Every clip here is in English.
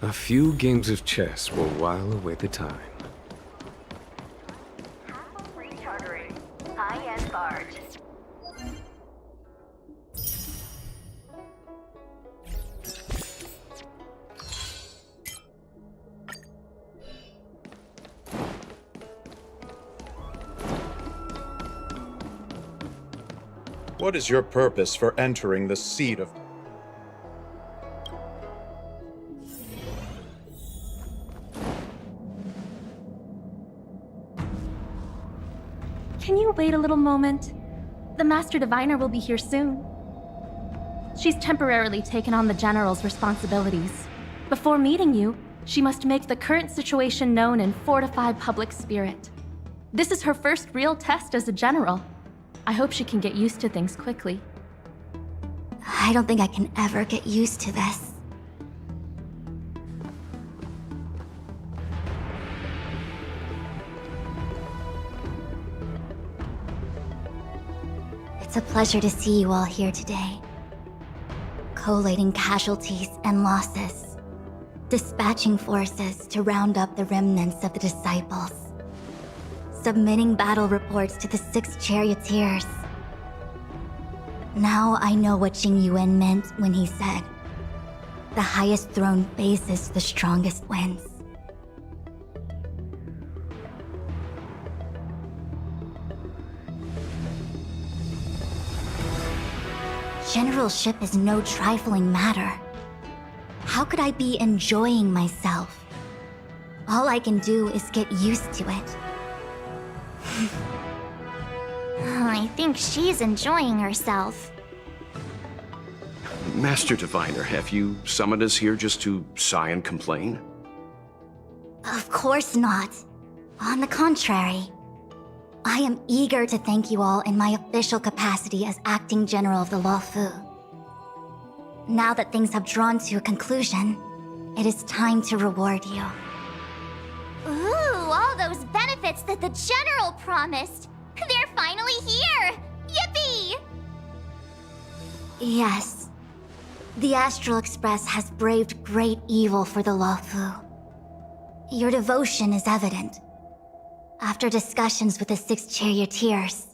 A few games of chess will while away the time. Rechartering. High-end barge. What is your purpose for entering the seat of... Can you wait a little moment? The Master Diviner will be here soon. She's temporarily taken on the General's responsibilities. Before meeting you, she must make the current situation known and fortify public spirit. This is her first real test as a General. I hope she can get used to things quickly. I don't think I can ever get used to this. It's a pleasure to see you all here today. Collating casualties and losses. Dispatching forces to round up the remnants of the disciples. Submitting battle reports to the 6 charioteers. Now I know what Jing Yuan meant when he said, "The highest throne faces the strongest wins." Generalship is no trifling matter. How could I be enjoying myself? All I can do is get used to it. I think she's enjoying herself. Master Diviner, have you summoned us here just to sigh and complain? Of course not. On the contrary. I am eager to thank you all in my official capacity as Acting General of the Luofu. Now that things have drawn to a conclusion, it is time to reward you. Ooh, all those benefits that the General promised! They're finally here! Yippee! Yes. The Astral Express has braved great evil for the Luofu. Your devotion is evident. After discussions with the 6 charioteers,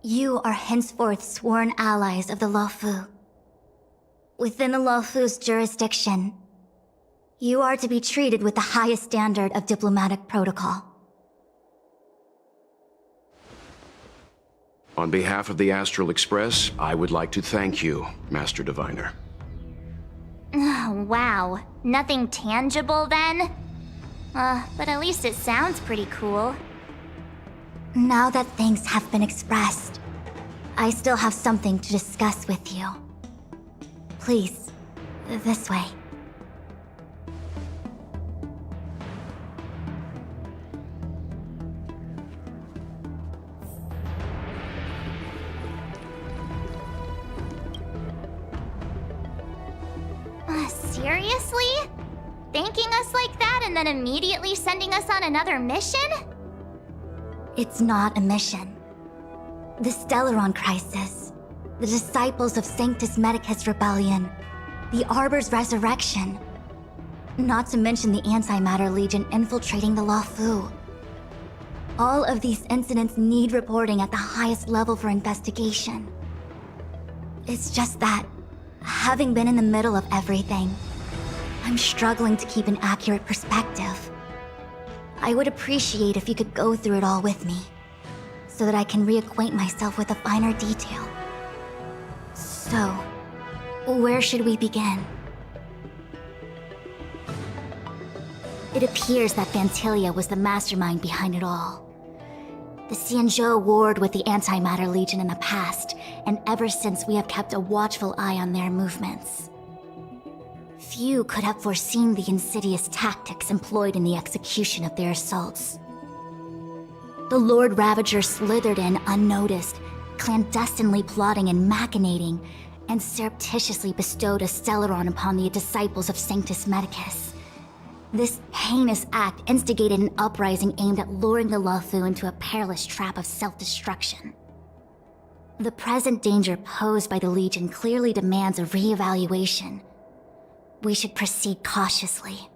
you are henceforth sworn allies of the Luofu. Within the Luofu's jurisdiction, you are to be treated with the highest standard of diplomatic protocol. On behalf of the Astral Express, I would like to thank you, Master Diviner. Wow, nothing tangible then? But at least it sounds pretty cool. Now that things have been expressed, I still have something to discuss with you. Please, this way. Seriously? Thanking us like that and then immediately sending us on another mission? It's not a mission. The Stellaron Crisis, the Disciples of Sanctus Medicus Rebellion, the Arbor's Resurrection, not to mention the Antimatter Legion infiltrating the Luofu. All of these incidents need reporting at the highest level for investigation. It's just that, having been in the middle of everything, I'm struggling to keep an accurate perspective. I would appreciate if you could go through it all with me, so that I can reacquaint myself with a finer detail. So, where should we begin? It appears that Vantilia was the mastermind behind it all. The Xianzhou warred with the Antimatter Legion in the past, and ever since we have kept a watchful eye on their movements. Few could have foreseen the insidious tactics employed in the execution of their assaults. The Lord Ravager slithered in unnoticed, clandestinely plotting and machinating, and surreptitiously bestowed a Stellaron upon the disciples of Sanctus Medicus. This heinous act instigated an uprising aimed at luring the Luofu into a perilous trap of self-destruction. The present danger posed by the Legion clearly demands a re-evaluation. We should proceed cautiously.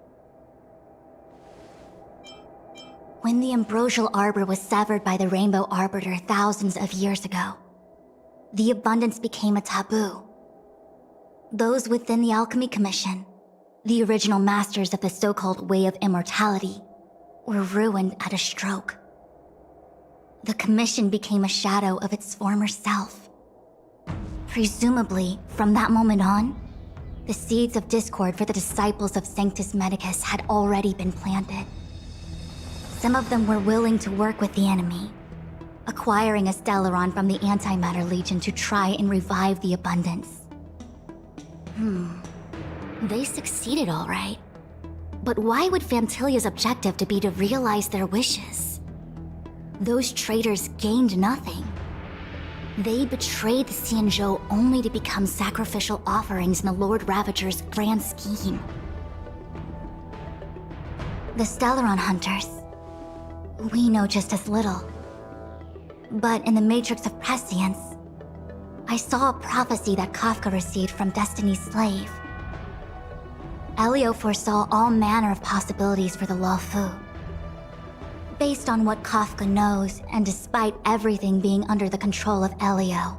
When the ambrosial arbor was severed by the Rainbow Arbiter thousands of years ago, the abundance became a taboo. Those within the Alchemy Commission, the original masters of the so-called Way of Immortality, were ruined at a stroke. The Commission became a shadow of its former self. Presumably, from that moment on, the seeds of discord for the disciples of Sanctus Medicus had already been planted. Some of them were willing to work with the enemy, acquiring a Stellaron from the Antimatter Legion to try and revive the abundance. They succeeded all right. But why would Fantilia's objective to be to realize their wishes? Those traitors gained nothing. They betrayed the Xianzhou only to become sacrificial offerings in the Lord Ravager's grand scheme. The Stellaron Hunters, we know just as little. But in the Matrix of Prescience, I saw a prophecy that Kafka received from Destiny's slave. Elio foresaw all manner of possibilities for the Luofu. Based on what Kafka knows, and despite everything being under the control of Elio,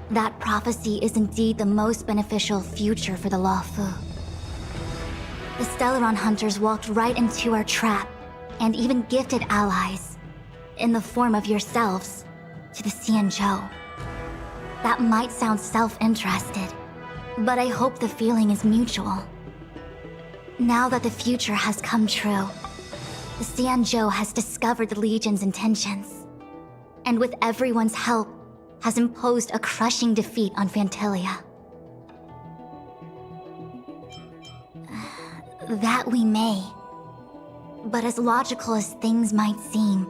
that prophecy is indeed the most beneficial future for the Luofu. The Stellaron Hunters walked right into our trap, and even gifted allies, in the form of yourselves, to the Xianzhou. That might sound self-interested, but I hope the feeling is mutual. Now that the future has come true, the Xianzhou has discovered the Legion's intentions, and with everyone's help, has imposed a crushing defeat on Fantilia. That we may. But as logical as things might seem,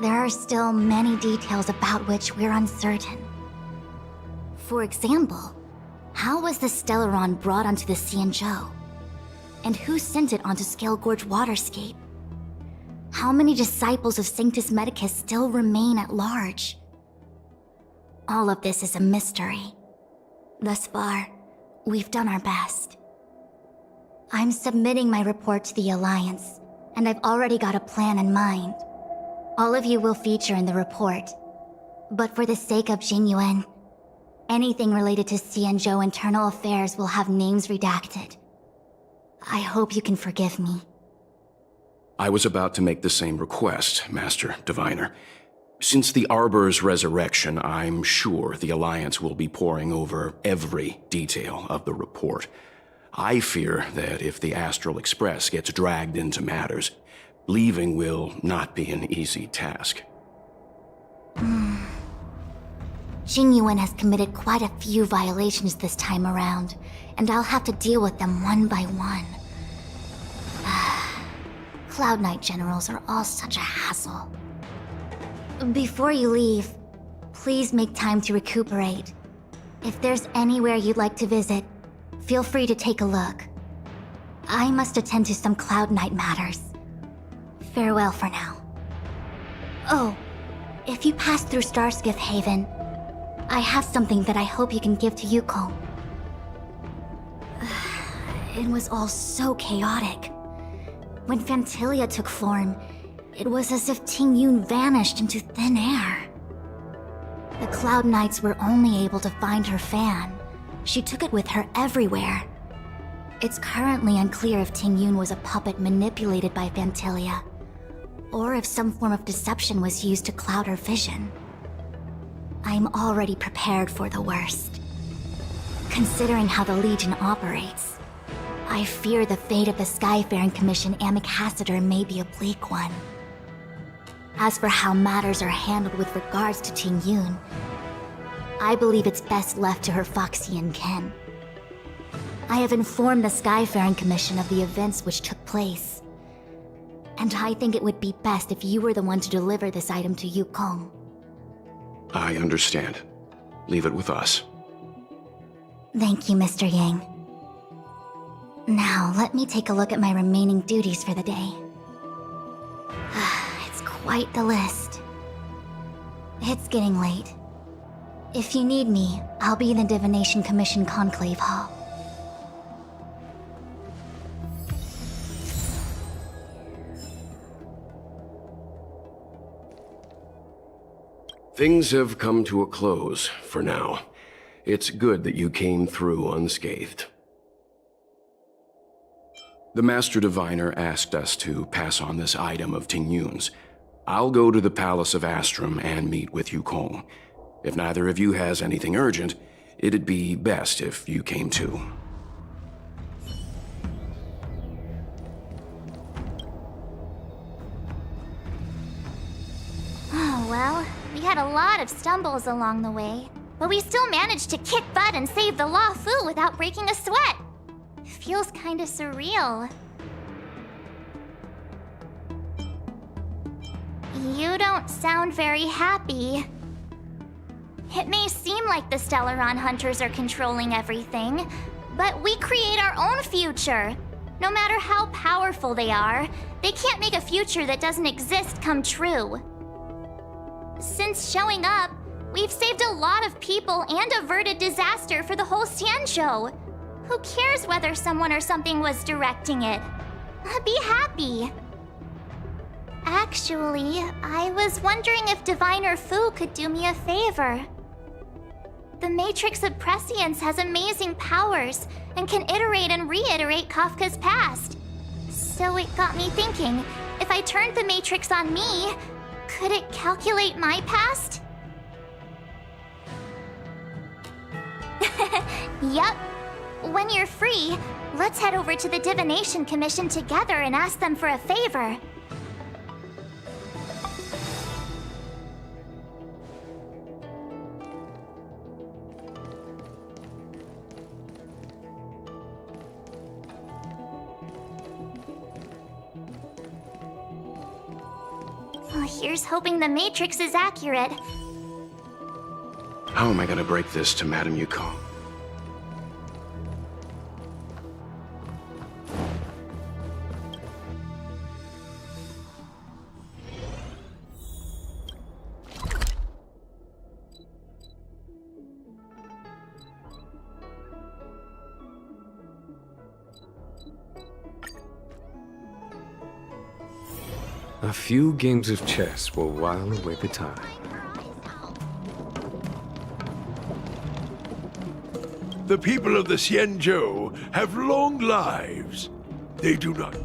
there are still many details about which we're uncertain. For example, how was the Stellaron brought onto the Xianzhou? And who sent it onto Scale Gorge Waterscape? How many disciples of Sanctus Medicus still remain at large? All of this is a mystery. Thus far, we've done our best. I'm submitting my report to the Alliance, and I've already got a plan in mind. All of you will feature in the report. But for the sake of Jingyuan, anything related to Xianzhou internal affairs will have names redacted. I hope you can forgive me. I was about to make the same request, Master Diviner. Since the Arbor's resurrection, I'm sure the Alliance will be poring over every detail of the report. I fear that if the Astral Express gets dragged into matters, leaving will not be an easy task. Jingyuan has committed quite a few violations this time around, and I'll have to deal with them one by one. Cloud Knight generals are all such a hassle. Before you leave, please make time to recuperate. If there's anywhere you'd like to visit, feel free to take a look. I must attend to some Cloud Knight matters. Farewell for now. Oh, if you pass through Starskiff Haven, I have something that I hope you can give to Yukong. It was all so chaotic. When Fantilia took form, it was as if Ting Yun vanished into thin air. The Cloud Knights were only able to find her fan. She took it with her everywhere. It's currently unclear if Ting Yun was a puppet manipulated by Fantilia, or if some form of deception was used to cloud her vision. I'm already prepared for the worst. Considering how the Legion operates, I fear the fate of the Skyfaring Commission Ambassador may be a bleak one. As for how matters are handled with regards to Ting Yun, I believe it's best left to her Foxian kin. I have informed the Skyfaring Commission of the events which took place, and I think it would be best if you were the one to deliver this item to Yukong. I understand. Leave it with us. Thank you, Mr. Yang. Now, let me take a look at my remaining duties for the day. It's quite the list. It's getting late. If you need me, I'll be in the Divination Commission Conclave Hall. Things have come to a close for now. It's good that you came through unscathed. The Master Diviner asked us to pass on this item of Tingyun's. I'll go to the Palace of Astrum and meet with Yukong. If neither of you has anything urgent, it'd be best if you came too. Oh, well, we had a lot of stumbles along the way, but we still managed to kick butt and save the Law Fu without breaking a sweat. Feels kinda surreal. You don't sound very happy. It may seem like the Stellaron Hunters are controlling everything, but we create our own future. No matter how powerful they are, they can't make a future that doesn't exist come true. Since showing up, we've saved a lot of people and averted disaster for the whole Xianzhou. Who cares whether someone or something was directing it? Be happy. Actually, I was wondering if Diviner Fu could do me a favor. The Matrix of Prescience has amazing powers and can iterate and reiterate Kafka's past. So it got me thinking, if I turned the Matrix on me, could it calculate my past? Yup. When you're free, let's head over to the Divination Commission together and ask them for a favor. Well, here's hoping the Matrix is accurate. How am I gonna break this to Madame Yukong? A few games of chess will while away the time. The people of the Xianzhou have long lives. They do not...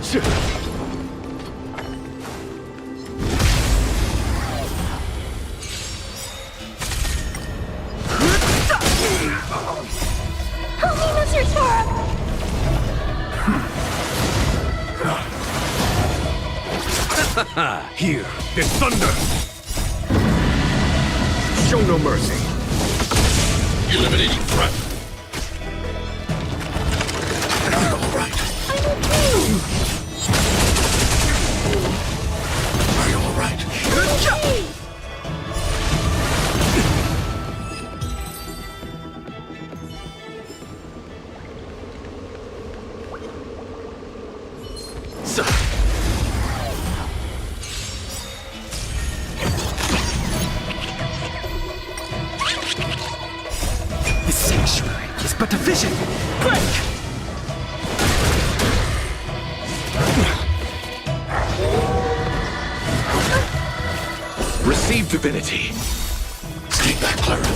Help me, Mr. Torb! Here, there's thunder! Show no mercy. Eliminating threat. All right. I'm okay. Are you all right? Good job. The sanctuary is but a vision. Break! Receive divinity. Stay back, Clara.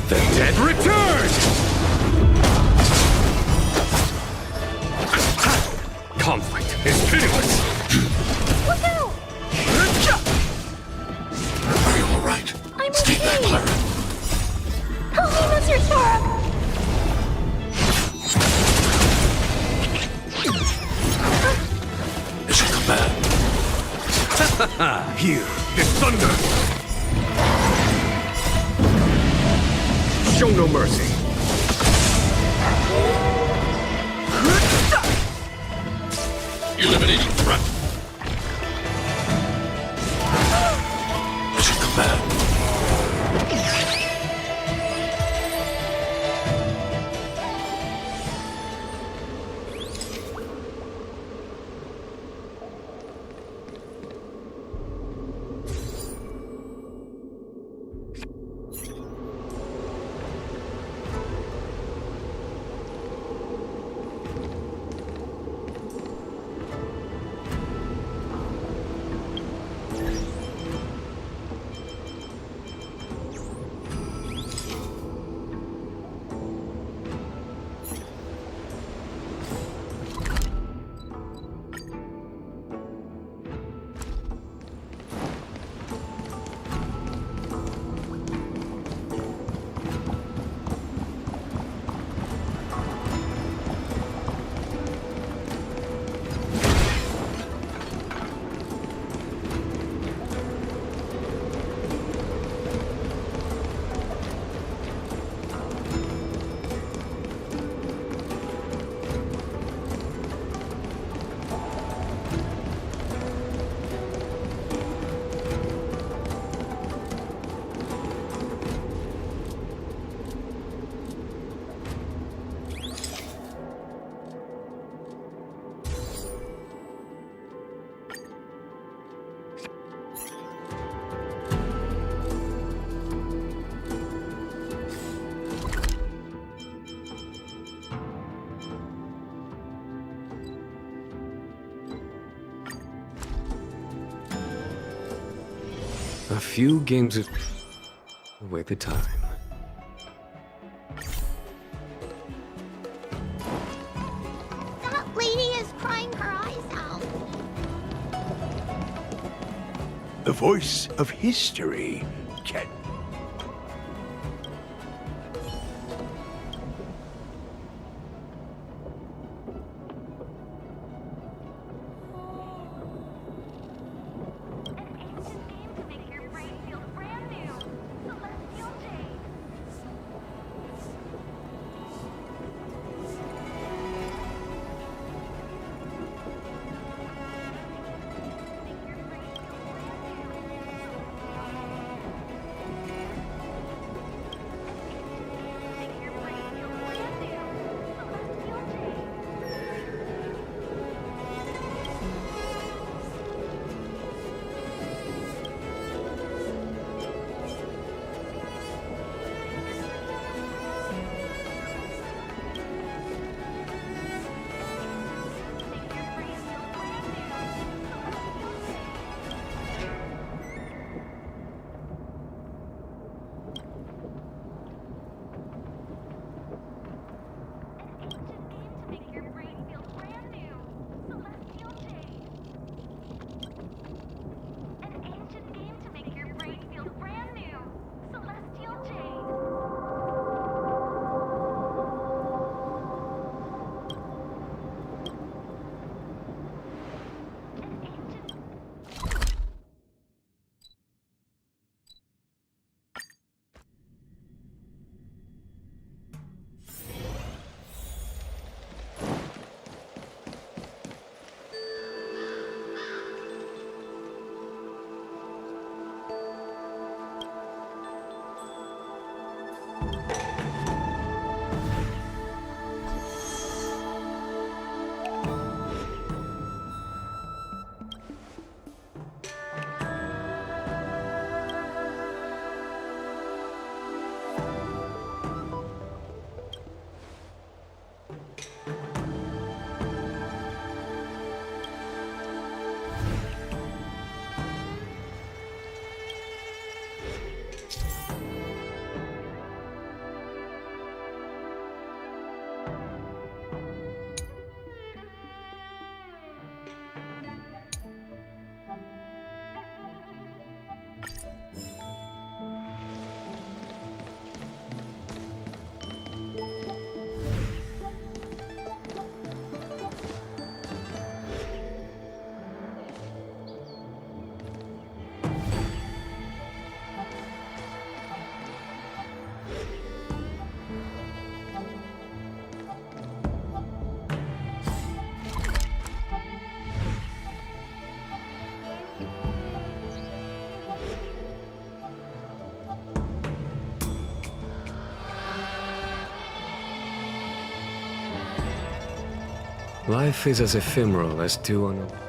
The dead return! Conflict is pitiless. Look out! Are you all right? I'm Stay okay. back, Clara. Help me, Mr. Torb! Mission command. Here is thunder. Show no mercy. Eliminating threat. Mission command. A few games of... away the time. That lady is crying her eyes out. The voice of history can... Life is as ephemeral as dew on a...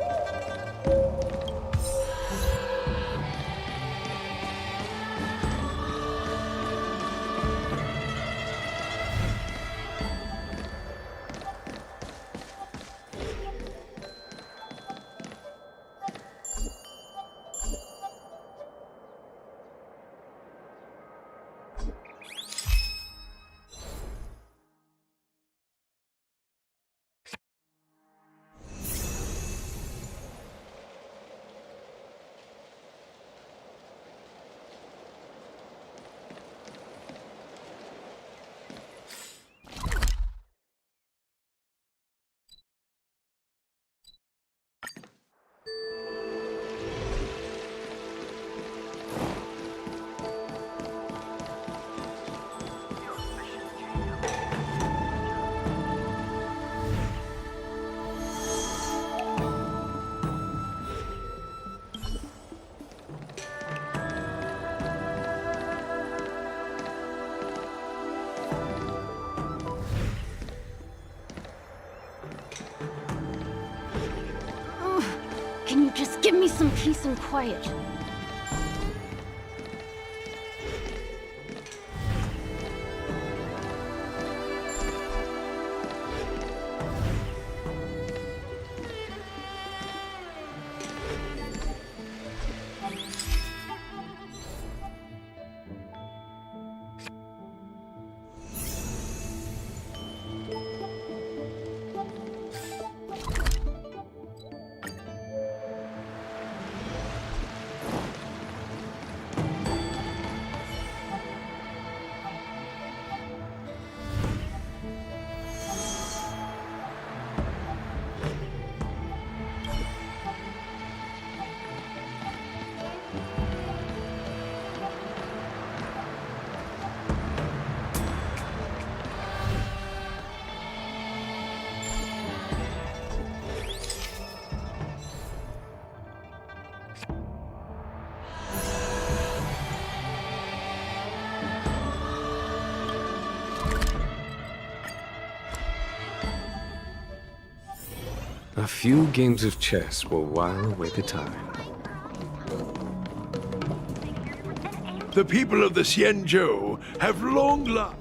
Can you just give me some peace and quiet? A few games of chess will while away the time. The people of the Xianzhou have long lived.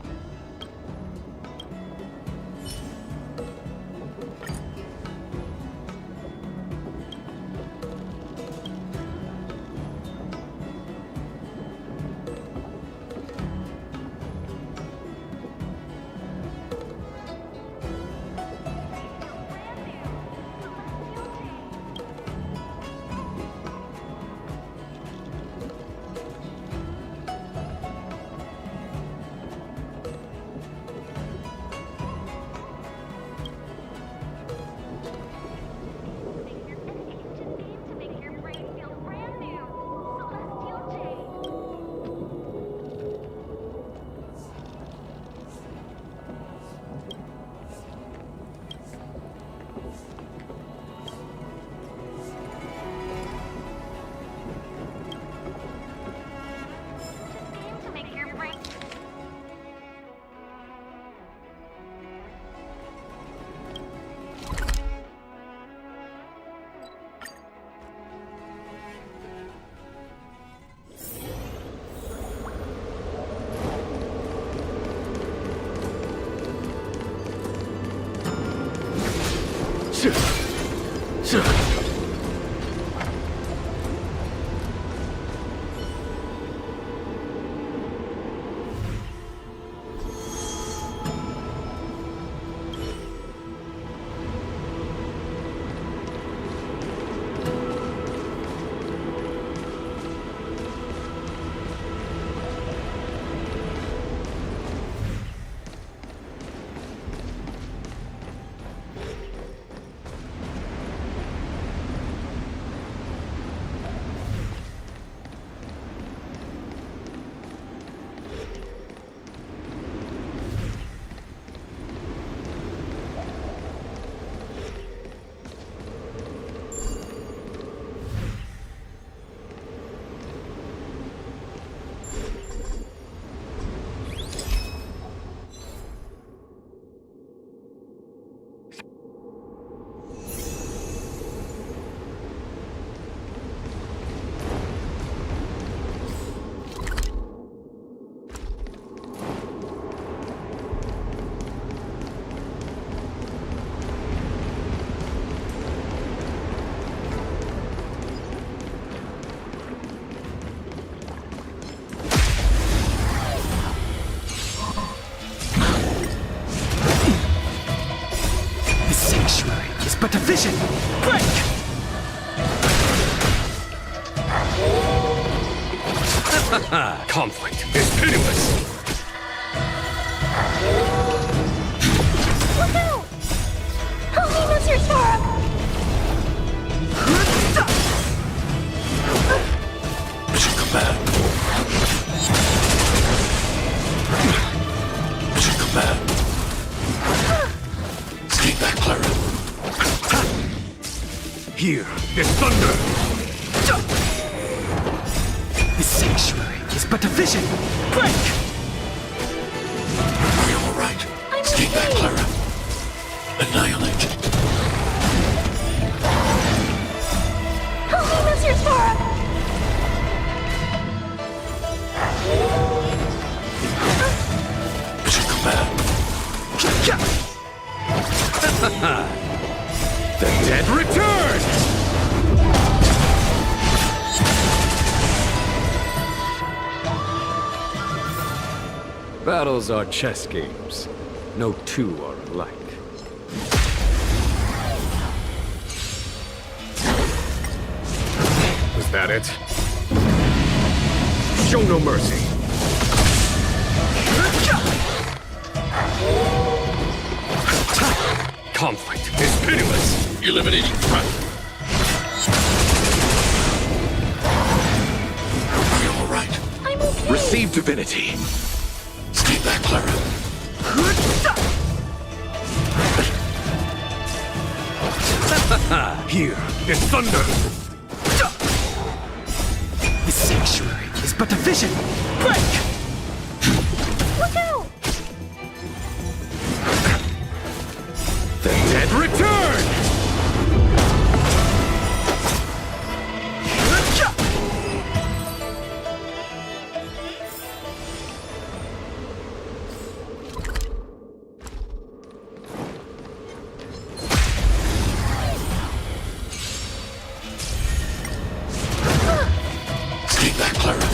vision! Break! Conflict is pitiless. Look out! Help me, Mr. Sora! Mission command. Mission command. Stay back, Clara. Here, there's thunder. The sanctuary is but a vision! Break! Are you alright? Stay back, Clara. Annihilate. Help me, Mr. Sora! Mission command. The dead return! Battles are chess games. No two are alike. Was that it? Show no mercy. Conflict is pitiless. Eliminating threat. Are you alright? I'm okay. Receive divinity. Stay back, Clara. Here, there's thunder. The sanctuary is but a vision! Break! Look out! The dead return! Stay back, Clara.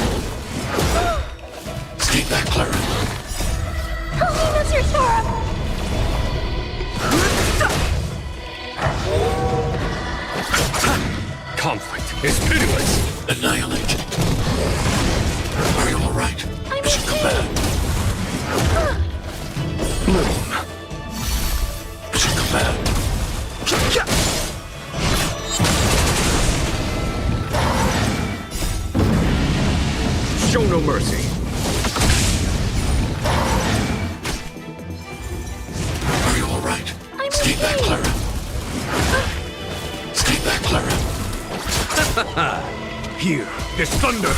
Stay back, Clara. Help me, Mr. Sora! Conflict is pitiless. Annihilate. Are you alright? Mission command. Mission command. Show no mercy. Are you alright? Stay back, Clara. Stay back, Clara. Here, there's thunder.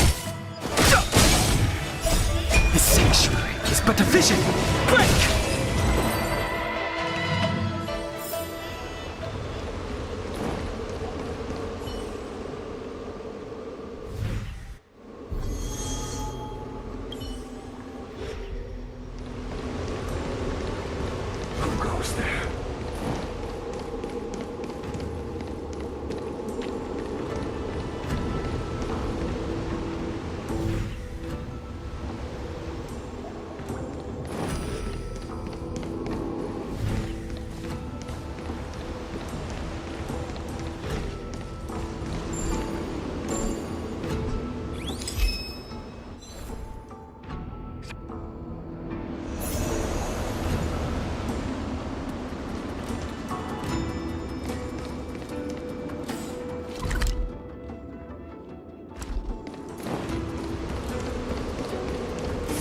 The sanctuary is but a vision! Break! Who goes there?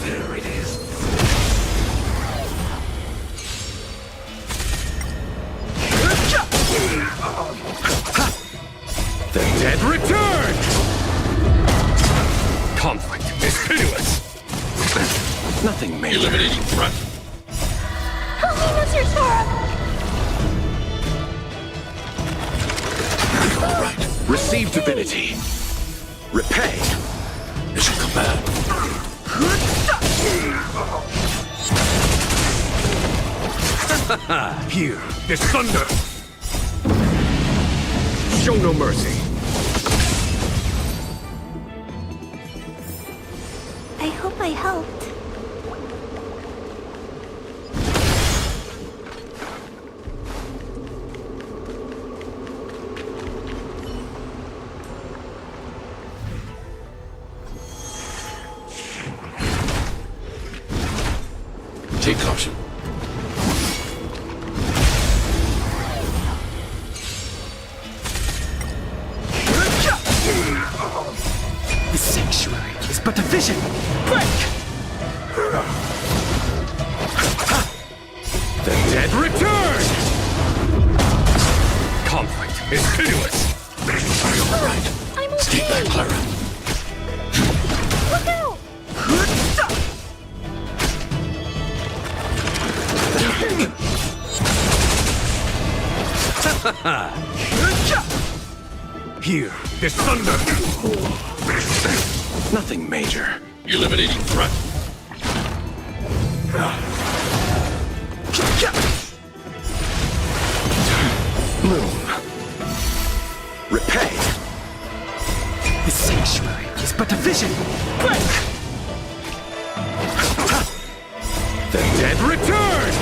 There it is. The dead return! Conflict is pitiless. Nothing major. Eliminating threat. Help me, Mr. Sora! Are you alright? Receive divinity. Repay. Mission command. Here, there's thunder. Show no mercy. I hope I helped. Take caution. The sanctuary is but a vision. Break! The dead return! Conflict is pitiless. All right. I'm okay. Stay back, Clara. Look out! Here, this thunder! Nothing major. Eliminating threat. Bloom. Repay. The sanctuary is but a vision. Break! The dead return!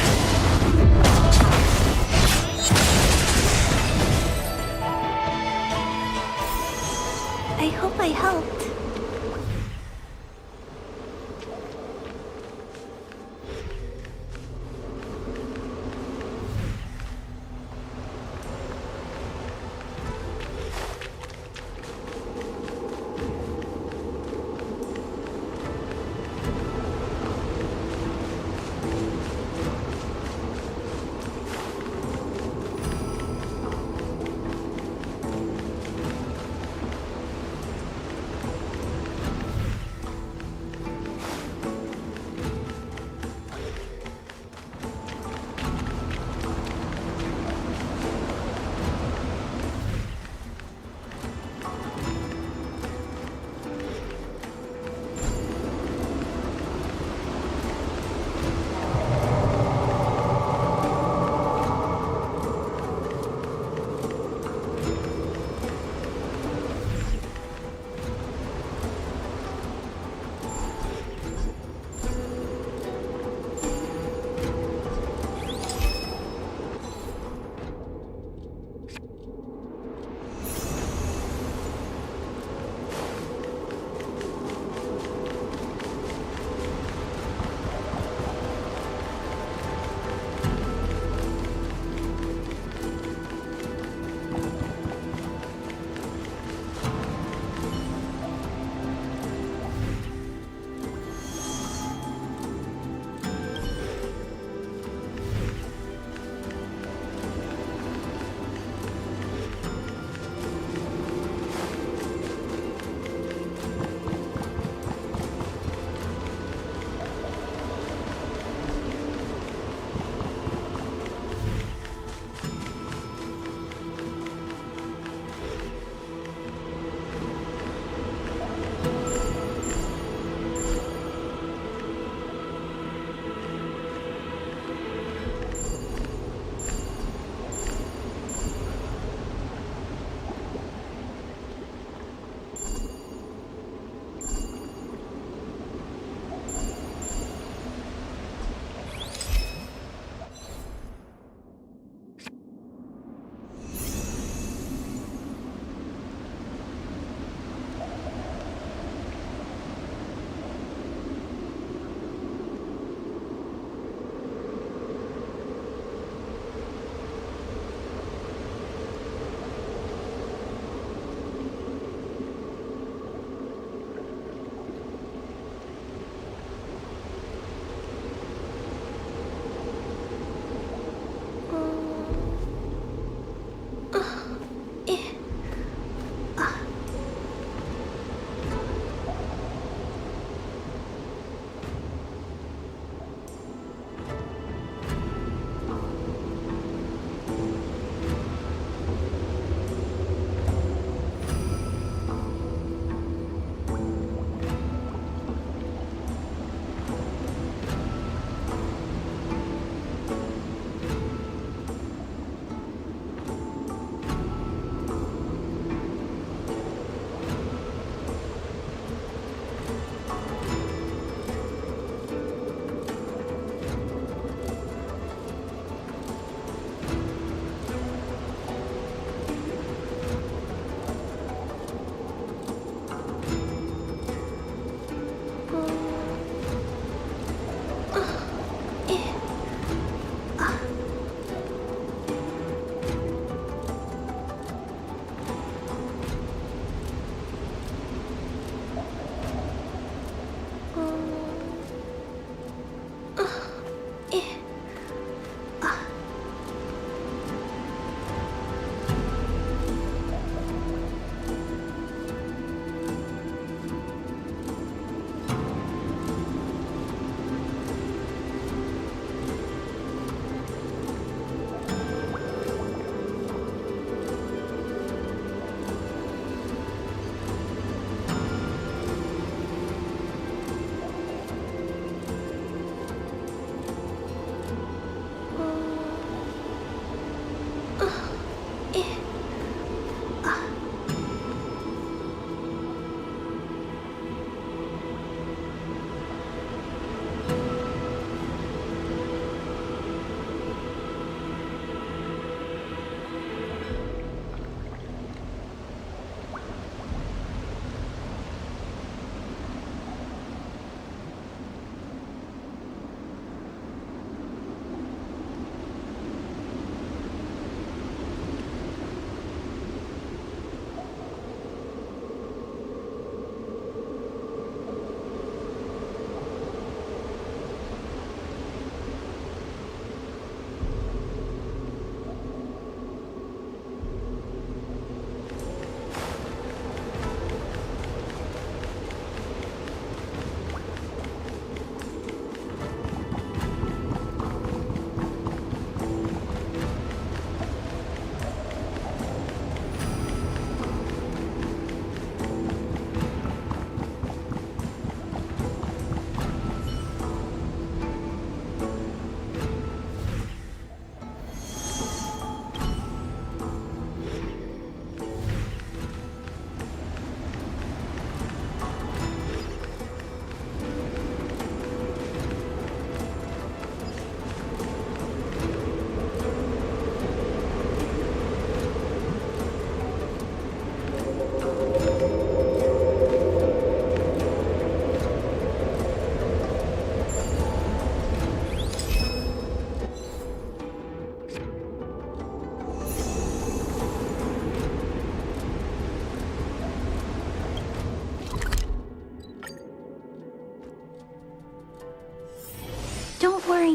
I hope I helped.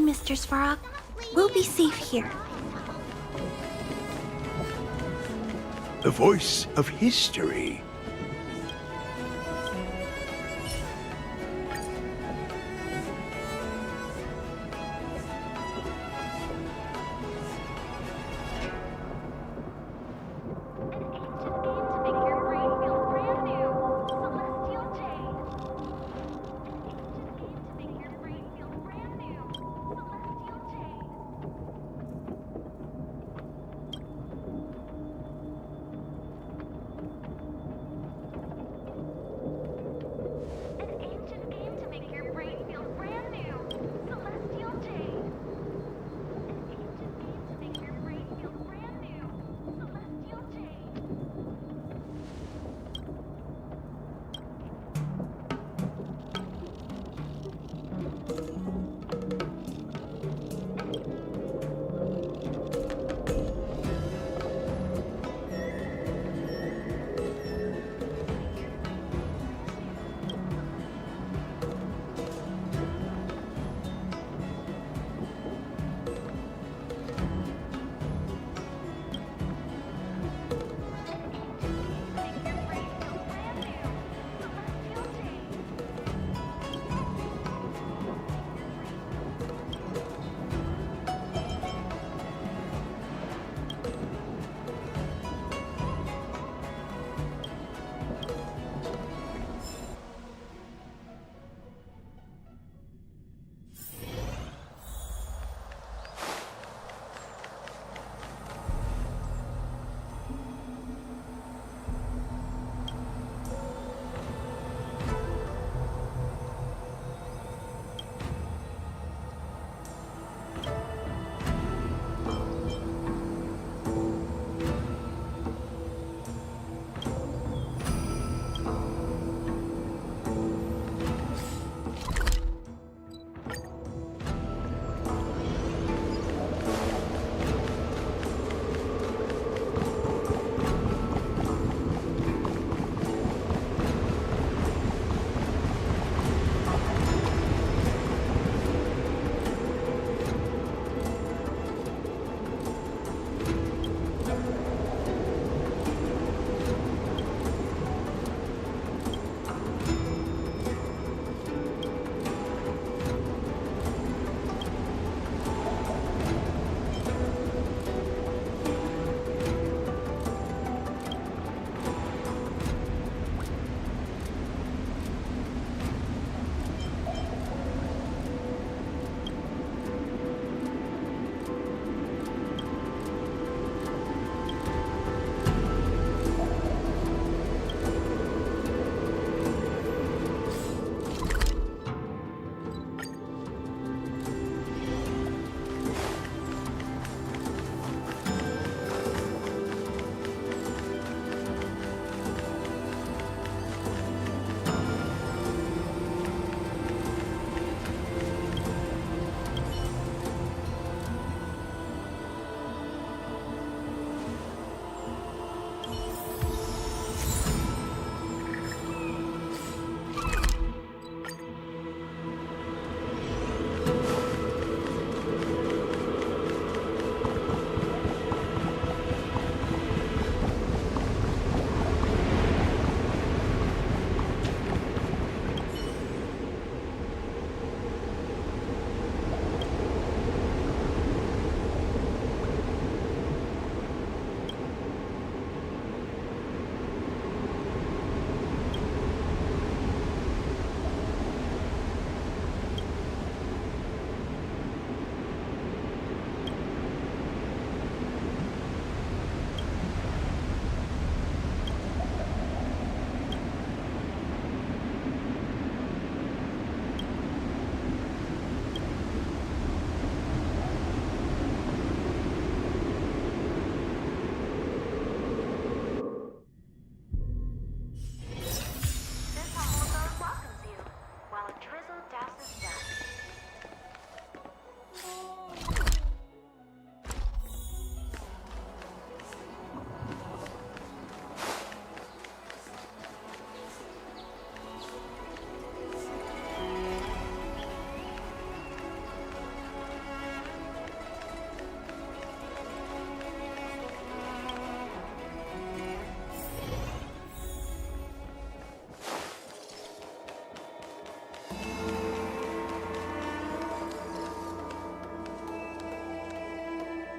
Mr. Svarog. We'll be safe here. The voice of history.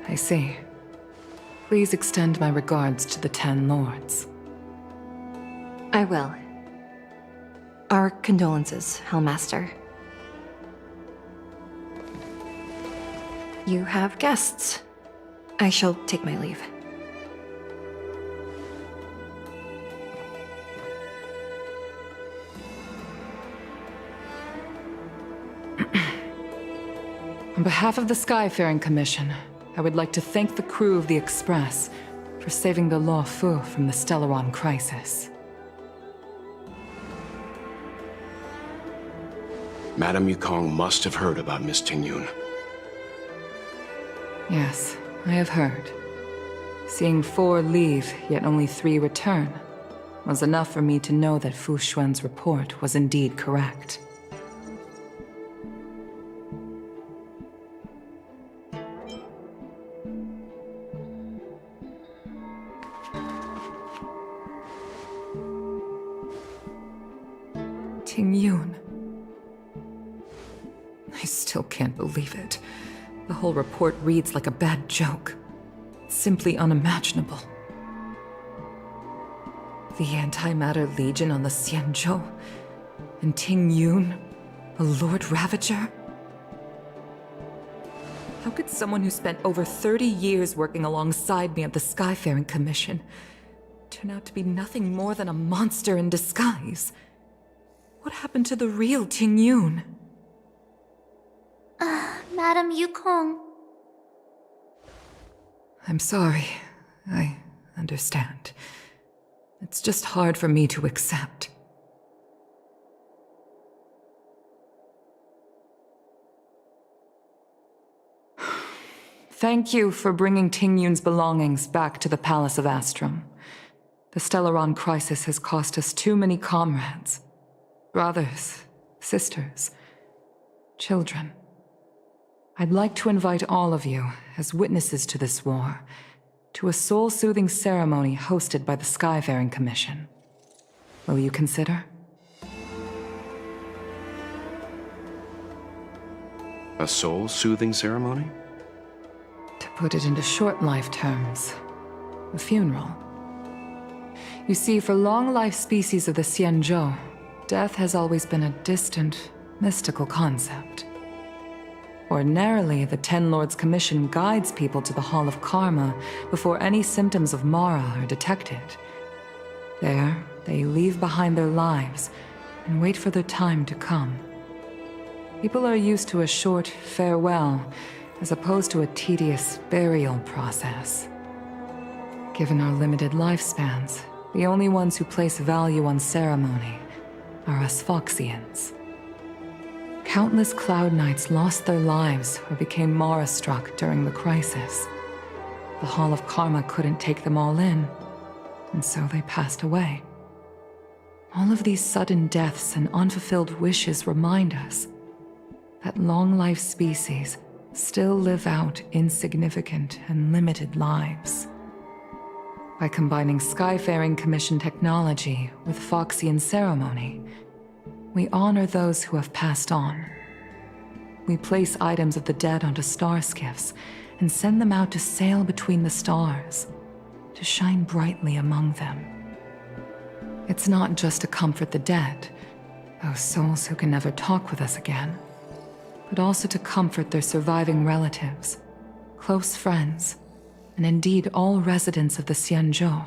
I see. Please extend my regards to the 10 lords. I will. Our condolences, Hellmaster. You have guests. I shall take my leave. On behalf of the Skyfaring Commission, I would like to thank the crew of the Express for saving the Law Fu from the Stellaron crisis. Madame Yukong must have heard about Miss Tingyun. Yes, I have heard. Seeing 4 leave, yet only 3 return, was enough for me to know that Fu Xuan's report was indeed correct. Tingyun. I still can't believe it. The whole report reads like a bad joke. It's simply unimaginable. The Antimatter Legion on the Xianzhou, and Tingyun, a Lord Ravager? How could someone who spent over 30 years working alongside me at the Skyfaring Commission turn out to be nothing more than a monster in disguise? What happened to the real Tingyun? Madame Yukong. I'm sorry. I understand. It's just hard for me to accept. Thank you for bringing Tingyun's belongings back to the Palace of Astrum. The Stellaron crisis has cost us too many comrades. Brothers, sisters, children. I'd like to invite all of you, as witnesses to this war, to a soul-soothing ceremony hosted by the Skyfaring Commission. Will you consider? A soul-soothing ceremony? To put it into short life terms, a funeral. You see, for long-life species of the Xianzhou, death has always been a distant, mystical concept. Ordinarily, the Ten Lords Commission guides people to the Hall of Karma before any symptoms of Mara are detected. There, they leave behind their lives and wait for their time to come. People are used to a short farewell as opposed to a tedious burial process. Given our limited lifespans, the only ones who place value on ceremony are us Foxians. Countless Cloud Knights lost their lives or became Mara-struck during the crisis. The Hall of Karma couldn't take them all in, and so they passed away. All of these sudden deaths and unfulfilled wishes remind us that long-life species still live out insignificant and limited lives. By combining Skyfaring Commission technology with Foxian ceremony, we honor those who have passed on. We place items of the dead onto star skiffs and send them out to sail between the stars, to shine brightly among them. It's not just to comfort the dead, those souls who can never talk with us again, but also to comfort their surviving relatives, close friends, and indeed all residents of the Xianzhou.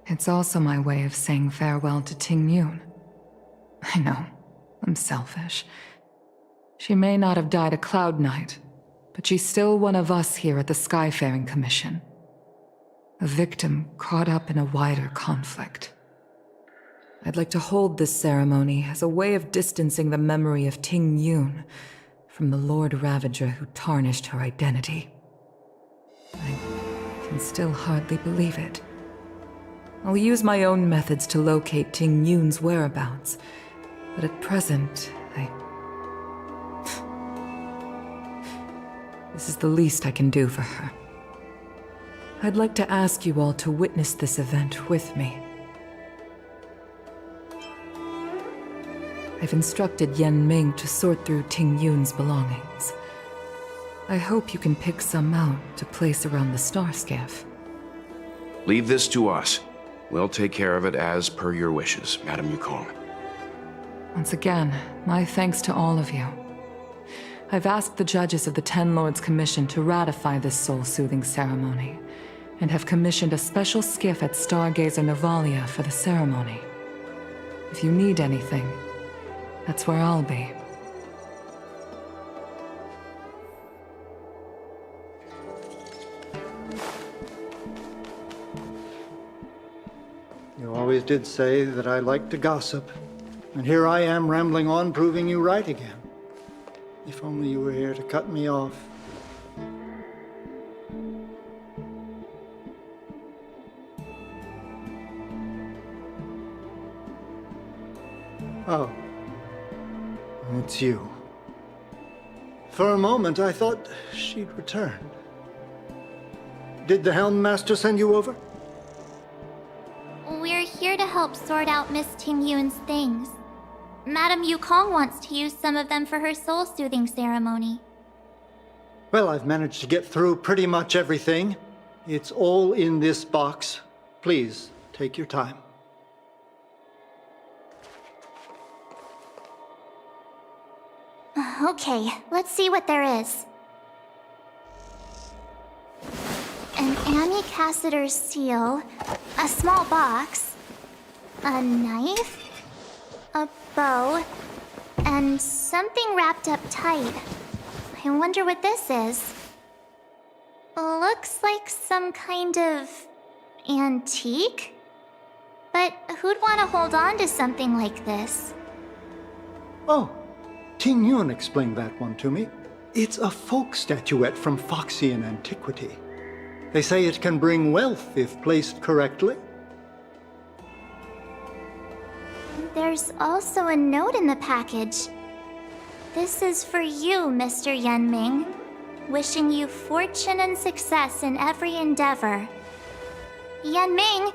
It's also my way of saying farewell to Tingyun. I know, I'm selfish. She may not have died a Cloud Knight, but she's still one of us here at the Skyfaring Commission. A victim caught up in a wider conflict. I'd like to hold this ceremony as a way of distancing the memory of Tingyun from the Lord Ravager who tarnished her identity. I can still hardly believe it. I'll use my own methods to locate Tingyun's whereabouts, but at present, This is the least I can do for her. I'd like to ask you all to witness this event with me. I've instructed Yen Ming to sort through Tingyun's belongings. I hope you can pick some out to place around the star skiff. Leave this to us. We'll take care of it as per your wishes, Madame Yukong. Once again, my thanks to all of you. I've asked the judges of the Ten Lords Commission to ratify this soul-soothing ceremony, and have commissioned a special skiff at Stargazer Navalia for the ceremony. If you need anything, that's where I'll be. You always did say that I like to gossip, and here I am rambling on, proving you right again. If only you were here to cut me off. Oh. It's you. For a moment, I thought she'd returned. Did the Helm Master send you over? We're here to help sort out Miss Tingyun's things. Madame Yukong wants to use some of them for her soul-soothing ceremony. Well, I've managed to get through pretty much everything. It's all in this box. Please, take your time. Okay, let's see what there is. An Ami Cassiter's seal, a small box, a knife, a bow, and something wrapped up tight. I wonder what this is. Looks like some kind of antique? But who'd want to hold on to something like this? Oh, Tingyun explained that one to me. It's a folk statuette from Foxian antiquity. They say it can bring wealth if placed correctly. There's also a note in the package. This is for you, Mr. Yenming. Wishing you fortune and success in every endeavor. Yenming,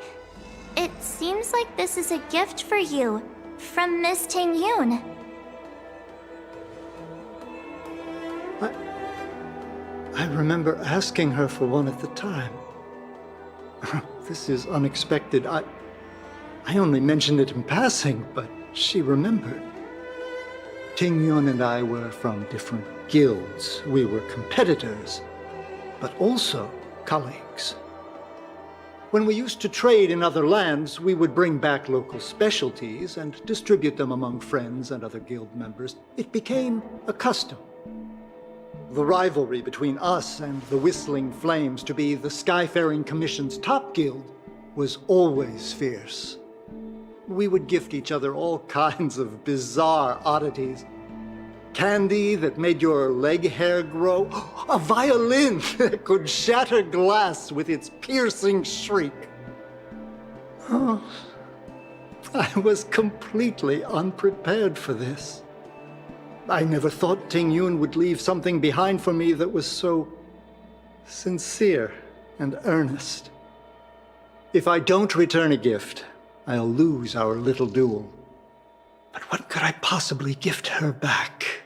it seems like this is a gift for you from Miss Tingyun. I remember asking her for one at the time. This is unexpected. I only mentioned it in passing, but she remembered. Tingyun and I were from different guilds. We were competitors, but also colleagues. When we used to trade in other lands, we would bring back local specialties and distribute them among friends and other guild members. It became a custom. The rivalry between us and the Whistling Flames to be the Skyfaring Commission's top guild was always fierce. We would gift each other all kinds of bizarre oddities. Candy that made your leg hair grow. A violin that could shatter glass with its piercing shriek. Oh, I was completely unprepared for this. I never thought Tingyun would leave something behind for me that was so sincere and earnest. If I don't return a gift, I'll lose our little duel. But what could I possibly gift her back?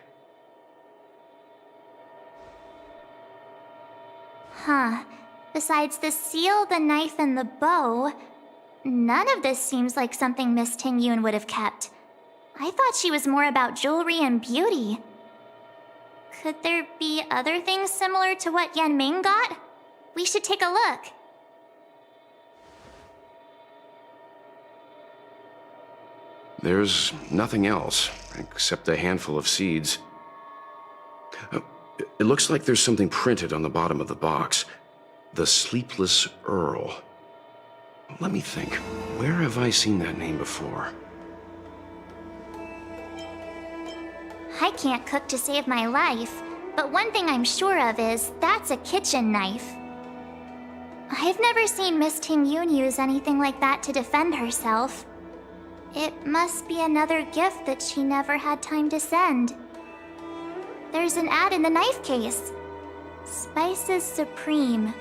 Huh. Besides the seal, the knife, and the bow, none of this seems like something Miss Tingyun would have kept. I thought she was more about jewelry and beauty. Could there be other things similar to what Yenming got? We should take a look. There's nothing else, except a handful of seeds. It looks like there's something printed on the bottom of the box. The Sleepless Earl. Let me think. Where have I seen that name before? I can't cook to save my life, but one thing I'm sure of is that's a kitchen knife. I've never seen Miss Tingyun use anything like that to defend herself. It must be another gift that she never had time to send. There's an ad in the knife case. Spices Supreme.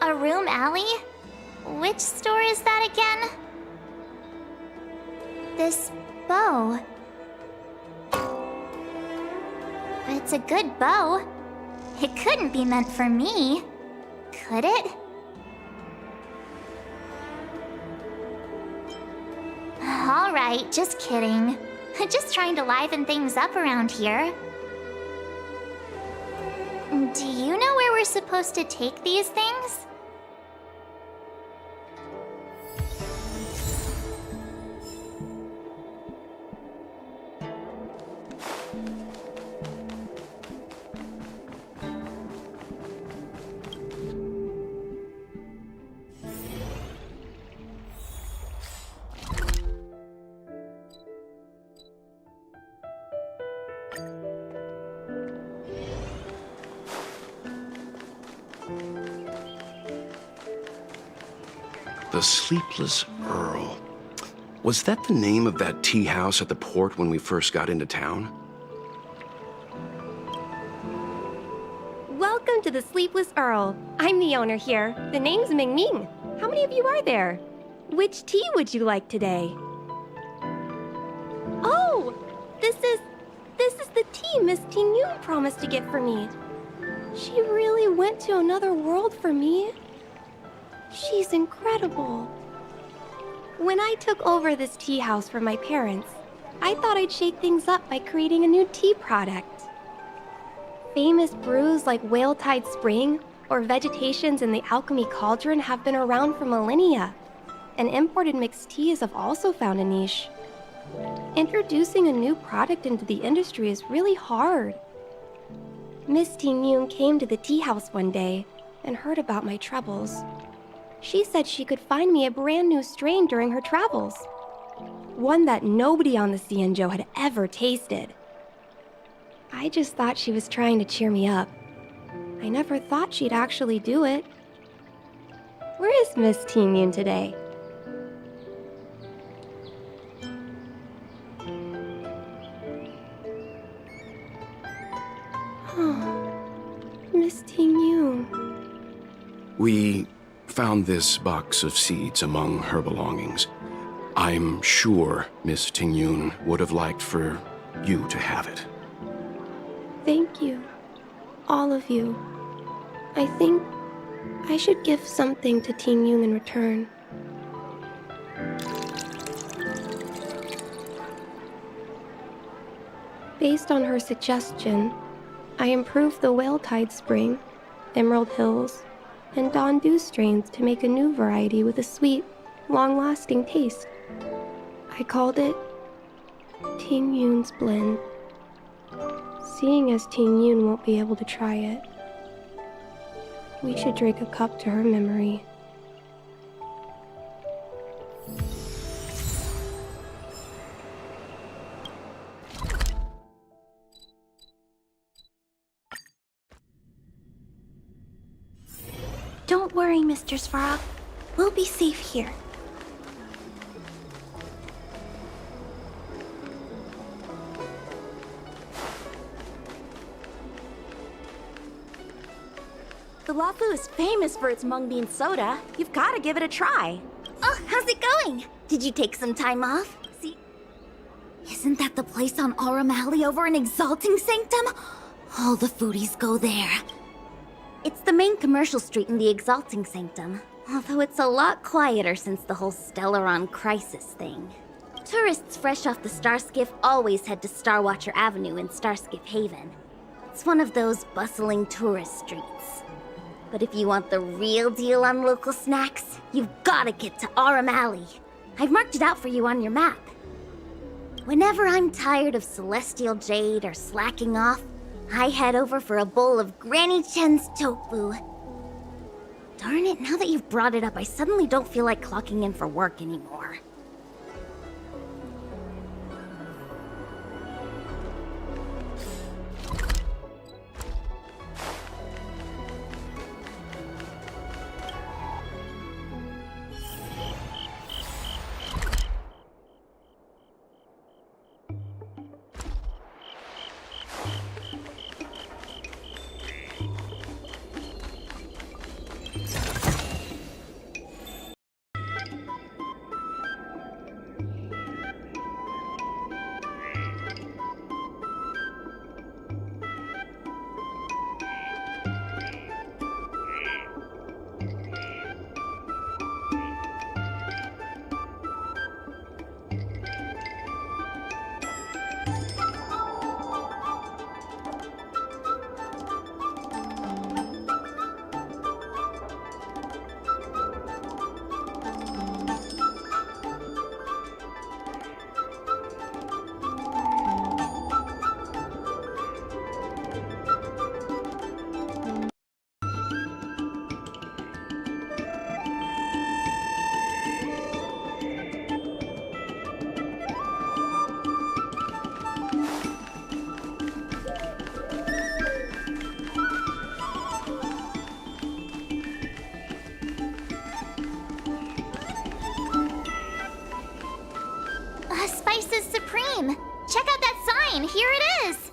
A room alley? Which store is that again? This bow. It's a good bow. It couldn't be meant for me, could it? Alright, just kidding. Just trying to liven things up around here. Do you know where we're supposed to take these things? The Sleepless Earl. Was that the name of that tea house at the port when we first got into town? Welcome to the Sleepless Earl. I'm the owner here. The name's Ming Ming. How many of you are there? Which tea would you like today? Oh, this is the tea Miss Ting Yun promised to get for me. She really went to another world for me. She's incredible. When I took over this tea house for my parents, I thought I'd shake things up by creating a new tea product. Famous brews like Whale Tide Spring or Vegetations in the Alchemy Cauldron have been around for millennia, and imported mixed teas have also found a niche. Introducing a new product into the industry is really hard. Miss Ting Yun came to the tea house one day and heard about my troubles. She said she could find me a brand new strain during her travels. One that nobody on the Xianzhou had ever tasted. I just thought she was trying to cheer me up. I never thought she'd actually do it. Where is Miss Ting Yun today? Miss Ting Yun. We found this box of seeds among her belongings. I'm sure Miss Ting Yun would have liked for you to have it. Thank you. All of you. I think I should give something to Ting Yun in return. Based on her suggestion, I improved the Whale Tide Spring, Emerald Hills, and Dawn Dew strains to make a new variety with a sweet, long-lasting taste. I called it Ting Yun's Blend. Seeing as Ting Yun won't be able to try it, we should drink a cup to her memory. Don't worry, Mr. Svarog. We'll be safe here. The Lafu is famous for its mung bean soda. You've got to give it a try. Oh, how's it going? Did you take some time off? See, isn't that the place on Aurum Alley over in Exalting Sanctum? All the foodies go there. It's the main commercial street in the Exalting Sanctum, although it's a lot quieter since the whole Stellaron crisis thing. Tourists fresh off the Starskiff always head to Starwatcher Avenue in Starskiff Haven. It's one of those bustling tourist streets. But if you want the real deal on local snacks, you've gotta get to Aurum Alley. I've marked it out for you on your map. Whenever I'm tired of Celestial Jade or slacking off, I head over for a bowl of Granny Chen's tofu. Darn it, now that you've brought it up, I suddenly don't feel like clocking in for work anymore. Spices Supreme! Check out that sign! Here it is!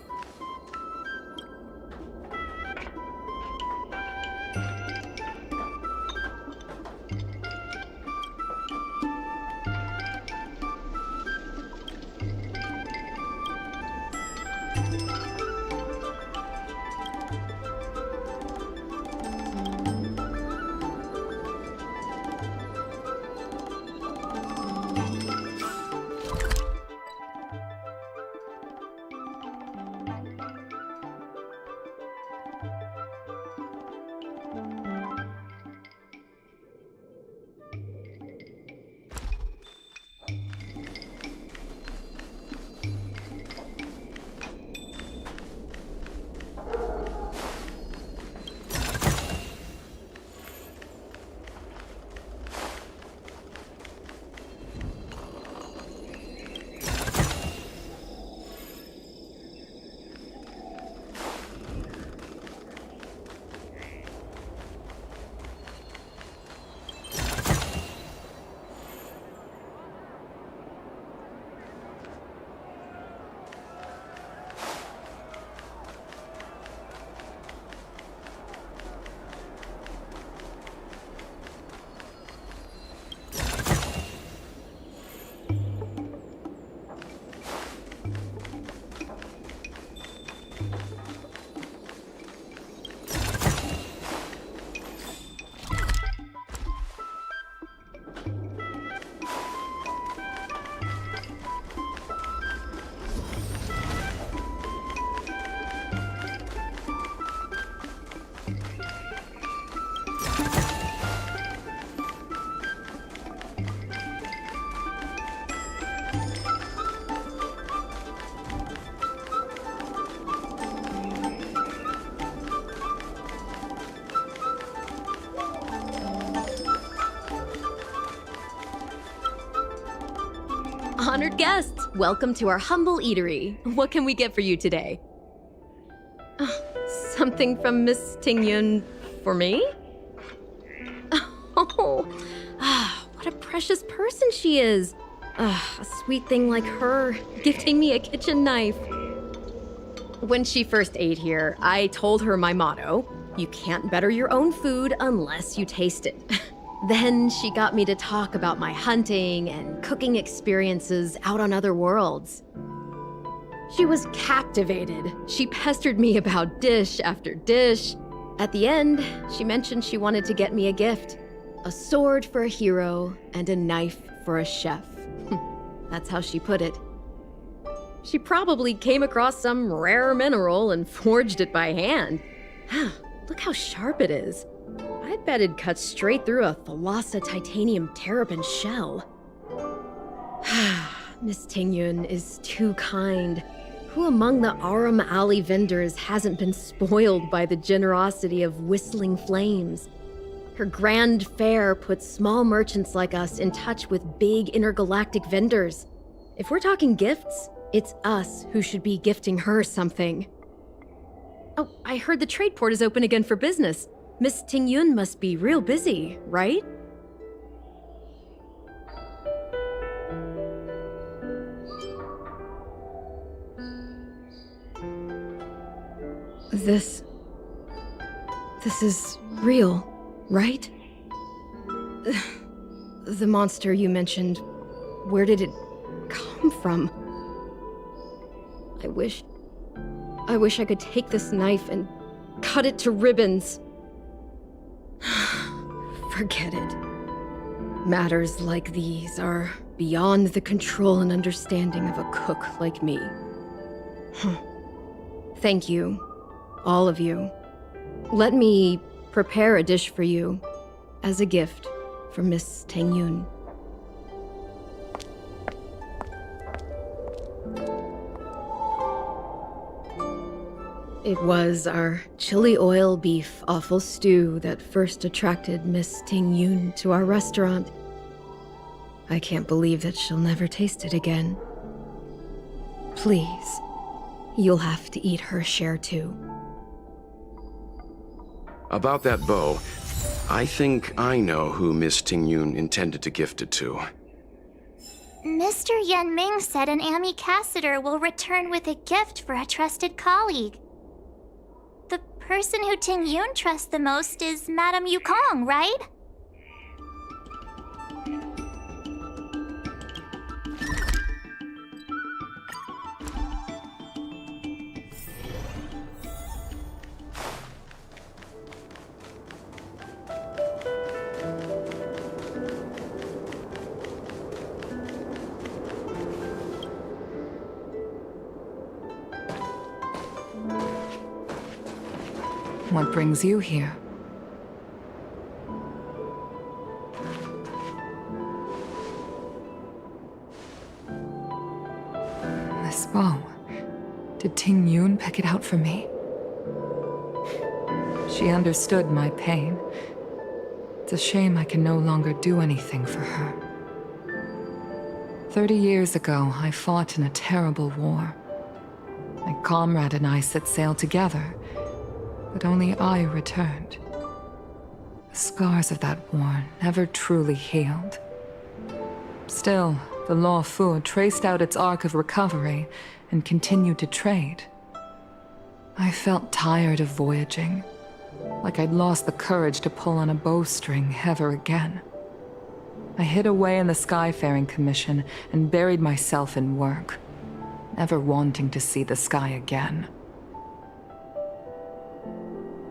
Honored guests, welcome to our humble eatery. What can we get for you today? Something from Miss Tingyun for me? Oh, what a precious person she is. A sweet thing like her, gifting me a kitchen knife. When she first ate here, I told her my motto: you can't better your own food unless you taste it. Then she got me to talk about my hunting and cooking experiences out on other worlds. She was captivated. She pestered me about dish after dish. At the end, she mentioned she wanted to get me a gift: a sword for a hero and a knife for a chef. That's how she put it. She probably came across some rare mineral and forged it by hand. Look how sharp it is. I bet it'd cut straight through a Thalassa titanium terrapin shell. Miss Tingyun is too kind. Who among the Aram Alley vendors hasn't been spoiled by the generosity of whistling flames? Her grand fare puts small merchants like us in touch with big intergalactic vendors. If we're talking gifts, it's us who should be gifting her something. Oh, I heard the trade port is open again for business. Miss Tingyun must be real busy, right? This is real, right? The monster you mentioned, where did it come from? I wish I could take this knife and cut it to ribbons. Forget it. Matters like these are beyond the control and understanding of a cook like me. Thank you, all of you. Let me prepare a dish for you as a gift from Miss Tengyun. It was our chili oil beef offal stew that first attracted Miss Tengyun to our restaurant. I can't believe that she'll never taste it again. Please, you'll have to eat her share too. About that bow, I think I know who Miss Tingyun intended to gift it to. Mr. Yan Ming said an ambassador will return with a gift for a trusted colleague. The person who Ting Yun trusts the most is Madame Yukong, right? What brings you here? This bow. Did Ting Yun pick it out for me? She understood my pain. It's a shame I can no longer do anything for her. 30 years ago, I fought in a terrible war. My comrade and I set sail together, but only I returned. The scars of that war never truly healed. Still, the Law Fu traced out its arc of recovery and continued to trade. I felt tired of voyaging, like I'd lost the courage to pull on a bowstring ever again. I hid away in the Skyfaring Commission and buried myself in work, never wanting to see the sky again.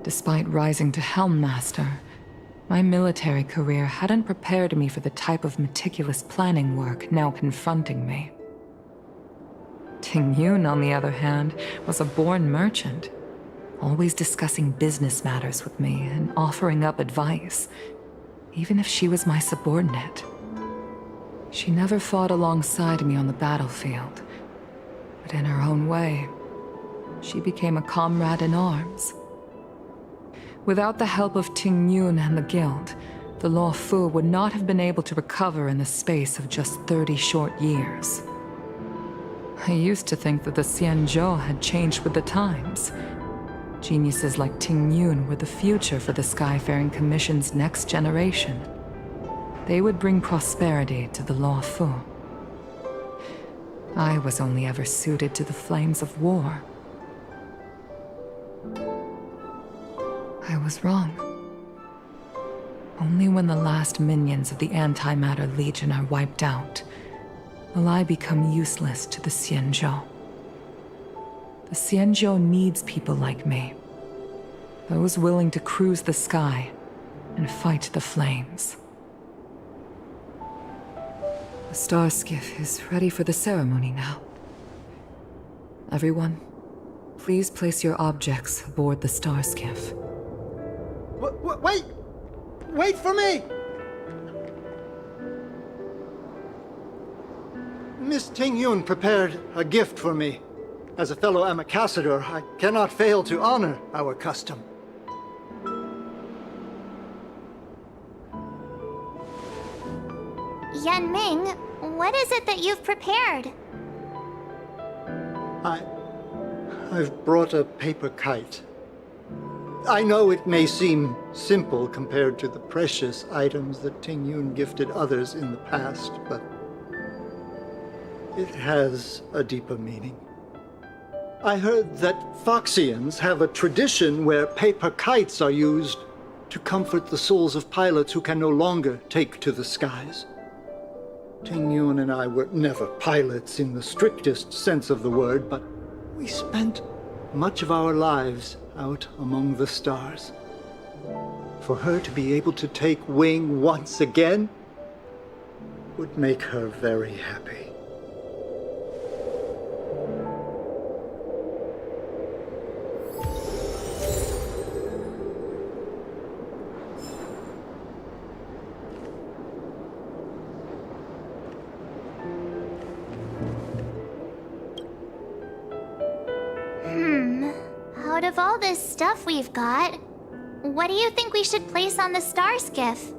Despite rising to Helm Master, my military career hadn't prepared me for the type of meticulous planning work now confronting me. Ting Yun, on the other hand, was a born merchant, always discussing business matters with me and offering up advice, even if she was my subordinate. She never fought alongside me on the battlefield, but in her own way, she became a comrade in arms. Without the help of Ting Yun and the Guild, the Law Fu would not have been able to recover in the space of just 30 short years. I used to think that the Xianzhou had changed with the times. Geniuses like Ting Yun were the future for the Skyfaring Commission's next generation. They would bring prosperity to the Law Fu. I was only ever suited to the flames of war. I was wrong. Only when the last minions of the Antimatter Legion are wiped out will I become useless to the Xianzhou. The Xianzhou needs people like me, those willing to cruise the sky and fight the flames. The star skiff is ready for the ceremony now. Everyone, please place your objects aboard the star skiff. Wait! Wait for me! Miss Ting Yun prepared a gift for me. As a fellow ambassador, I cannot fail to honor our custom. Yan Ming, what is it that you've prepared? I've brought a paper kite. I know it may seem simple compared to the precious items that Ting Yun gifted others in the past, but it has a deeper meaning. I heard that Foxians have a tradition where paper kites are used to comfort the souls of pilots who can no longer take to the skies. Ting Yun and I were never pilots in the strictest sense of the word, but we spent much of our lives out among the stars. For her to be able to take wing once again would make her very happy. Out of all this stuff we've got, what do you think we should place on the star skiff?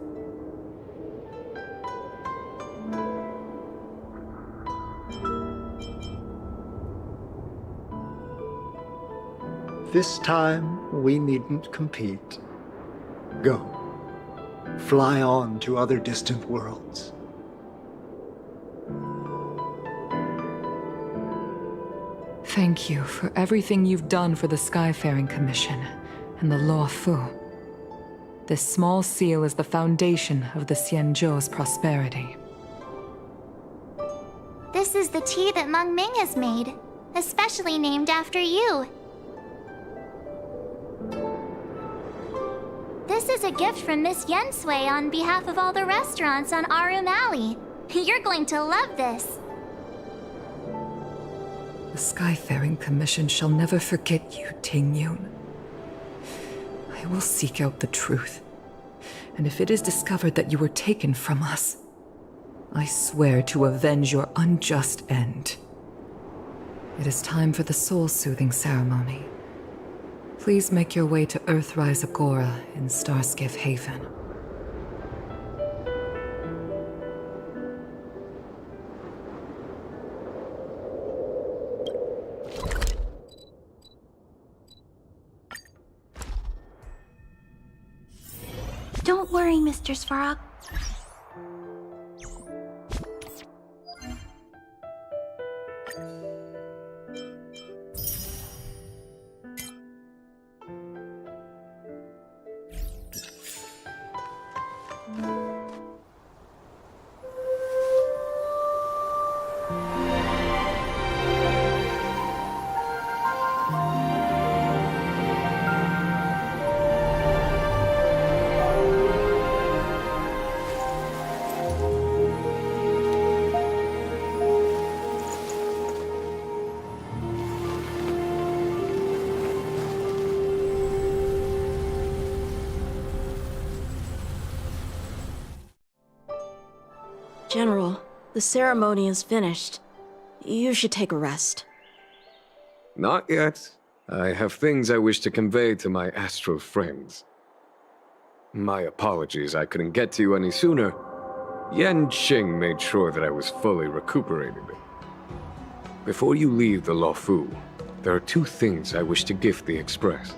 This time, we needn't compete. Go. Fly on to other distant worlds. Thank you for everything you've done for the Skyfaring Commission and the Law Fu. This small seal is the foundation of the Xianzhou's prosperity. This is the tea that Meng Ming has made, especially named after you. This is a gift from Miss Yensui on behalf of all the restaurants on Arum Alley. You're going to love this. The Skyfaring Commission shall never forget you, Ting Yun. I will seek out the truth, and if it is discovered that you were taken from us, I swear to avenge your unjust end. It is time for the soul-soothing ceremony. Please make your way to Earthrise Agora in Starskiff Haven. Don't worry, Mr. Svarog. General, the ceremony is finished. You should take a rest. Not yet. I have things I wish to convey to my astral friends. My apologies I couldn't get to you any sooner. Yan Qing made sure that I was fully recuperated. Before you leave the Luofu, there are 2 things I wish to gift the Express.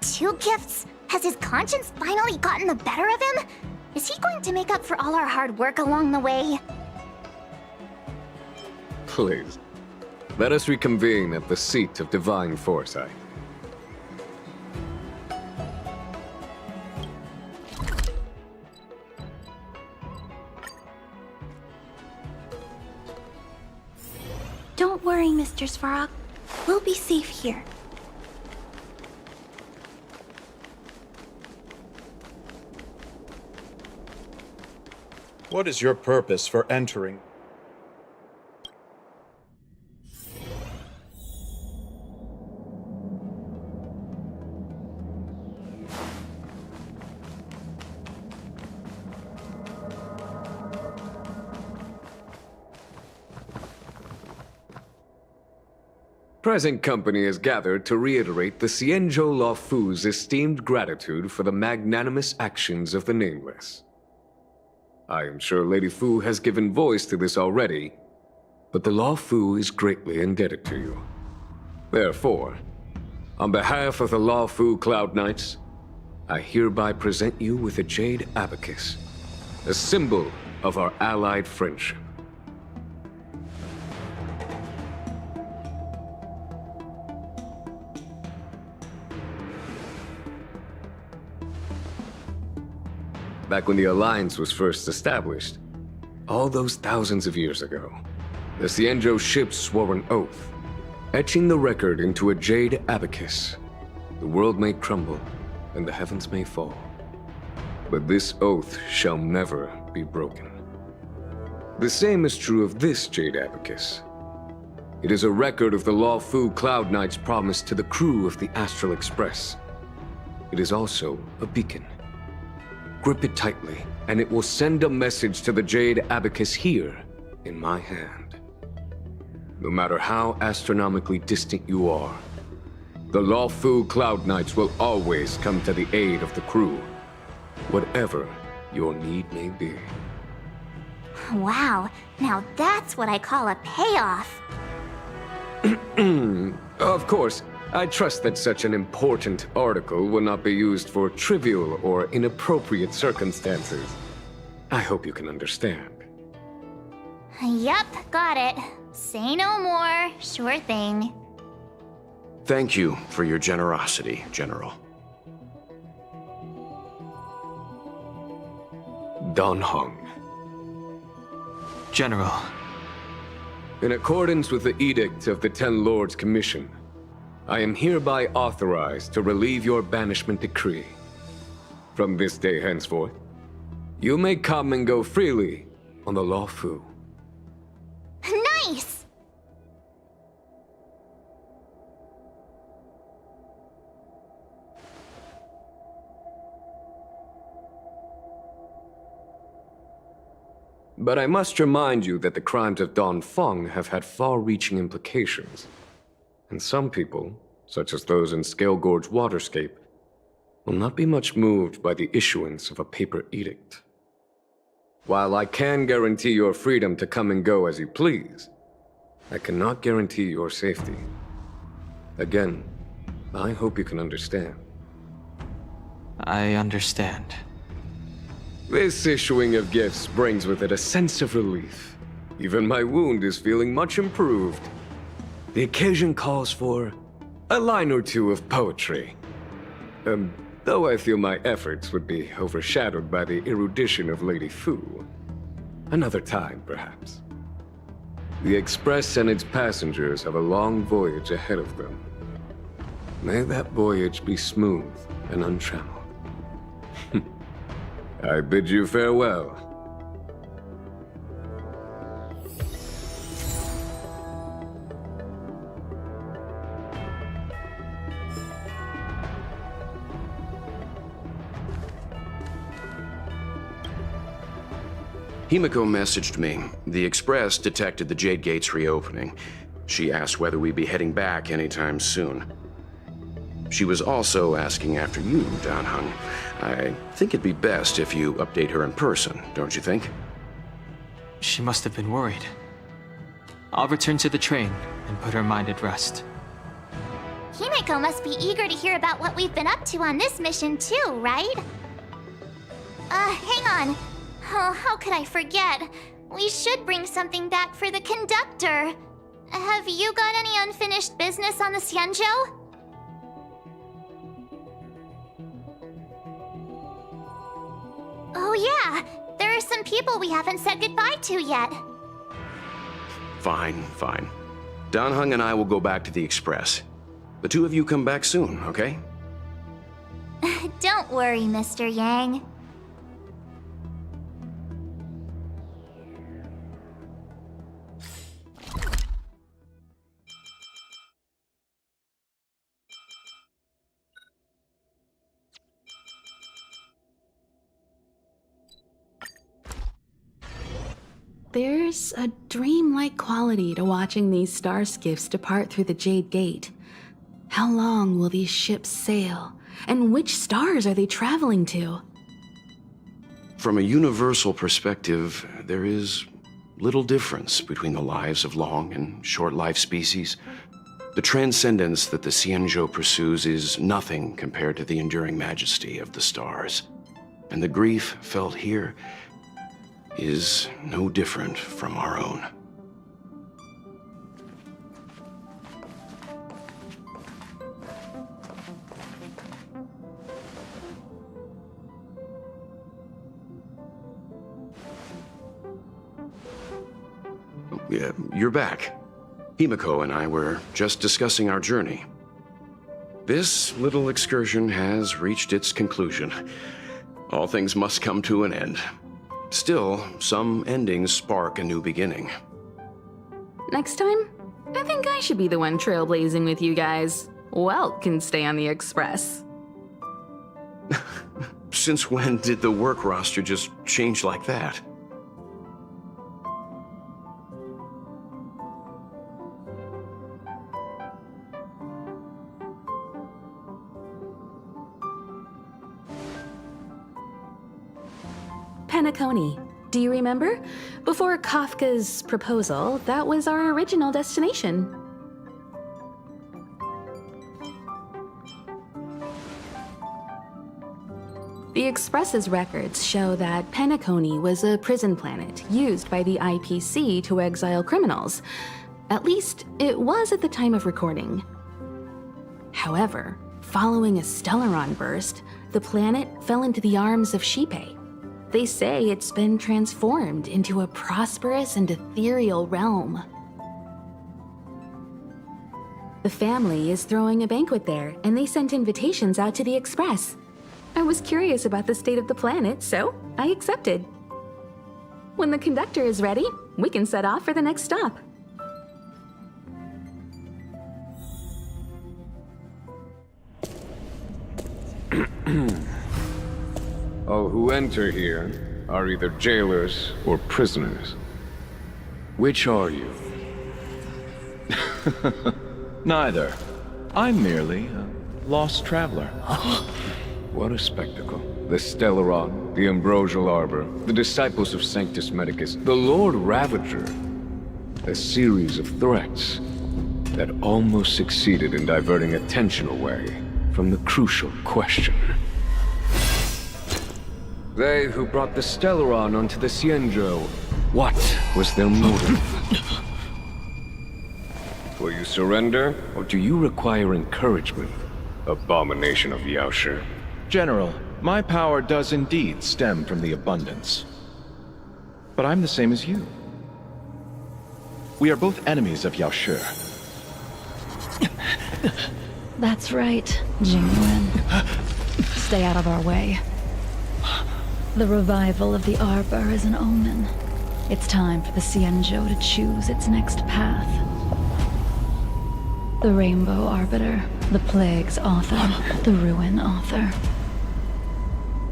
2 gifts? Has his conscience finally gotten the better of him? Is he going to make up for all our hard work along the way? Please, let us reconvene at the seat of divine foresight. Don't worry, Mr. Svarog. We'll be safe here. What is your purpose for entering? Present company is gathered to reiterate the Xianzhou Luofu's esteemed gratitude for the magnanimous actions of the Nameless. I am sure Lady Fu has given voice to this already, but the Luofu is greatly indebted to you. Therefore, on behalf of the Luofu Cloud Knights, I hereby present you with a Jade Abacus, a symbol of our allied friendship. Back when the Alliance was first established, all those thousands of years ago, the Xianzhou ships swore an oath, etching the record into a Jade Abacus. The world may crumble, and the heavens may fall, but this oath shall never be broken. The same is true of this Jade Abacus. It is a record of the Luofu Cloud Knight's promise to the crew of the Astral Express. It is also a beacon. Grip it tightly, and it will send a message to the Jade Abacus here, in my hand. No matter how astronomically distant you are, The Lawfu Cloud Knights will always come to the aid of the crew, whatever your need may be. Wow, now that's what I call a payoff. Of course, I trust that such an important article will not be used for trivial or inappropriate circumstances. I hope you can understand. Yup, got it. Say no more. Sure thing. Thank you for your generosity, General. Don Hung. General. In accordance with the Edict of the Ten Lords Commission, I am hereby authorized to relieve your banishment decree. From this day henceforth, you may come and go freely on the Lawfu. Nice! But I must remind you that the crimes of Don Feng have had far-reaching implications. And some people, such as those in Scale Gorge Waterscape, will not be much moved by the issuance of a paper edict. While I can guarantee your freedom to come and go as you please, I cannot guarantee your safety. Again, I hope you can understand. I understand. This issuing of gifts brings with it a sense of relief. Even my wound is feeling much improved. The occasion calls for a line or two of poetry. Though I feel my efforts would be overshadowed by the erudition of Lady Fu. Another time, perhaps. The Express and its passengers have a long voyage ahead of them. May that voyage be smooth and untrammeled. I bid you farewell. Himiko messaged me. The Express detected the Jade Gate's reopening. She asked whether we'd be heading back anytime soon. She was also asking after you, Don Hung. I think it'd be best if you update her in person, don't you think? She must have been worried. I'll return to the train and put her mind at rest. Himiko must be eager to hear about what we've been up to on this mission too, right? Hang on. Oh, how could I forget? We should bring something back for the conductor. Have you got any unfinished business on the Xianzhou? Oh yeah, there are some people we haven't said goodbye to yet. Fine, fine. Don Hung and I will go back to the Express. The two of you come back soon, okay? Don't worry, Mr. Yang. There's a dreamlike quality to watching these star skiffs depart through the Jade Gate. How long will these ships sail? And which stars are they traveling to? From a universal perspective, there is little difference between the lives of long and short-lived species. The transcendence that the Xianzhou pursues is nothing compared to the enduring majesty of the stars. And the grief felt here is no different from our own. Yeah, you're back. Himiko and I were just discussing our journey. This little excursion has reached its conclusion. All things must come to an end. Still, some endings spark a new beginning. Next time, I think I should be the one trailblazing with you guys. Welt can stay on the Express. Since when did the work roster just change like that? Penacony. Do you remember? Before Kafka's proposal, that was our original destination. The Express's records show that Penacony was a prison planet used by the IPC to exile criminals. At least, it was at the time of recording. However, following a Stellaron burst, the planet fell into the arms of Shipe. They say it's been transformed into a prosperous and ethereal realm. The family is throwing a banquet there, and they sent invitations out to the Express. I was curious about the state of the planet, so I accepted. When the conductor is ready, we can set off for the next stop. All who enter here are either jailers or prisoners. Which are you? Neither. I'm merely a lost traveler. What a spectacle. The Stellaron, the Ambrosial Arbor, the disciples of Sanctus Medicus, the Lord Ravager. A series of threats that almost succeeded in diverting attention away from the crucial question. They who brought the Stellaron onto the Xianzhou, what was their motive? Will you surrender, or do you require encouragement? Abomination of Yaoshi. General, my power does indeed stem from the abundance. But I'm the same as you. We are both enemies of Yaoshi. That's right, Jingyuan. Stay out of our way. The revival of the Arbor is an omen. It's time for the Xianzhou to choose its next path. The Rainbow Arbiter, the Plague's author, the Ruin author.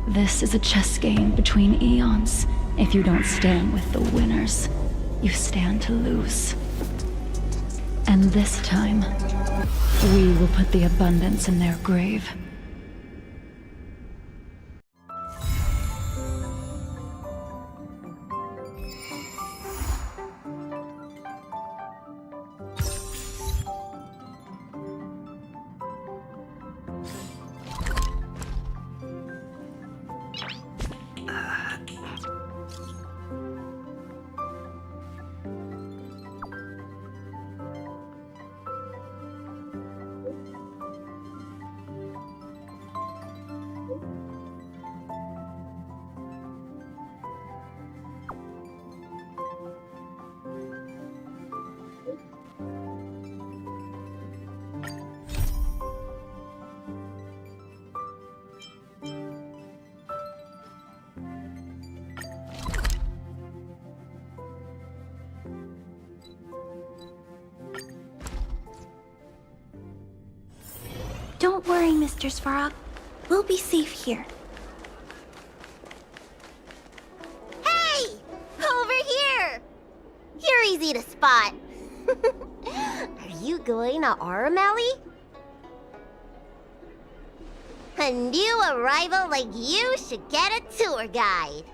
This is a chess game between eons. If you don't stand with the winners, you stand to lose. And this time, we will put the abundance in their grave. Don't worry, Mr. Svarog. We'll be safe here. Hey! Over here! You're easy to spot. Are you going to Arameli? A new arrival like you should get a tour guide.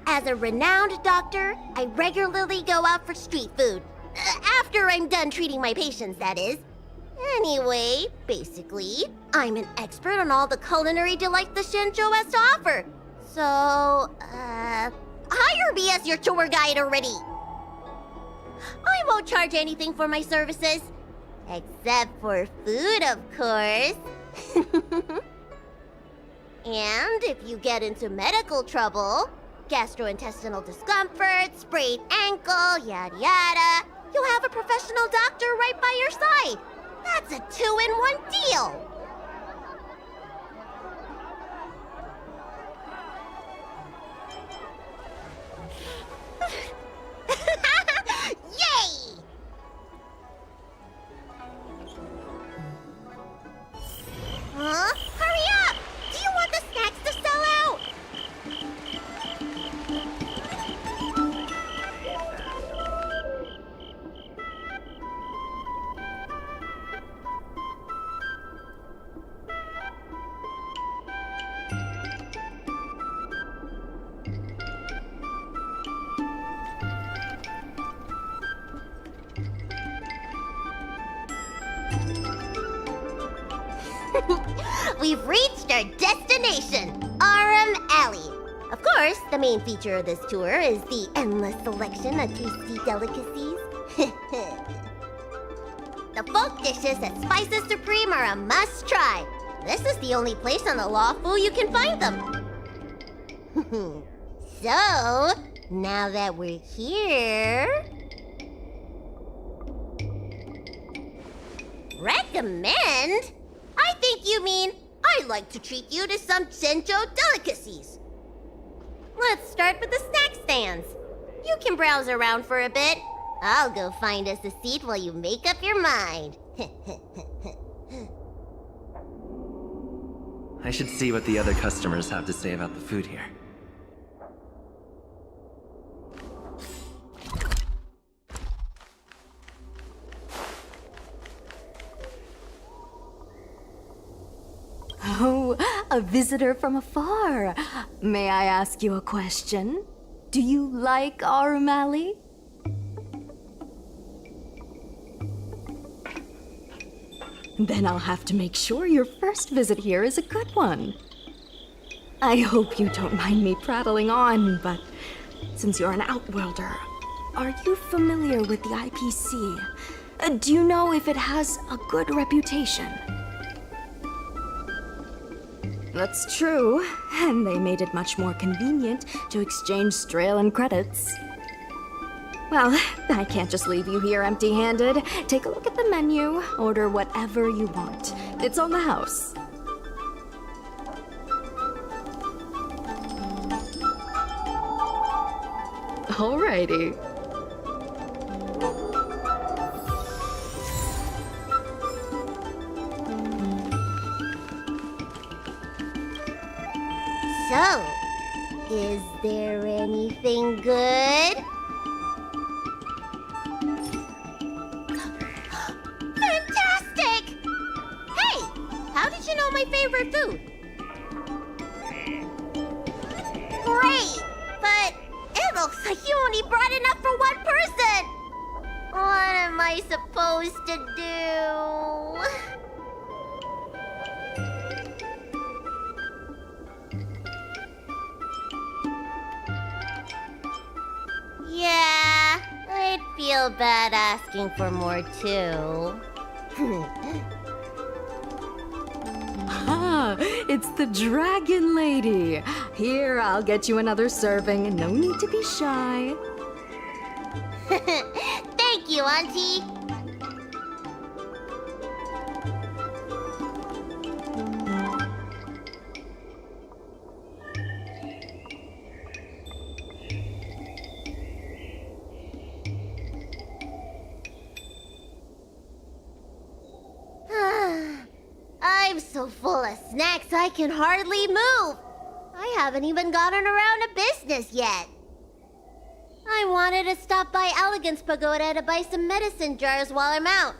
As a renowned doctor, I regularly go out for street food. After I'm done treating my patients, that is. Anyway, basically, I'm an expert on all the culinary delights the Xianzhou has to offer. So, hire me as your tour guide already. I won't charge anything for my services. Except for food, of course. And if you get into medical trouble, gastrointestinal discomfort, sprained ankle, yada yada, you'll have a professional doctor right by your side. That's a 2-in-1 deal. Yay! Huh? Hurry up! Do you want the snacks to sell out? We've reached our destination, Arum Alley. Of course, the main feature of this tour is the endless selection of tasty delicacies. The folk dishes at Spices Supreme are a must-try. This is the only place on the Lawful you can find them. So, now that we're here... Recommend? I think you mean I'd like to treat you to some Senjo delicacies. Let's start with the snack stands. You can browse around for a bit. I'll go find us a seat while you make up your mind. I should see what the other customers have to say about the food here. Oh, a visitor from afar. May I ask you a question? Do you like Arum Alley? Then I'll have to make sure your first visit here is a good one. I hope you don't mind me prattling on, but since you're an Outworlder, are you familiar with the IPC? Do you know if it has a good reputation? That's true, and they made it much more convenient to exchange Strelin credits. Well, I can't just leave you here empty-handed. Take a look at the menu, order whatever you want. It's on the house. Alrighty. So, is there anything good? Fantastic! Hey, how did you know my favorite food? Great, but it looks like you only brought enough for one person. What am I supposed to do? Yeah, I'd feel bad asking for more too. Ah, it's the Dragon Lady. Here, I'll get you another serving. No need to be shy. Thank you, Auntie. I'm so full of snacks I can hardly move. I haven't even gotten around to business yet. I wanted to stop by Elegance Pagoda to buy some medicine jars while I'm out.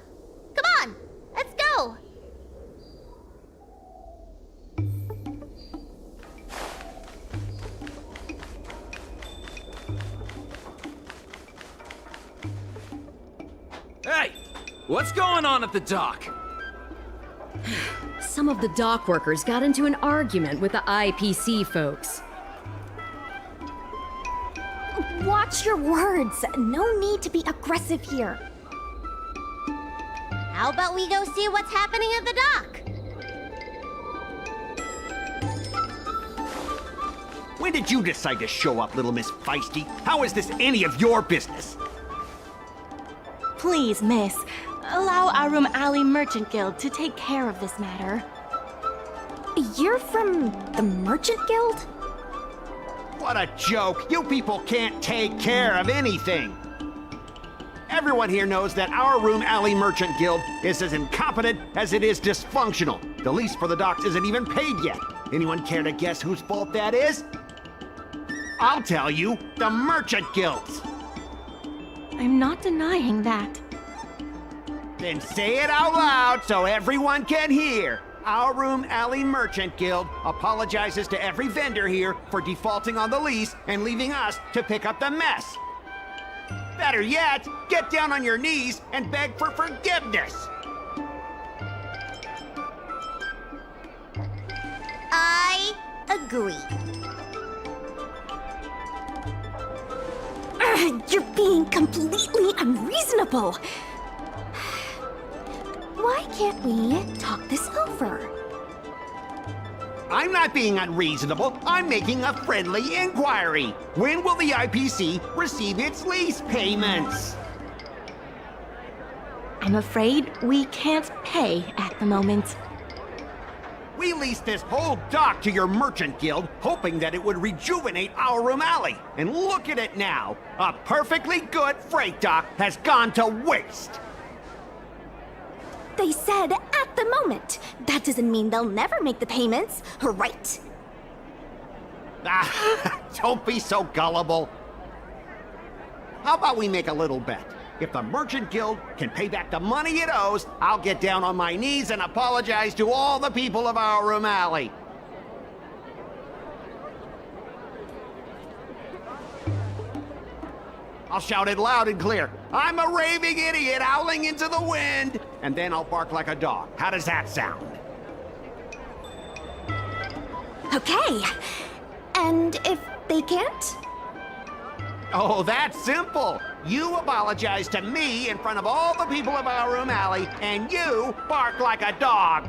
Come on, let's go. Hey, what's going on at the dock? Some of the dock workers got into an argument with the IPC folks. Watch your words. No need to be aggressive here. How about we go see what's happening at the dock? When did you decide to show up, little Miss Feisty? How is this any of your business? Please, miss, allow Arum Alley Merchant Guild to take care of this matter. You're from the Merchant Guild? What a joke! You people can't take care of anything! Everyone here knows that our Arum Alley Merchant Guild is as incompetent as it is dysfunctional. The lease for the docks isn't even paid yet. Anyone care to guess whose fault that is? I'll tell you, the Merchant Guild's! I'm not denying that. Then say it out loud so everyone can hear. Our Arum Alley Merchant Guild apologizes to every vendor here for defaulting on the lease and leaving us to pick up the mess. Better yet, get down on your knees and beg for forgiveness. I agree. You're being completely unreasonable. Why can't we talk this over? I'm not being unreasonable. I'm making a friendly inquiry. When will the IPC receive its lease payments? I'm afraid we can't pay at the moment. We leased this whole dock to your merchant guild, hoping that it would rejuvenate our room alley. And look at it now. A perfectly good freight dock has gone to waste. They said at the moment. That doesn't mean they'll never make the payments, right? Don't be so gullible. How about we make a little bet? If the Merchant Guild can pay back the money it owes, I'll get down on my knees and apologize to all the people of our room alley. I'll shout it loud and clear. I'm a raving idiot howling into the wind. And then I'll bark like a dog. How does that sound? Okay. And if they can't? Oh, that's simple. You apologize to me in front of all the people of our room alley, and you bark like a dog.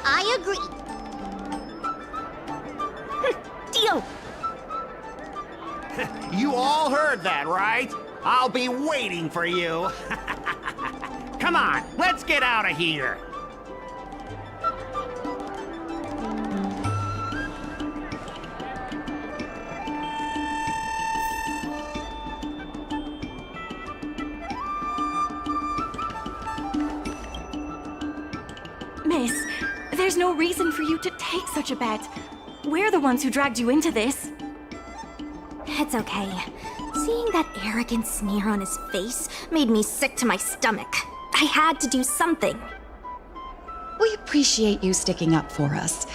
I agree. Deal. You all heard that, right? I'll be waiting for you. Come on, let's get out of here. Miss, there's no reason for you to take such a bet. We're the ones who dragged you into this. It's okay. Seeing that arrogant sneer on his face made me sick to my stomach. I had to do something. We appreciate you sticking up for us.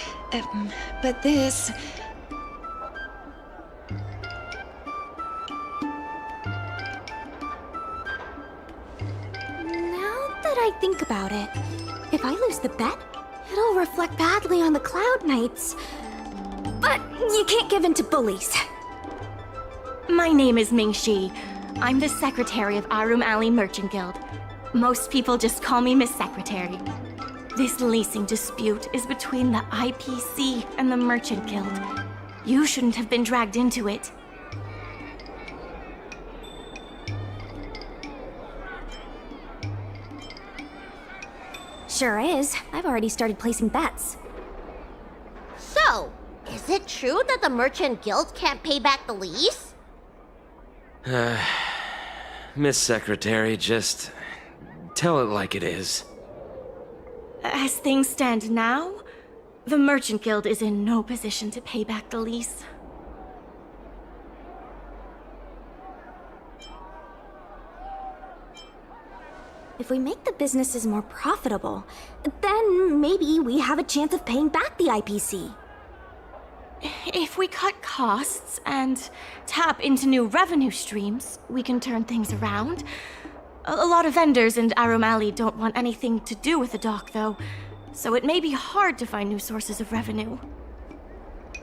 But this... Now that I think about it, if I lose the bet, it'll reflect badly on the Cloud Knights. But you can't give in to bullies. My name is Ming-Shi. I'm the secretary of Arum Alley Merchant Guild. Most people just call me Miss Secretary. This leasing dispute is between the IPC and the Merchant Guild. You shouldn't have been dragged into it. Sure is. I've already started placing bets. So, is it true that the Merchant Guild can't pay back the lease? Miss Secretary, just tell it like it is. As things stand now, the Merchant Guild is in no position to pay back the lease. If we make the businesses more profitable, then maybe we have a chance of paying back the IPC. If we cut costs and tap into new revenue streams, we can turn things around. A lot of vendors in Arum Alley don't want anything to do with the dock, though, so it may be hard to find new sources of revenue.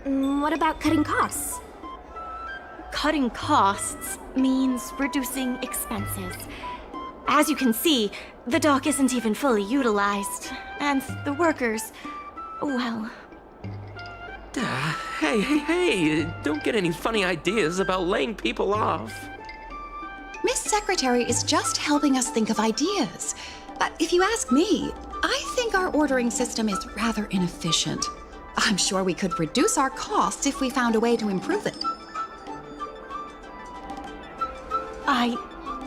What about cutting costs? Cutting costs means reducing expenses. As you can see, the dock isn't even fully utilized, and the workers, well... Hey, don't get any funny ideas about laying people off. Miss Secretary is just helping us think of ideas. If you ask me, I think our ordering system is rather inefficient. I'm sure we could reduce our costs if we found a way to improve it. I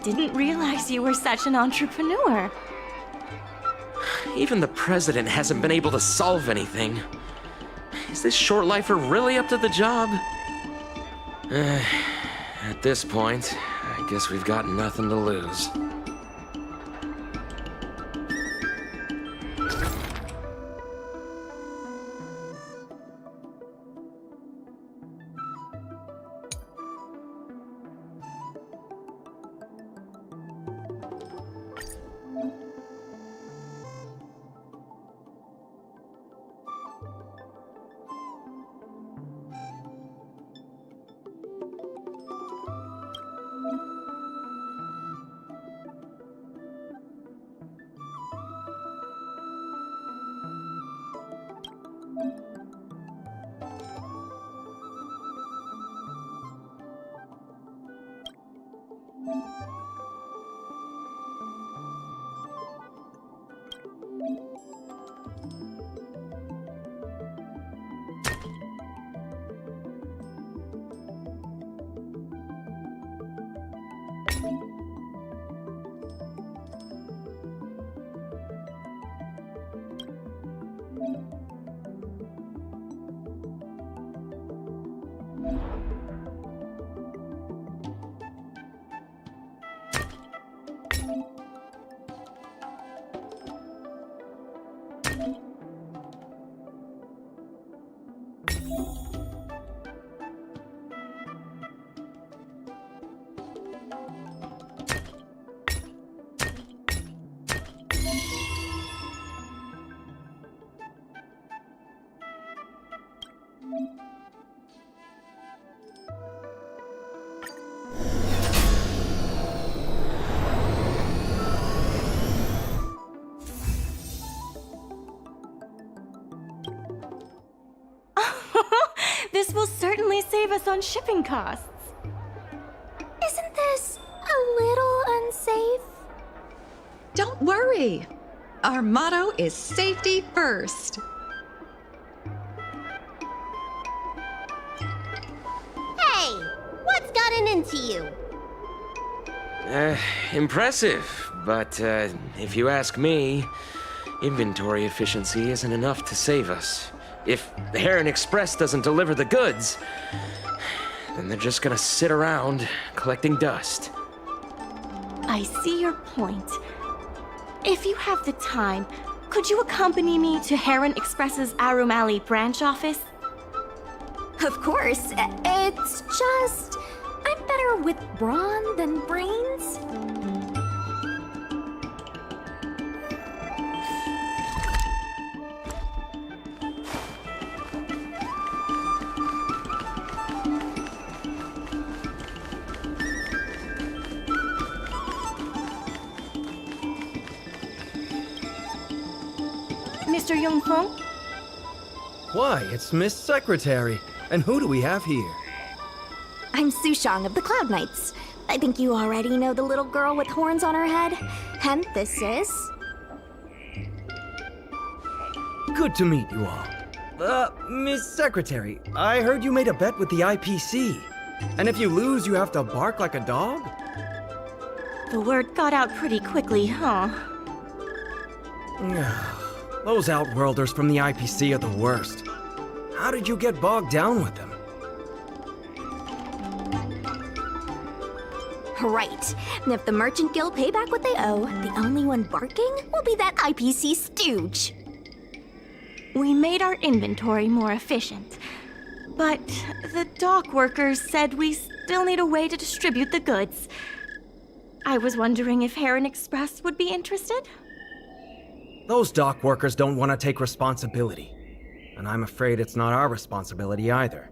didn't realize you were such an entrepreneur. Even the president hasn't been able to solve anything. Is this short lifer really up to the job? At this point, I guess we've got nothing to lose. This will certainly save us on shipping costs. Isn't this a little unsafe? Don't worry. Our motto is safety first. Hey, what's gotten into you? Impressive, but if you ask me, inventory efficiency isn't enough to save us. If the Heron Express doesn't deliver the goods, then they're just gonna sit around collecting dust. I see your point. If you have the time, could you accompany me to Heron Express's Arum Alley branch office? Of course. It's just... I'm better with brawn than brains. Mr. Yongfeng? Why, it's Miss Secretary. And who do we have here? I'm Sushang of the Cloud Knights. I think you already know the little girl with horns on her head. And this is... Good to meet you all. Miss Secretary, I heard you made a bet with the IPC. And if you lose, you have to bark like a dog? The word got out pretty quickly, huh? Those Outworlders from the IPC are the worst. How did you get bogged down with them? Right. And if the Merchant Guild pay back what they owe, the only one barking will be that IPC stooge. We made our inventory more efficient. But the dock workers said we still need a way to distribute the goods. I was wondering if Heron Express would be interested? Those dock workers don't want to take responsibility. And I'm afraid it's not our responsibility either.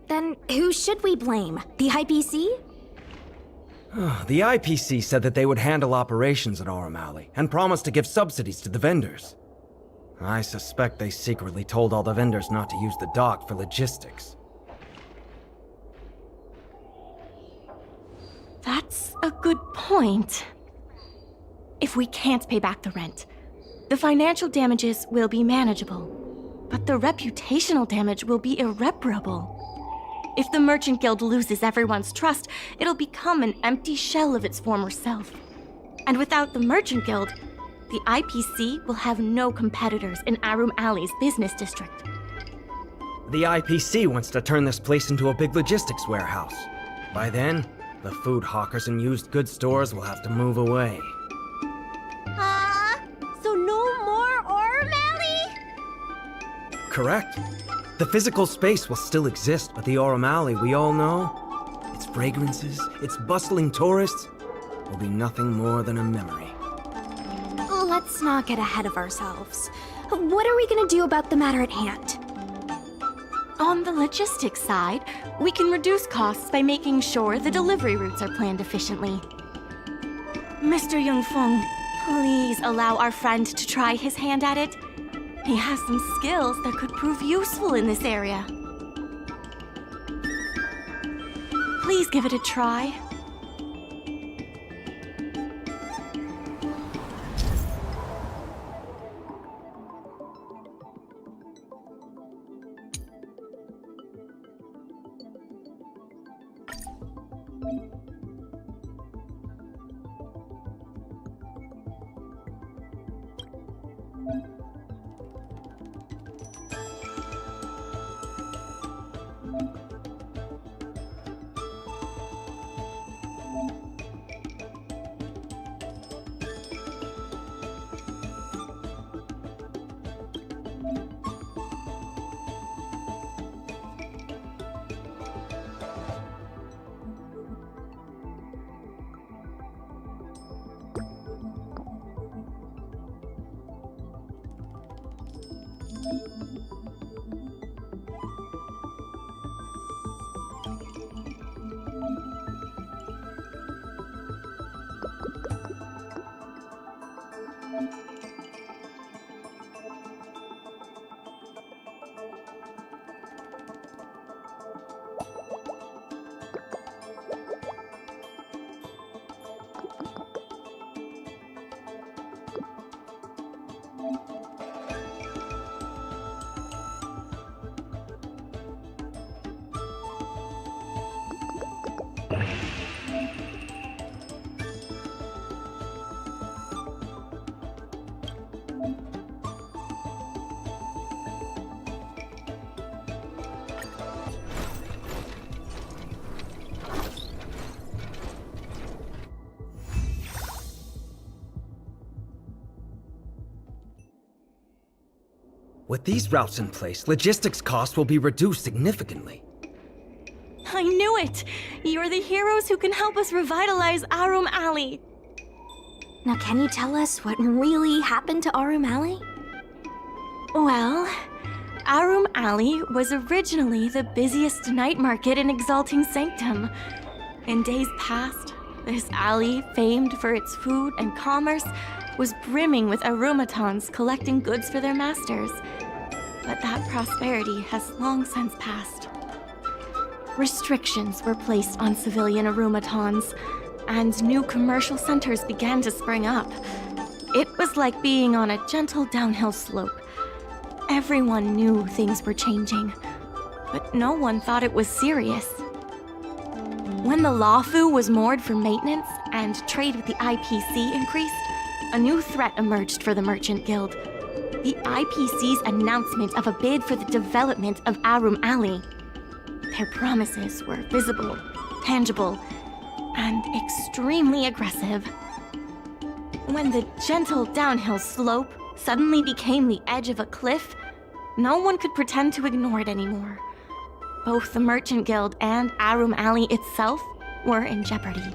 Then who should we blame? The IPC? The IPC said that they would handle operations at Aurum Alley and promised to give subsidies to the vendors. I suspect they secretly told all the vendors not to use the dock for logistics. That's a good point. If we can't pay back the rent, the financial damages will be manageable, but the reputational damage will be irreparable. If the Merchant Guild loses everyone's trust, it'll become an empty shell of its former self. And without the Merchant Guild, the IPC will have no competitors in Arum Alley's business district. The IPC wants to turn this place into a big logistics warehouse. By then, the food hawkers and used goods stores will have to move away. So no more Aurum Alley? Correct. The physical space will still exist, but the Aurum Alley we all know, its fragrances, its bustling tourists, will be nothing more than a memory. Let's not get ahead of ourselves. What are we gonna do about the matter at hand? On the logistics side, we can reduce costs by making sure the delivery routes are planned efficiently. Mr. Yongfeng, please allow our friend to try his hand at it. He has some skills that could prove useful in this area. Please give it a try. With these routes in place, logistics costs will be reduced significantly. I knew it! You're the heroes who can help us revitalize Arum Alley. Now, can you tell us what really happened to Arum Alley? Well, Arum Alley was originally the busiest night market in Exalting Sanctum. In days past, this alley, famed for its food and commerce, was brimming with Arumatons collecting goods for their masters. But that prosperity has long since passed. Restrictions were placed on civilian Arumatons, and new commercial centers began to spring up. It was like being on a gentle downhill slope. Everyone knew things were changing, but no one thought it was serious. When the Lawfu was moored for maintenance and trade with the IPC increased, a new threat emerged for the Merchant Guild. The IPC's announcement of a bid for the development of Arum Alley. Their promises were visible, tangible, and extremely aggressive. When the gentle downhill slope suddenly became the edge of a cliff, no one could pretend to ignore it anymore. Both the Merchant Guild and Arum Alley itself were in jeopardy.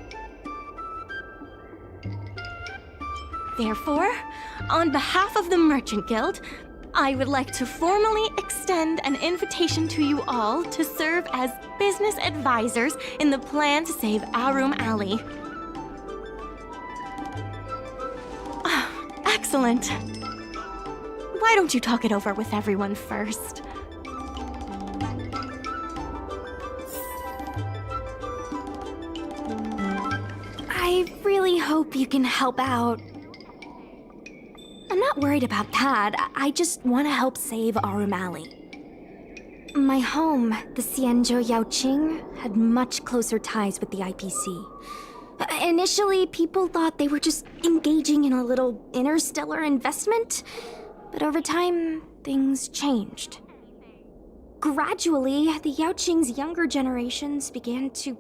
Therefore, on behalf of the Merchant Guild, I would like to formally extend an invitation to you all to serve as business advisors in the plan to save Arum Alley. Excellent. Why don't you talk it over with everyone first? I really hope you can help out. I'm not worried about that. I just want to help save Arum Alley. My home, the Xianzhou Yaoqing, had much closer ties with the IPC. Initially, people thought they were just engaging in a little interstellar investment, but over time, things changed. Gradually, the Yaoqing's younger generations began to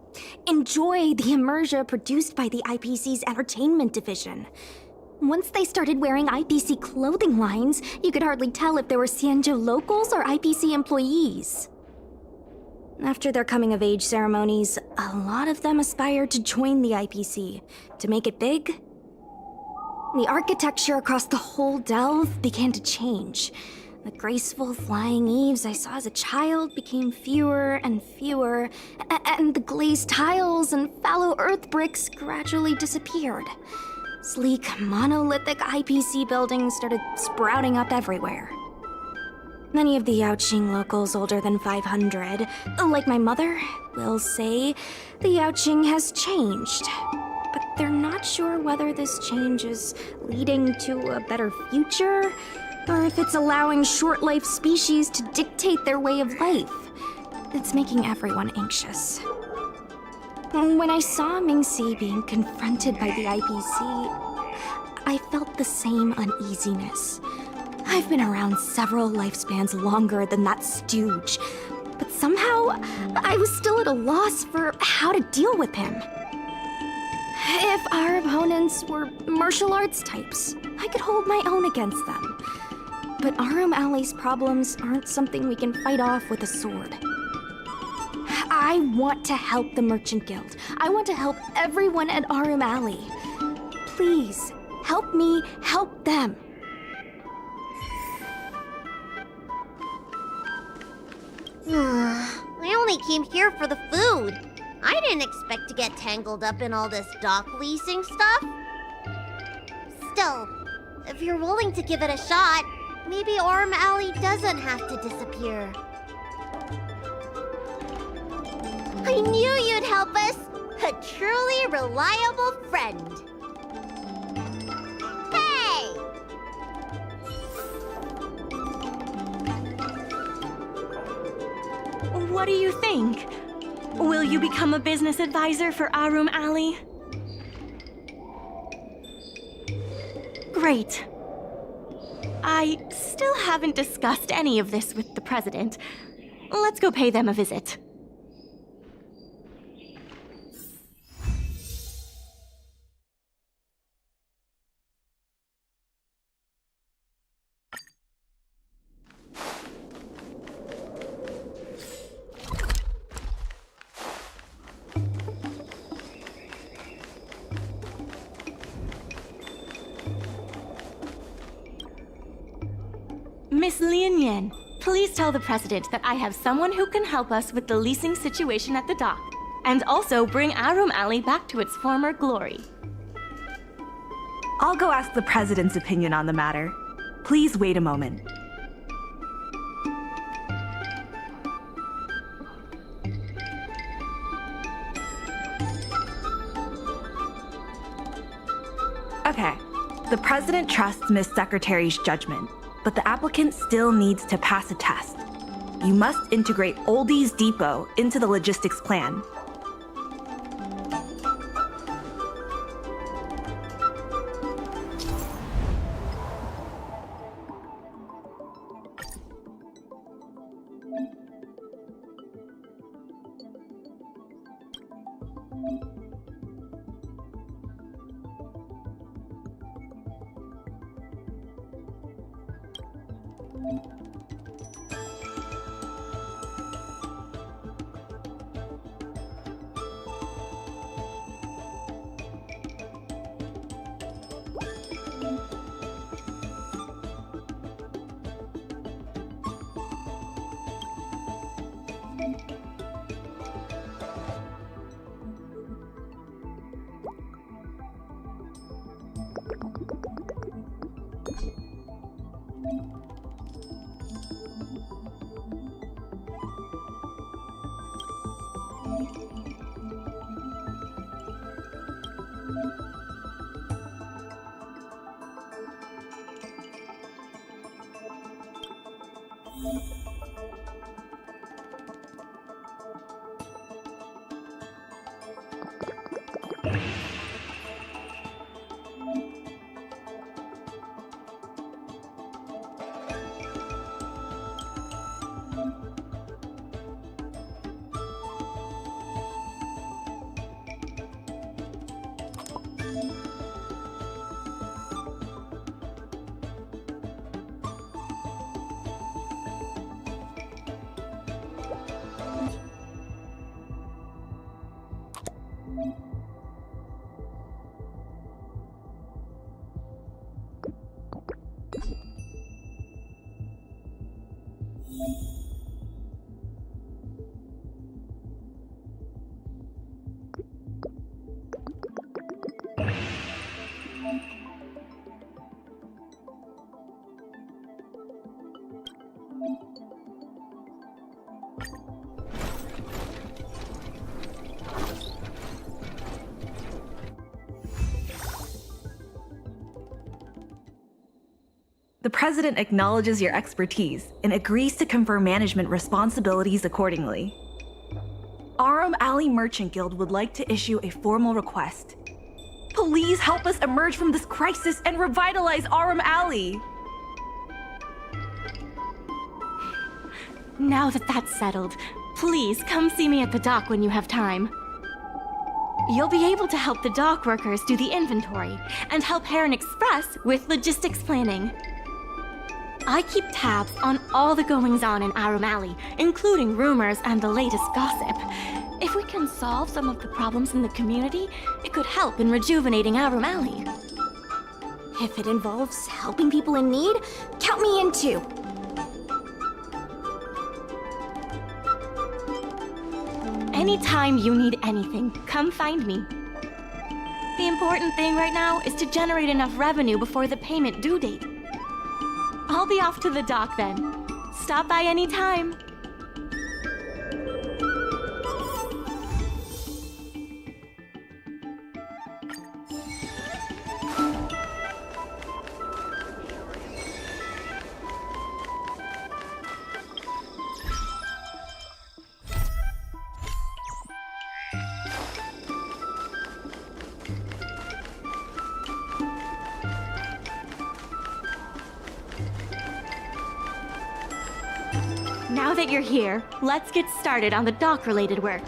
enjoy the immersion produced by the IPC's entertainment division. Once they started wearing IPC clothing lines, you could hardly tell if they were Xianzhou locals or IPC employees. After their coming-of-age ceremonies, a lot of them aspired to join the IPC, to make it big. The architecture across the whole delve began to change. The graceful flying eaves I saw as a child became fewer and fewer, and the glazed tiles and fallow earth bricks gradually disappeared. Sleek, monolithic IPC buildings started sprouting up everywhere. Many of the Yaoqing locals older than 500, like my mother, will say the Yaoqing has changed. But they're not sure whether this change is leading to a better future, or if it's allowing short-life species to dictate their way of life. It's making everyone anxious. When I saw Mingxi being confronted by the IPC, I felt the same uneasiness. I've been around several lifespans longer than that stooge, but somehow I was still at a loss for how to deal with him. If our opponents were martial arts types, I could hold my own against them. But Arum Alley's problems aren't something we can fight off with a sword. I want to help the Merchant Guild. I want to help everyone at Arum Alley. Please, help me help them. I only came here for the food. I didn't expect to get tangled up in all this dock leasing stuff. Still, if you're willing to give it a shot, maybe Aurum Alley doesn't have to disappear. I knew you'd help us! A truly reliable friend. Hey! What do you think? Will you become a business advisor for Aurum Alley? Great. I still haven't discussed any of this with the president. Let's go pay them a visit. Miss Lien Yen, please tell the president that I have someone who can help us with the leasing situation at the dock, and also bring Aurum Alley back to its former glory. I'll go ask the president's opinion on the matter. Please wait a moment. Okay, the president trusts Miss Secretary's judgment, but the applicant still needs to pass a test. You must integrate Oldie's Depot into the logistics plan. The president acknowledges your expertise and agrees to confer management responsibilities accordingly. Aurum Alley Merchant Guild would like to issue a formal request. Please help us emerge from this crisis and revitalize Aurum Alley! Now that that's settled, please come see me at the dock when you have time. You'll be able to help the dock workers do the inventory and help Heron Express with logistics planning. I keep tabs on all the goings-on in Aurum Alley, including rumors and the latest gossip. If we can solve some of the problems in the community, it could help in rejuvenating Aurum Alley. If it involves helping people in need, count me in too. Anytime you need anything, come find me. The important thing right now is to generate enough revenue before the payment due date. I'll be off to the dock then. Stop by anytime. Now that you're here, let's get started on the dock-related work.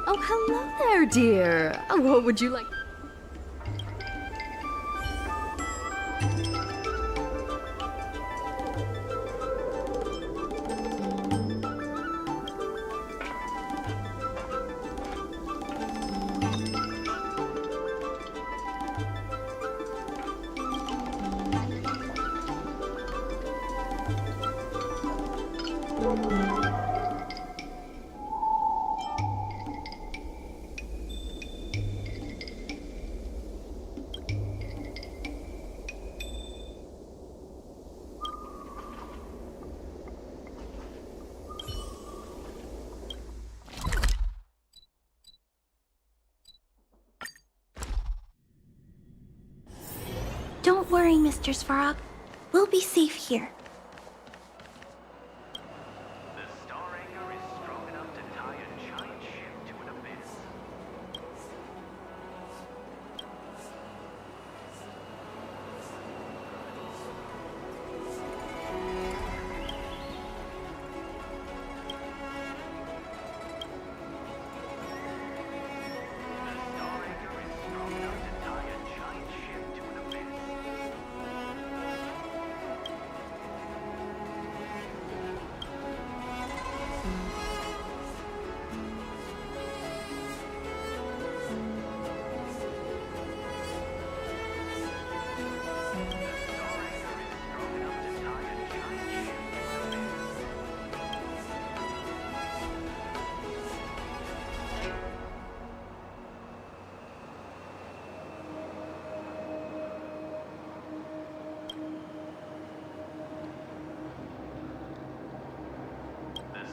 Oh, hello there, dear. What would you like? Don't worry, Mr. Svarog. We'll be safe here.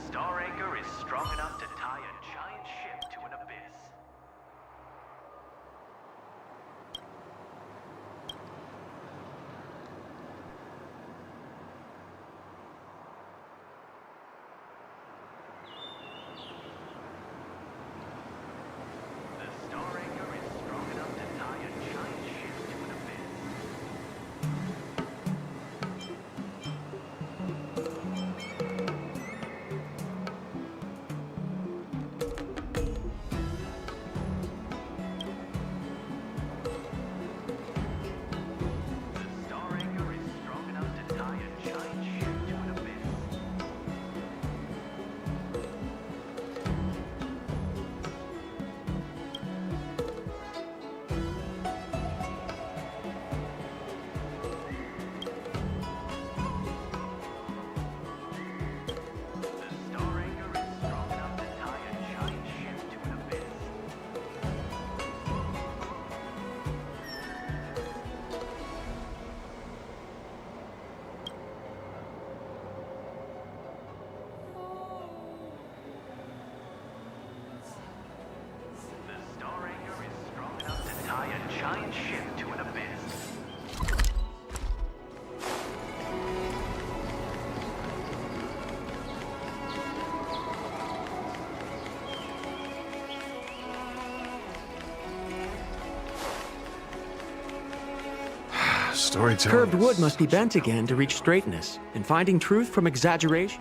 Star Anchor is strong enough to tie a giant ship to an abyss. The Star Anchor is strong enough to tie a giant ship to an abyss. Tie a giant ship to an abyss. Storytelling. Curved wood must be bent again to reach straightness, and finding truth from exaggeration.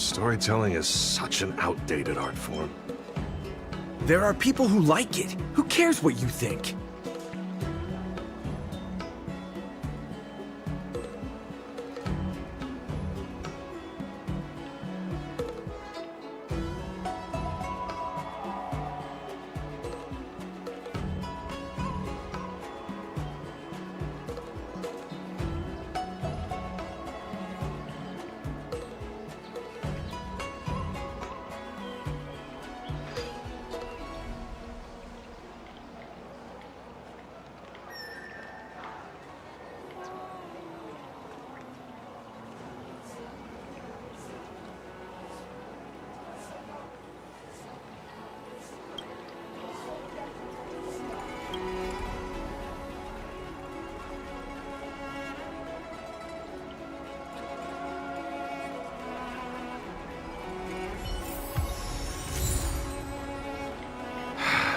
Storytelling is such an outdated art form. There are people who like it. Who cares what you think?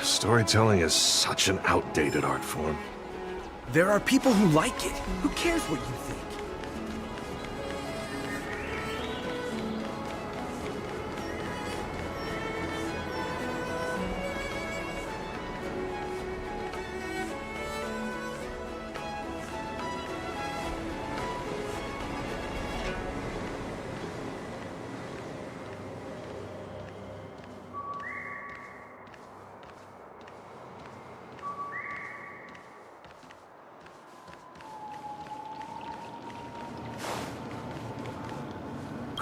Storytelling is such an outdated art form. There are people who like it. Who cares what you think?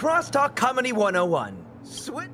Crosstalk Comedy 101. Switch.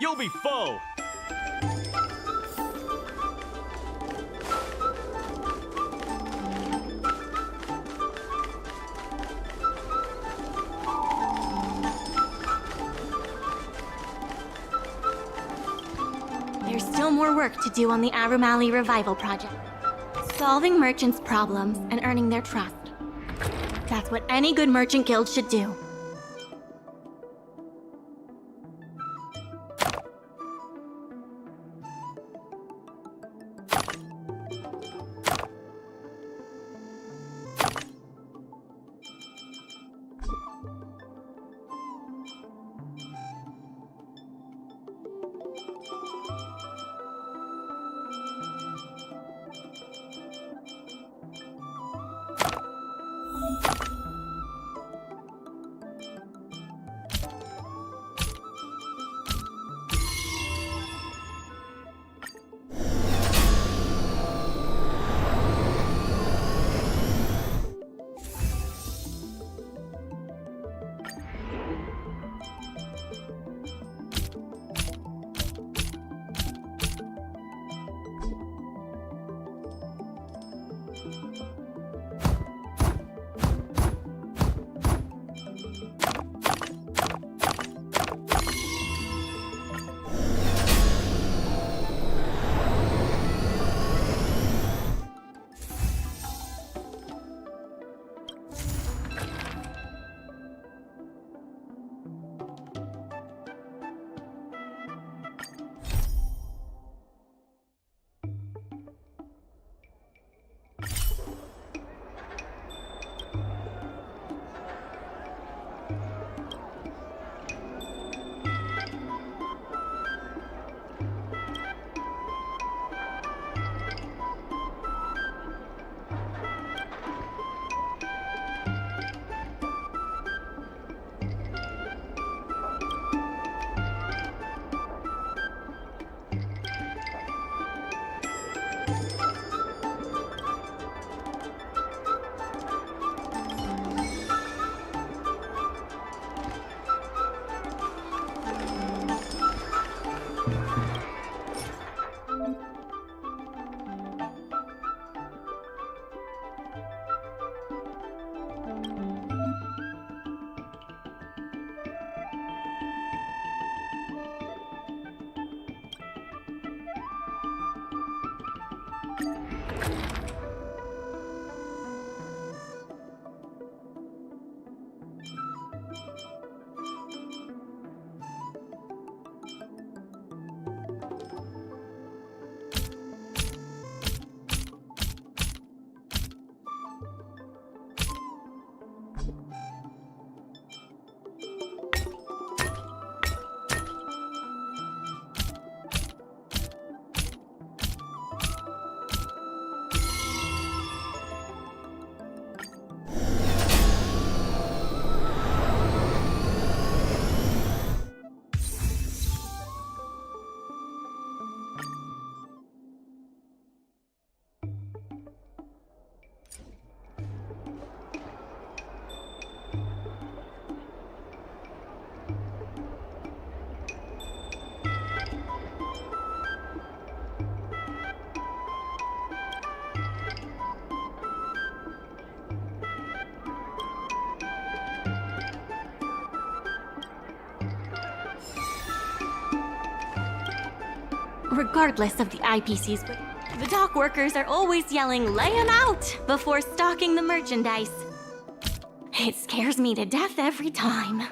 You'll be full! There's still more work to do on the Arum Alley Revival Project. Solving merchants' problems and earning their trust. That's what any good merchant guild should do. Regardless of the IPC's, the dock workers are always yelling, "Lay 'em out!" before stocking the merchandise. It scares me to death every time.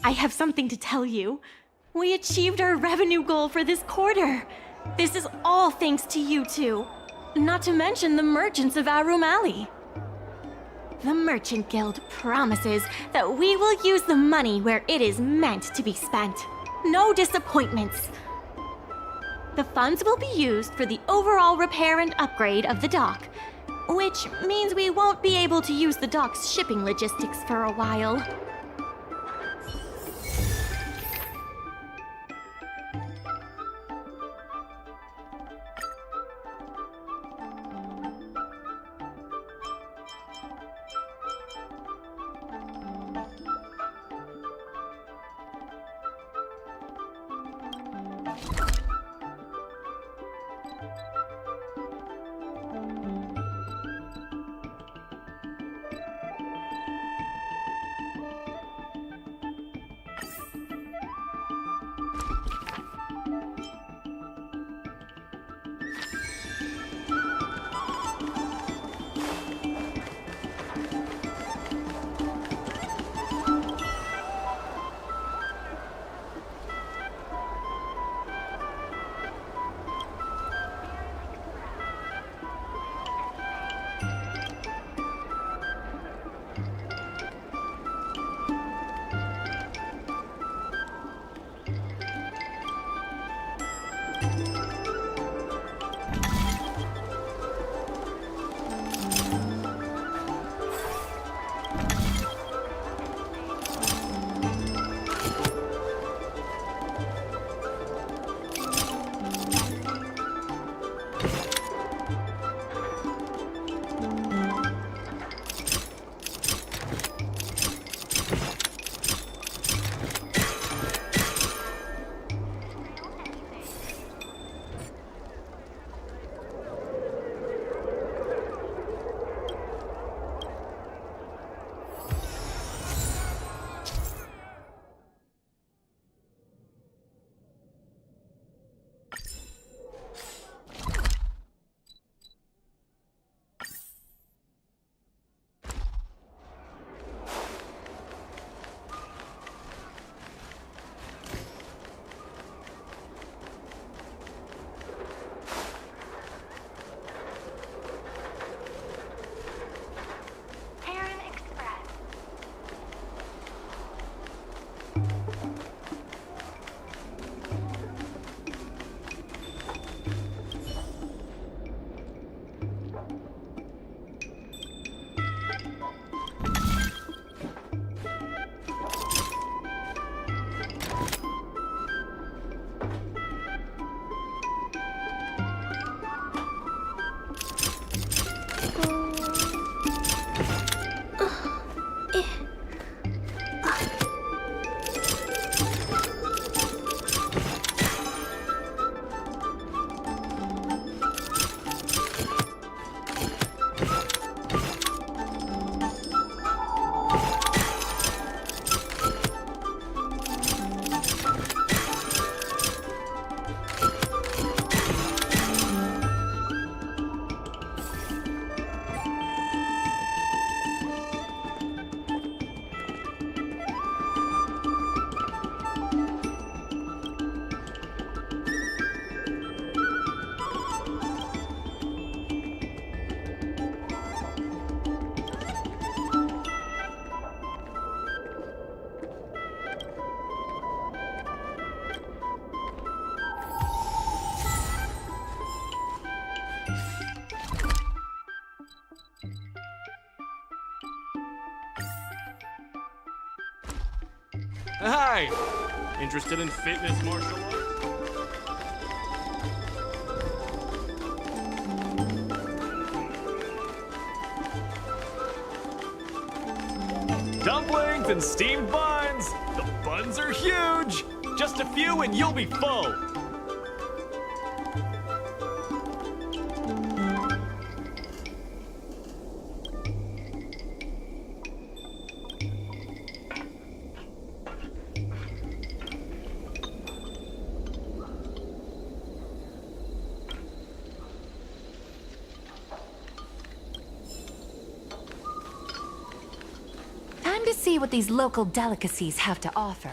I have something to tell you. We achieved our revenue goal for this quarter. This is all thanks to you two. Not to mention the merchants of Arum Alley. The Merchant Guild promises that we will use the money where it is meant to be spent. No disappointments. The funds will be used for the overall repair and upgrade of the dock, which means we won't be able to use the dock's shipping logistics for a while. Hi! Interested in fitness martial arts? Dumplings and steamed buns! The buns are huge! Just a few and you'll be full! Time to see what these local delicacies have to offer.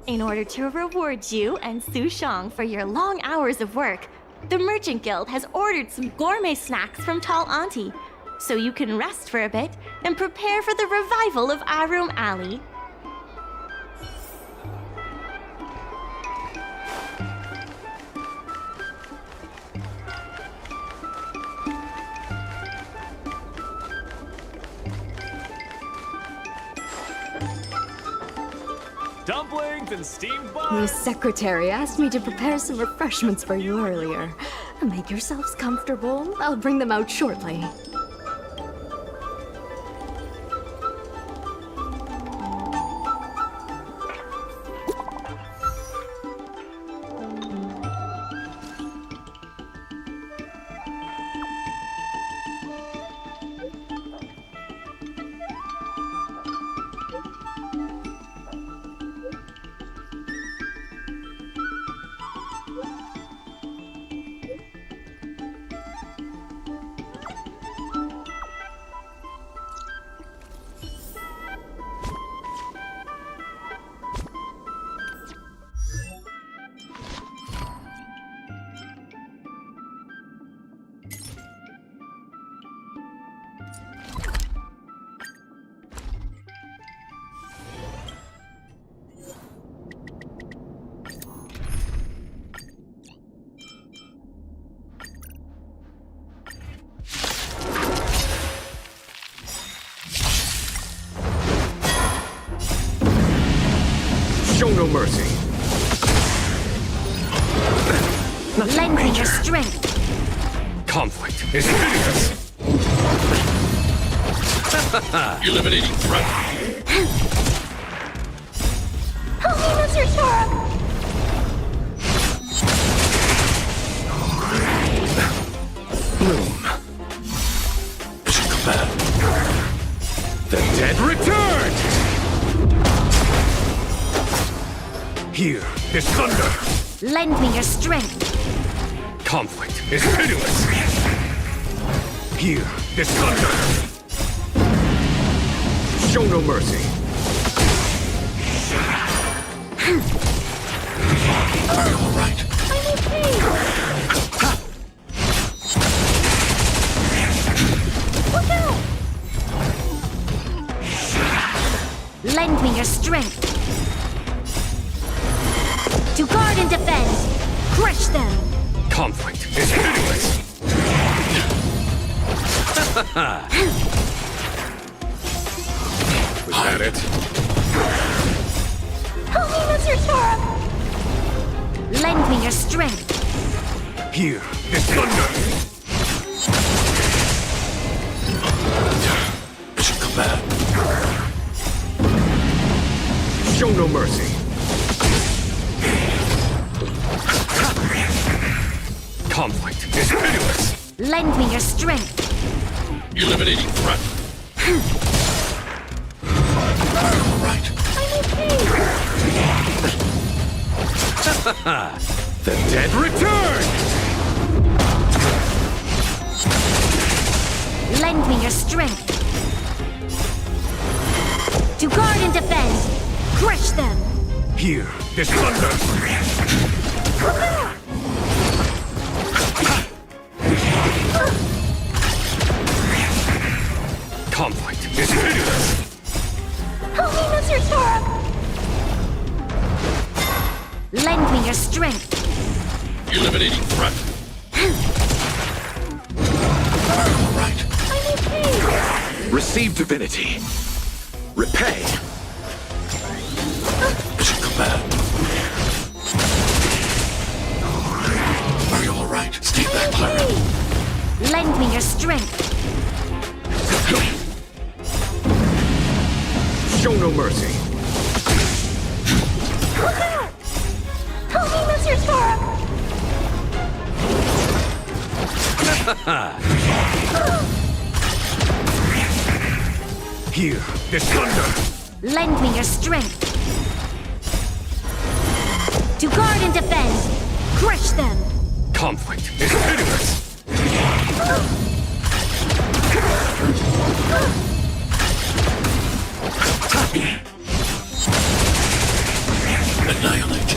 In order to reward you and Su Shang for your long hours of work, the Merchant Guild has ordered some gourmet snacks from Tall Auntie, so you can rest for a bit and prepare for the revival of Arum Alley. dumplings and steamed buns. Miss Secretary asked me to prepare some refreshments for you earlier. Make yourselves comfortable. I'll bring them out shortly. Show no mercy. Lend me your strength. Conflict is hideous. Eliminating threat. Help me, Mr. Torok! Bloom. Mission command. The dead return! Here is thunder. Lend me your strength. Conflict is pitiless. Here is thunder. Show no mercy. Are you all right? I'm okay. Look out! Lend me your strength. To guard and defend. Crush them. Conflict is pitiless. Was that it? Help me, Mr. Torok! Lend me your strength. Here is thunder. Mission command. Show no mercy. Conflict is pitiless. Lend me your strength. Eliminating threat. Are you all right? I'm okay. The dead return! Lend me your strength. To guard and defend. Crush them. Here is thunder. Conflict is hideous. Help me, Mr. Torok! Lend me your strength. Eliminating threat. Are you all right? I'm okay. Receive divinity. Repay. Mission command. Are you all right? Stay back, Clara. Lend me your strength. Show no mercy. Look out! Help me, Mr. Torok! Here is thunder. Lend me your strength. To guard and defend. Crush them. Conflict is pitiless. Annihilate.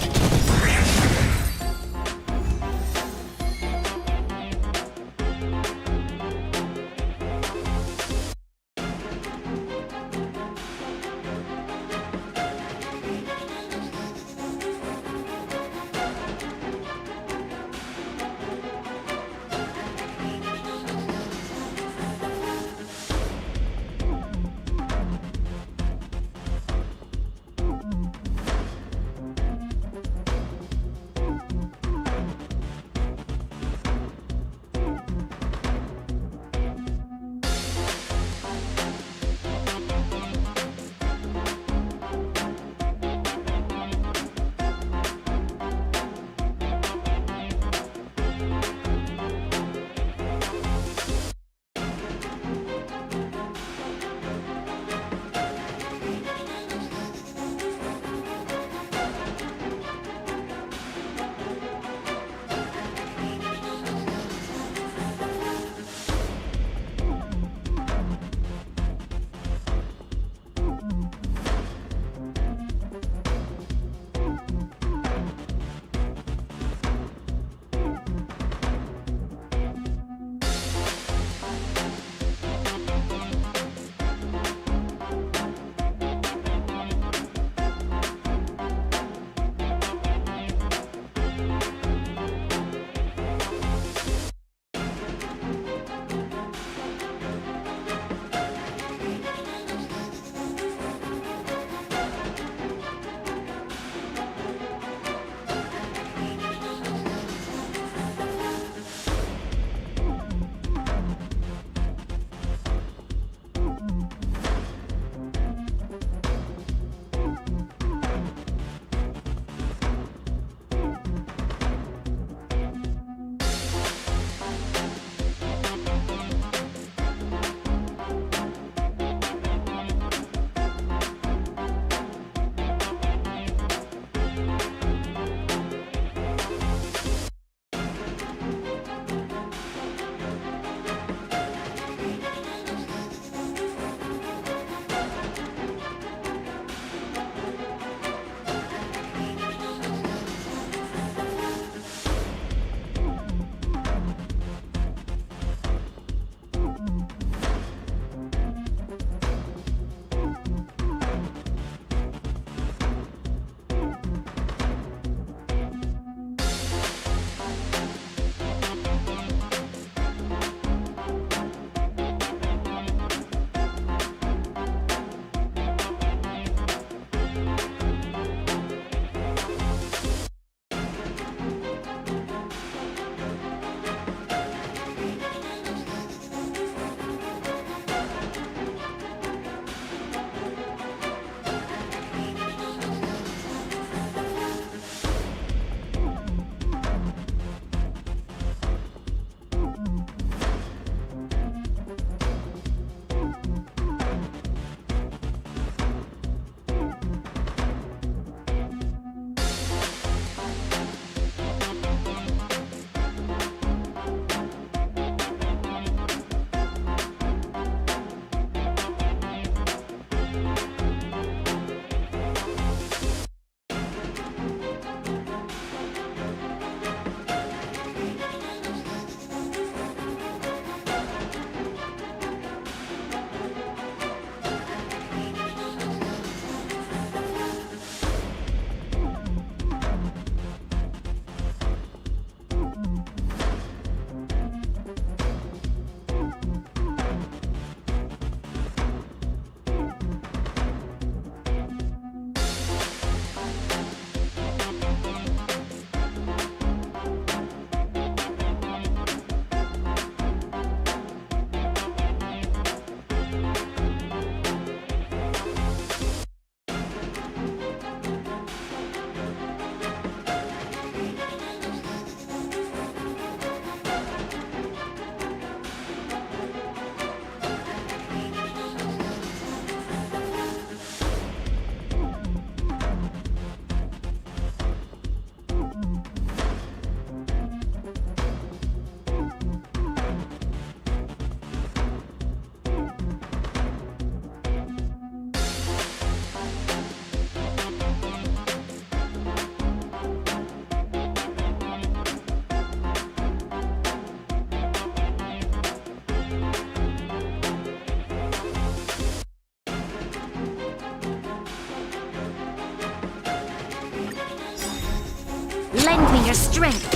Lend me your strength.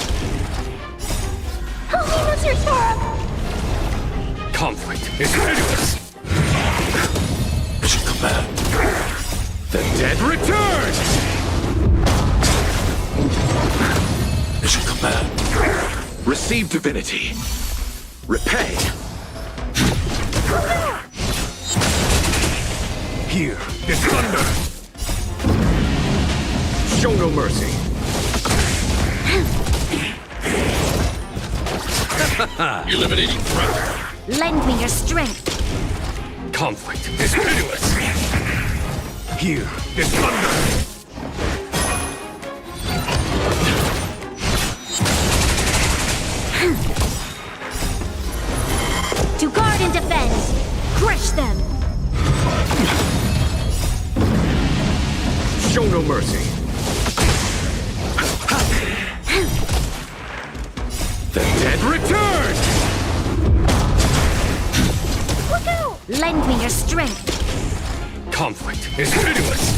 Help me, Mr. Sora! Conflict is hideous. Mission command. The dead return! Mission command. Receive divinity. Repay. Here is thunder. Show no mercy. Eliminating threat. Lend me your strength. Conflict is hideous. Here is thunder. To guard and defend. Crush them. Show no mercy. The dead return! Look out! Lend me your strength. Conflict is hideous.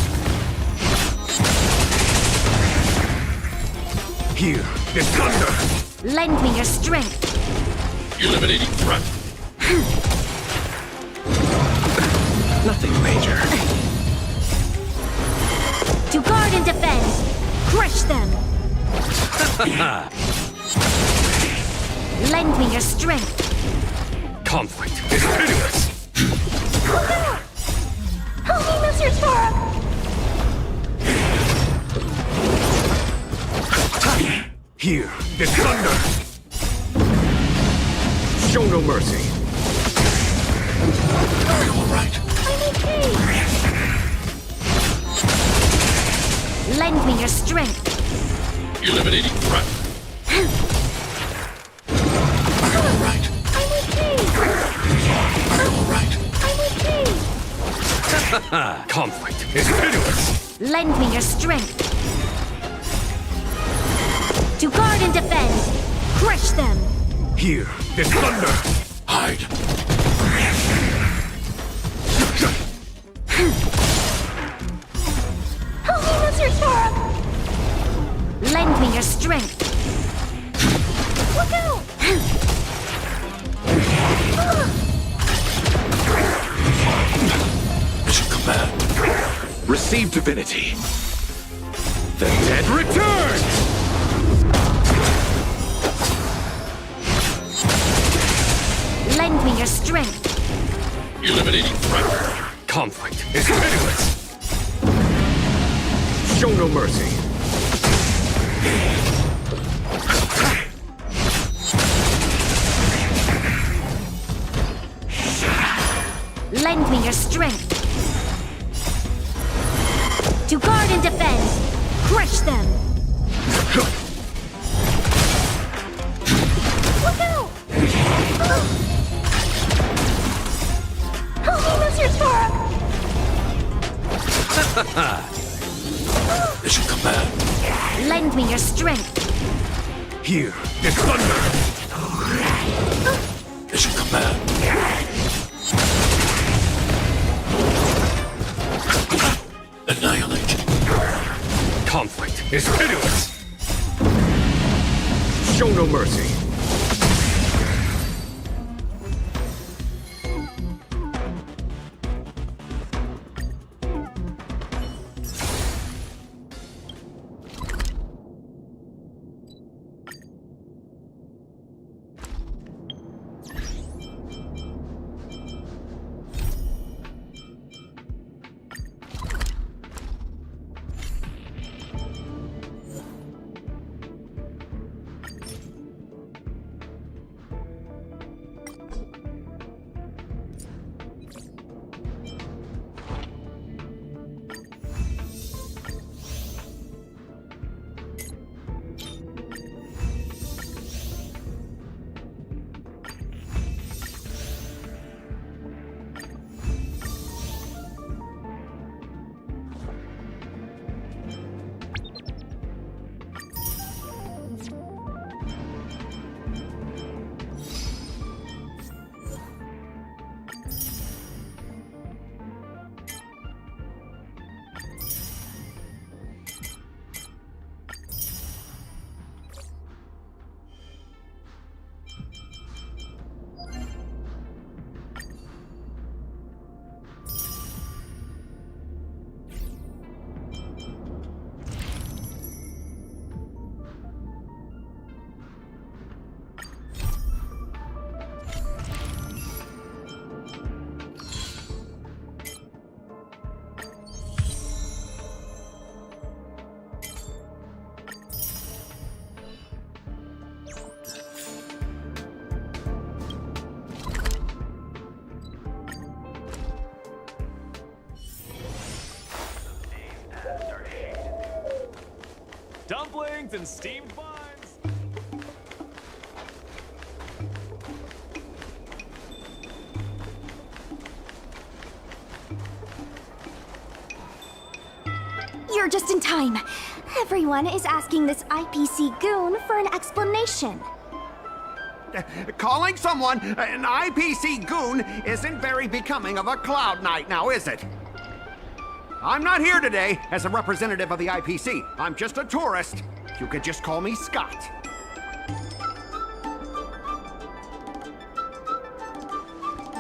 Here is thunder. Lend me your strength. Eliminating threat. Nothing major. To guard and defend. Crush them. Lend me your strength. Conflict is hideous. Look out! Help me, Mr. Sora! Here is thunder. Show no mercy. Are you all right? I'm okay! Lend me your strength. Eliminating threat. Are you all right? I'm okay! Are you all right? I'm okay! Conflict is hideous. Lend me your strength. To guard and defend. Crush them. Here is thunder. Hide. Help me, Mr. Sora! Lend me your strength. Look out! Mission command. Receive divinity. The dead return! Lend me your strength. Eliminating threat. Conflict is hideous. Show no mercy. Lend me your strength. To guard and defend. Crush them. Look out! Help me, Mr. Sora! Mission command. Lend me your strength. Here is thunder. Mission command. Annihilate. Conflict Is hideous. Show no mercy. wings and steamed buns. You're just in time. Everyone is asking this IPC goon for an explanation. Calling someone an IPC goon isn't very becoming of a Cloud Knight now, is it? I'm not here today as a representative of the IPC. I'm just a tourist. You could just call me Scott.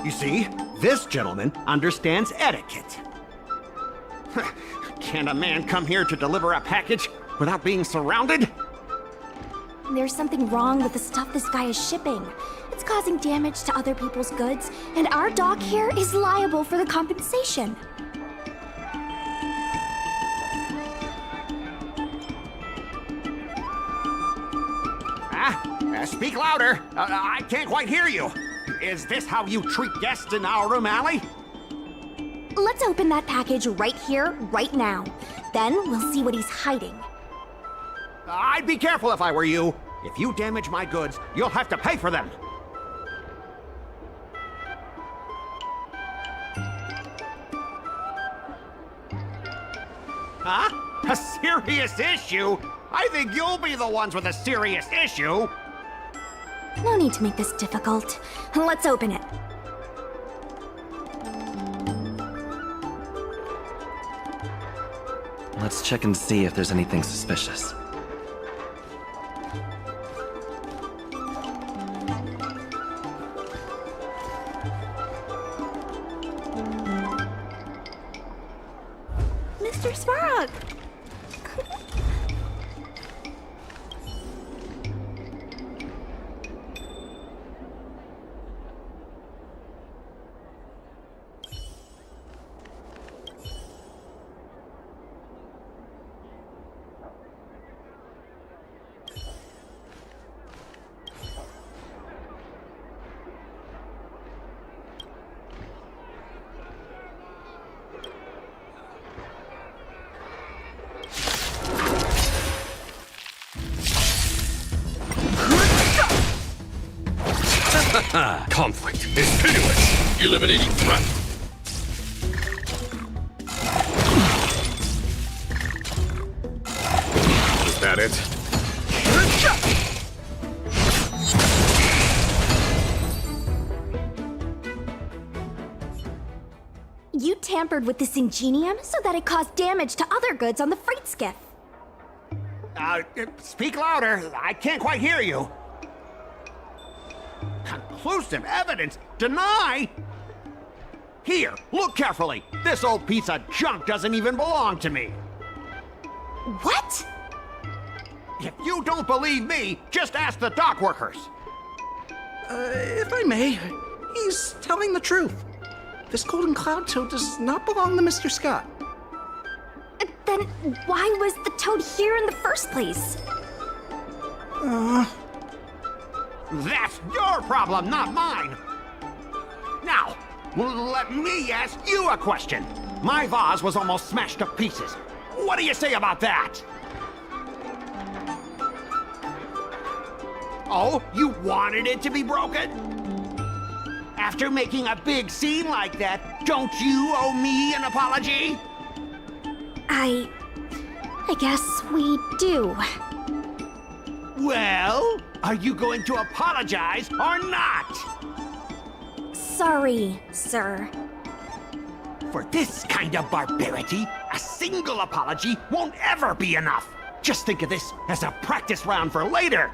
You see, this gentleman understands etiquette. Can a man come here to deliver a package without being surrounded? There's something wrong with the stuff this guy is shipping. It's causing damage to other people's goods, and our dock here is liable for the compensation. Speak louder. I can't quite hear you. Is this how you treat guests in our room alley? Let's open that package right here, right now. Then we'll see what he's hiding. I'd be careful if I were you. If you damage my goods, you'll have to pay for them. Huh? A serious issue? I think you'll be the ones with a serious issue. No need to make this difficult. Let's open it. Let's check and see if there's anything suspicious. Mr. Svarog! Conflict is pitiless. Eliminating threat. Is that it? You tampered with this ingenium so that it caused damage to other goods on the freight skiff. Speak louder. I can't quite hear you. Conclusive evidence? Deny? Here, look carefully. This old piece of junk doesn't even belong to me. What? If you don't believe me, just ask the dock workers. If I may, he's telling the truth. This golden cloud toad does not belong to Mr. Scott. Then why was the toad here in the first place? That's your problem, not mine. Now, let me ask you a question. My vase was almost smashed to pieces. What do you say about that? Oh, you wanted it to be broken? After making a big scene like that, don't you owe me an apology? I guess we do. Well, are you going to apologize or not? Sorry, sir. For this kind of barbarity, a single apology won't ever be enough. Just think of this as a practice round for later.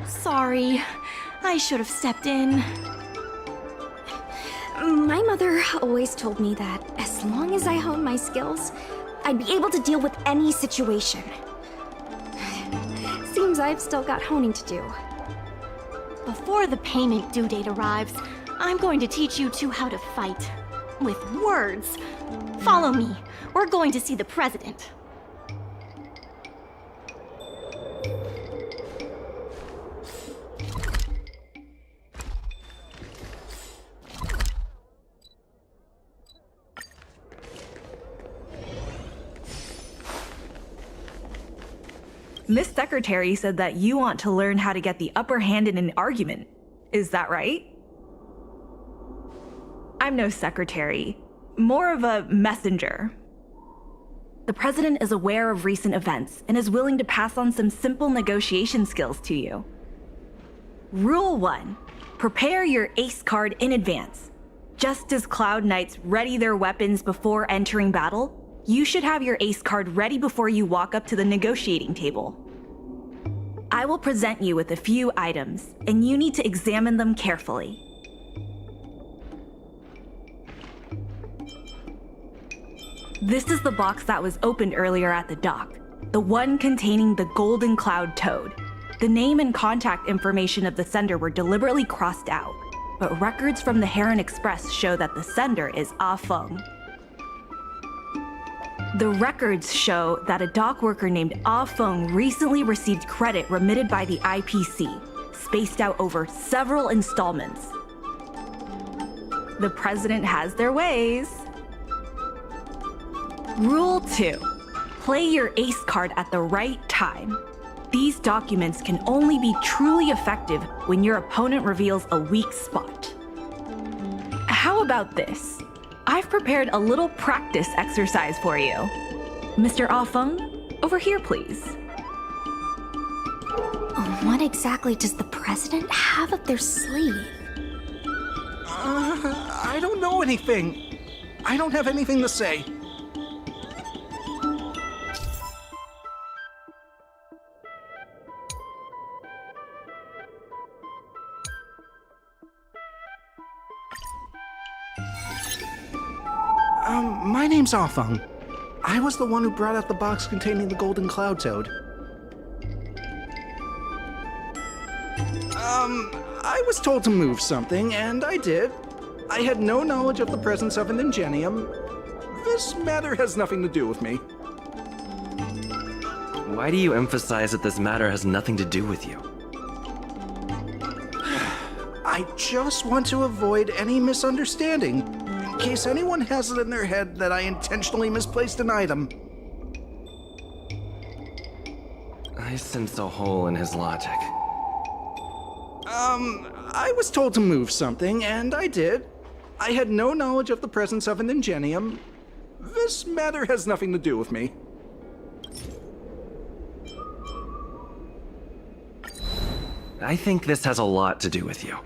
Sorry, I should have stepped in. My mother always told me that as long as I honed my skills, I'd be able to deal with any situation. Seems I've still got honing to do. Before the payment due date arrives, I'm going to teach you two how to fight. With words. Follow me. We're going to see the president. Miss Secretary said that you want to learn how to get the upper hand in an argument. Is that right? I'm no secretary, more of a messenger. The president is aware of recent events and is willing to pass on some simple negotiation skills to you. Rule 1. Prepare your ace card in advance. Just as Cloud Knights ready their weapons before entering battle, you should have your ace card ready before you walk up to the negotiating table. I will present you with a few items, and you need to examine them carefully. This is the box that was opened earlier at the dock, the one containing the Golden Cloud Toad. The name and contact information of the sender were deliberately crossed out, but records from the Heron Express show that the sender is Ah Feng. The records show that a dock worker named Ah Feng recently received credit remitted by the IPC, spaced out over several installments. The president has their ways. Rule 2. Play your ace card at the right time. These documents can only be truly effective when your opponent reveals a weak spot. How about this? I've prepared a little practice exercise for you. Mr. Ah Feng, over here please. What exactly does the president have up their sleeve? I don't know anything. I don't have anything to say. My name's Ah Feng. I was the one who brought out the box containing the Golden Cloud Toad. I was told to move something, and I did. I had no knowledge of the presence of an ingenium. This matter has nothing to do with me. Why do you emphasize that this matter has nothing to do with you? I just want to avoid any misunderstanding, in case anyone has it in their head that I intentionally misplaced an item. I sense a hole in his logic. I was told to move something, and I did. I had no knowledge of the presence of an ingenium. This matter has nothing to do with me. I think this has a lot to do with you.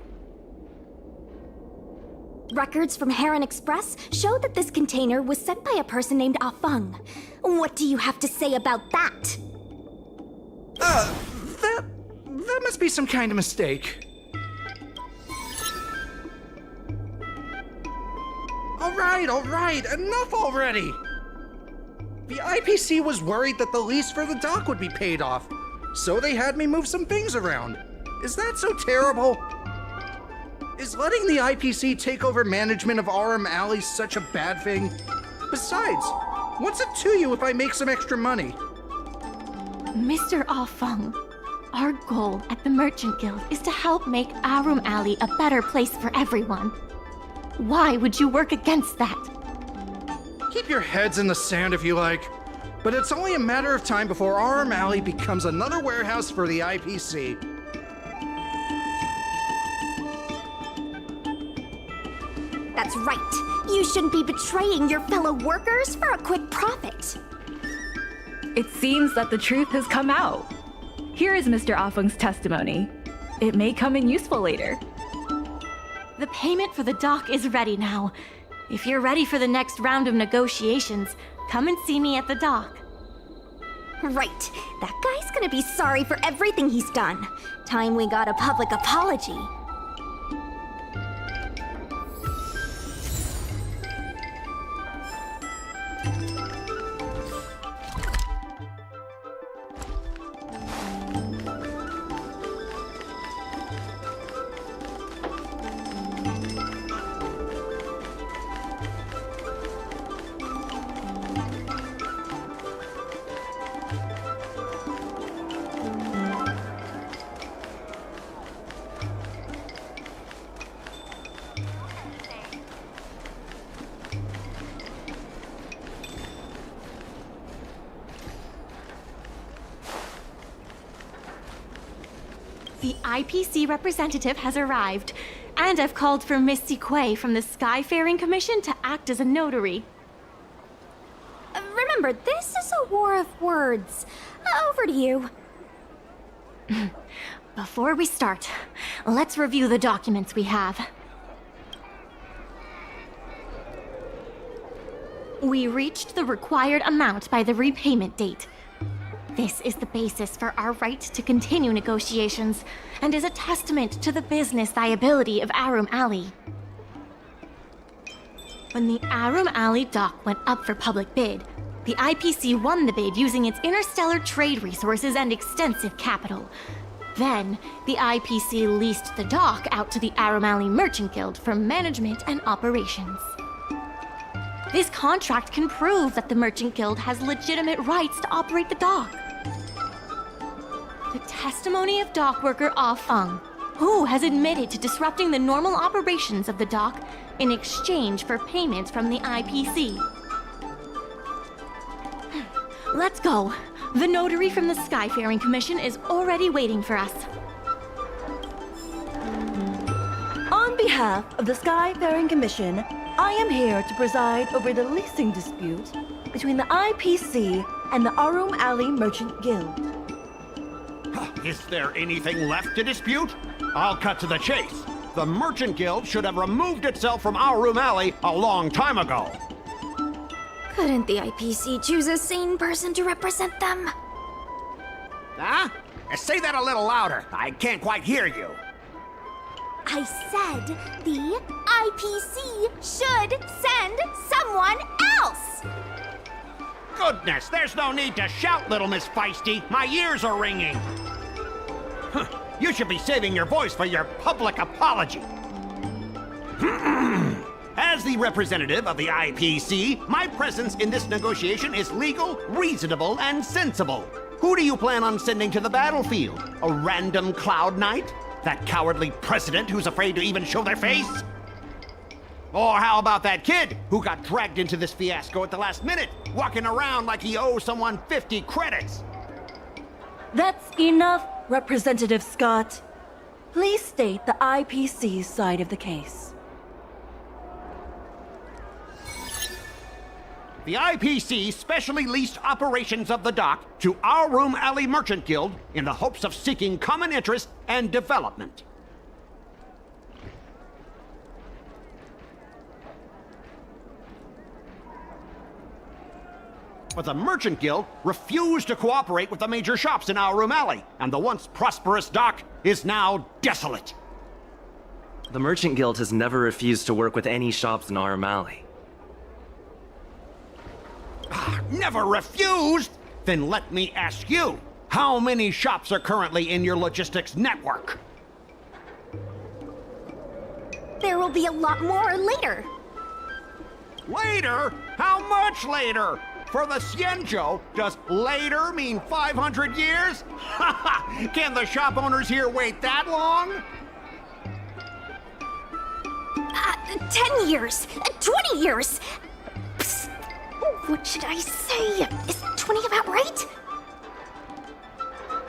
Records from Heron Express show that this container was sent by a person named Ah Feng. What do you have to say about that? That must be some kind of mistake. All right, enough already! The IPC was worried that the lease for the dock would be paid off, so they had me move some things around. Is that so terrible? Is letting the IPC take over management of Aurum Alley such a bad thing? Besides, what's it to you if I make some extra money? Mr. Ah Feng, our goal at the Merchant Guild is to help make Aurum Alley a better place for everyone. Why would you work against that? Keep your heads in the sand if you like, but it's only a matter of time before Aurum Alley becomes another warehouse for the IPC. That's right. You shouldn't be betraying your fellow workers for a quick profit. It seems that the truth has come out. Here is Mr. Ah Feng's testimony. It may come in useful later. The payment for the dock is ready now. If you're ready for the next round of negotiations, come and see me at the dock. Right. That guy's gonna be sorry for everything he's done. Time we got a public apology. The IPC representative has arrived, and I've called for Miss Siquei from the Skyfaring Commission to act as a notary. Remember, this is a war of words. Over to you. Before we start, let's review the documents we have. We reached the required amount by the repayment date. This is the basis for our right to continue negotiations and is a testament to the business viability of Arum Alley. When the Arum Alley dock went up for public bid, the IPC won the bid using its interstellar trade resources and extensive capital. Then, the IPC leased the dock out to the Arum Alley Merchant Guild for management and operations. This contract can prove that the Merchant Guild has legitimate rights to operate the dock. The testimony of dock worker Ah Feng, who has admitted to disrupting the normal operations of the dock in exchange for payments from the IPC. Let's go. The notary from the Skyfaring Commission is already waiting for us. On behalf of the Skyfaring Commission, I am here to preside over the leasing dispute between the IPC and the Arum Alley Merchant Guild. Is there anything left to dispute? I'll cut to the chase. The Merchant Guild should have removed itself from Arum Alley a long time ago. Couldn't the IPC choose a sane person to represent them? Huh? Say that a little louder. I can't quite hear you. I said the IPC should send someone else! Goodness, there's no need to shout, little Miss Feisty. My ears are ringing. You should be saving your voice for your public apology. As the representative of the IPC, my presence in this negotiation is legal, reasonable, and sensible. Who do you plan on sending to the battlefield? A random Cloud Knight? That cowardly president who's afraid to even show their face? Or how about that kid who got dragged into this fiasco at the last minute, walking around like he owes someone 50 credits? That's enough, Representative Scott. Please state the IPC's side of the case. The IPC specially leased operations of the dock to Arum Alley Merchant Guild in the hopes of seeking common interest and development. But the Merchant Guild refused to cooperate with the major shops in Arum Alley, and the once prosperous dock is now desolate. The Merchant Guild has never refused to work with any shops in Arum Alley. Never refused? Then let me ask you, how many shops are currently in your logistics network? There will be a lot more later. Later? How much later? For the Xianzhou, does later mean 500 years? Can the shop owners here wait that long? 10 years, 20 years. Psst. What should I say? Is 20 about right?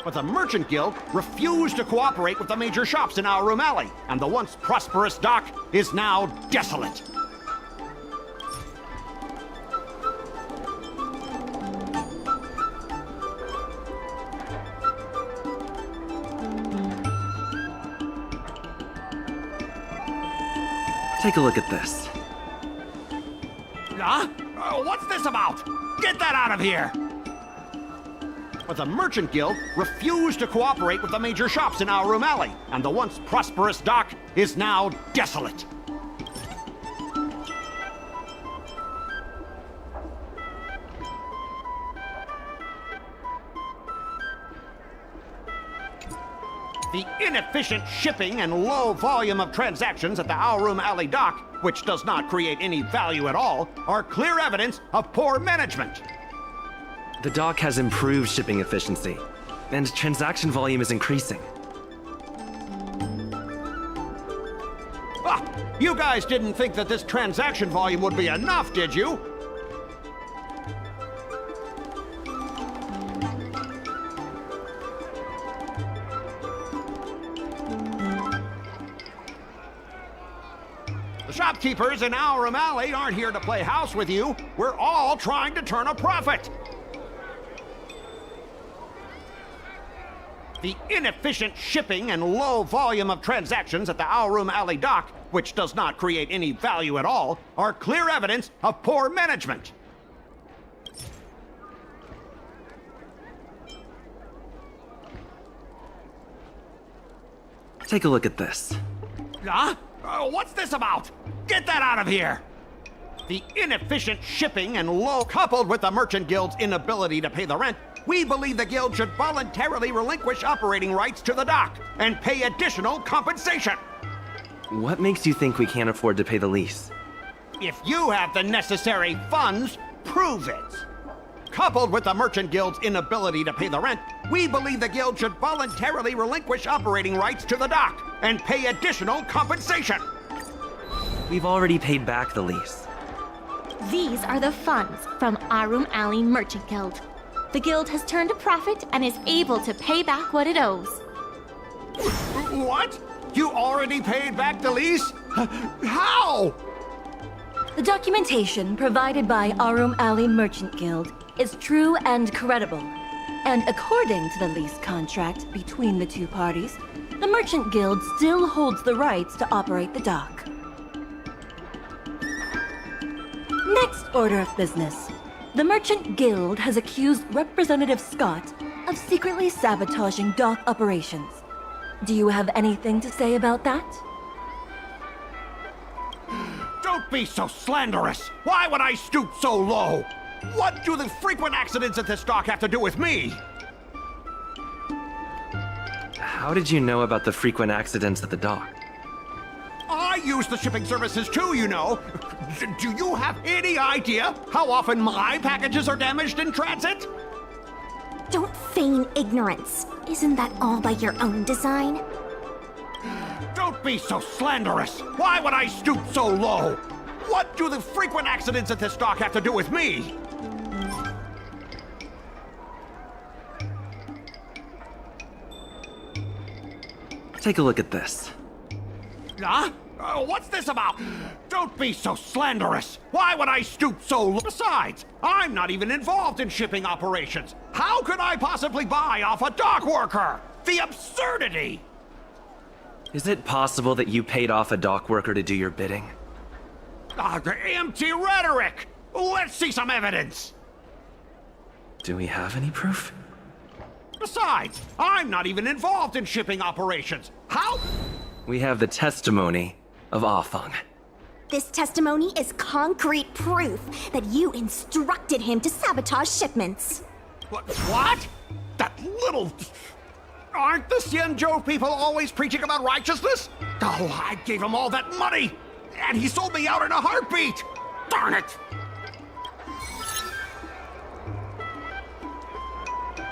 But the Merchant Guild refused to cooperate with the major shops in Arum Alley, and the once prosperous dock is now desolate. Take a look at this. Huh? What's this about? Get that out of here! But the Merchant Guild refused to cooperate with the major shops in Arum Alley, and the once prosperous dock is now desolate. The inefficient shipping and low volume of transactions at the Arum Alley dock, which does not create any value at all, are clear evidence of poor management. The dock has improved shipping efficiency, and transaction volume is increasing. You guys didn't think that this transaction volume would be enough, did you? The shopkeepers in Aurum Alley aren't here to play house with you. We're all trying to turn a profit. The inefficient shipping and low volume of transactions at the Aurum Alley dock, which does not create any value at all, are clear evidence of poor management. Take a look at this. Huh? What's this about? Get that out of here! The inefficient shipping and low, coupled with the Merchant Guild's inability to pay the rent, we believe the Guild should voluntarily relinquish operating rights to the dock and pay additional compensation. What makes you think we can't afford to pay the lease? If you have the necessary funds, prove it. Coupled with the Merchant Guild's inability to pay the rent, we believe the Guild should voluntarily relinquish operating rights to the dock and pay additional compensation. We've already paid back the lease. These are the funds from Aurum Alley Merchant Guild. The guild has turned a profit and is able to pay back what it owes. What? You already paid back the lease? How? The documentation provided by Aurum Alley Merchant Guild is true and credible. And according to the lease contract between the two parties, the Merchant Guild still holds the rights to operate the dock. Next order of business. The Merchant Guild has accused Representative Scott of secretly sabotaging dock operations. Do you have anything to say about that? Don't be so slanderous! Why would I stoop so low? What do the frequent accidents at this dock have to do with me? How did you know about the frequent accidents at the dock? I use the shipping services too, you know. Do you have any idea how often my packages are damaged in transit? Don't feign ignorance. Isn't that all by your own design? Don't be so slanderous! Why would I stoop so low? What do the frequent accidents at this dock have to do with me? Take a look at this. Huh? What's this about? Don't be so slanderous! Why would I stoop so low? Besides, I'm not even involved in shipping operations. How could I possibly buy off a dock worker? The absurdity! Is it possible that you paid off a dock worker to do your bidding? The empty rhetoric! Let's see some evidence! Do we have any proof? Besides, I'm not even involved in shipping operations. How? We have the testimony of Afeng. This testimony is concrete proof that you instructed him to sabotage shipments. What? That little... Aren't the Xianzhou people always preaching about righteousness? Oh, I gave him all that money! And he sold me out in a heartbeat! Darn it!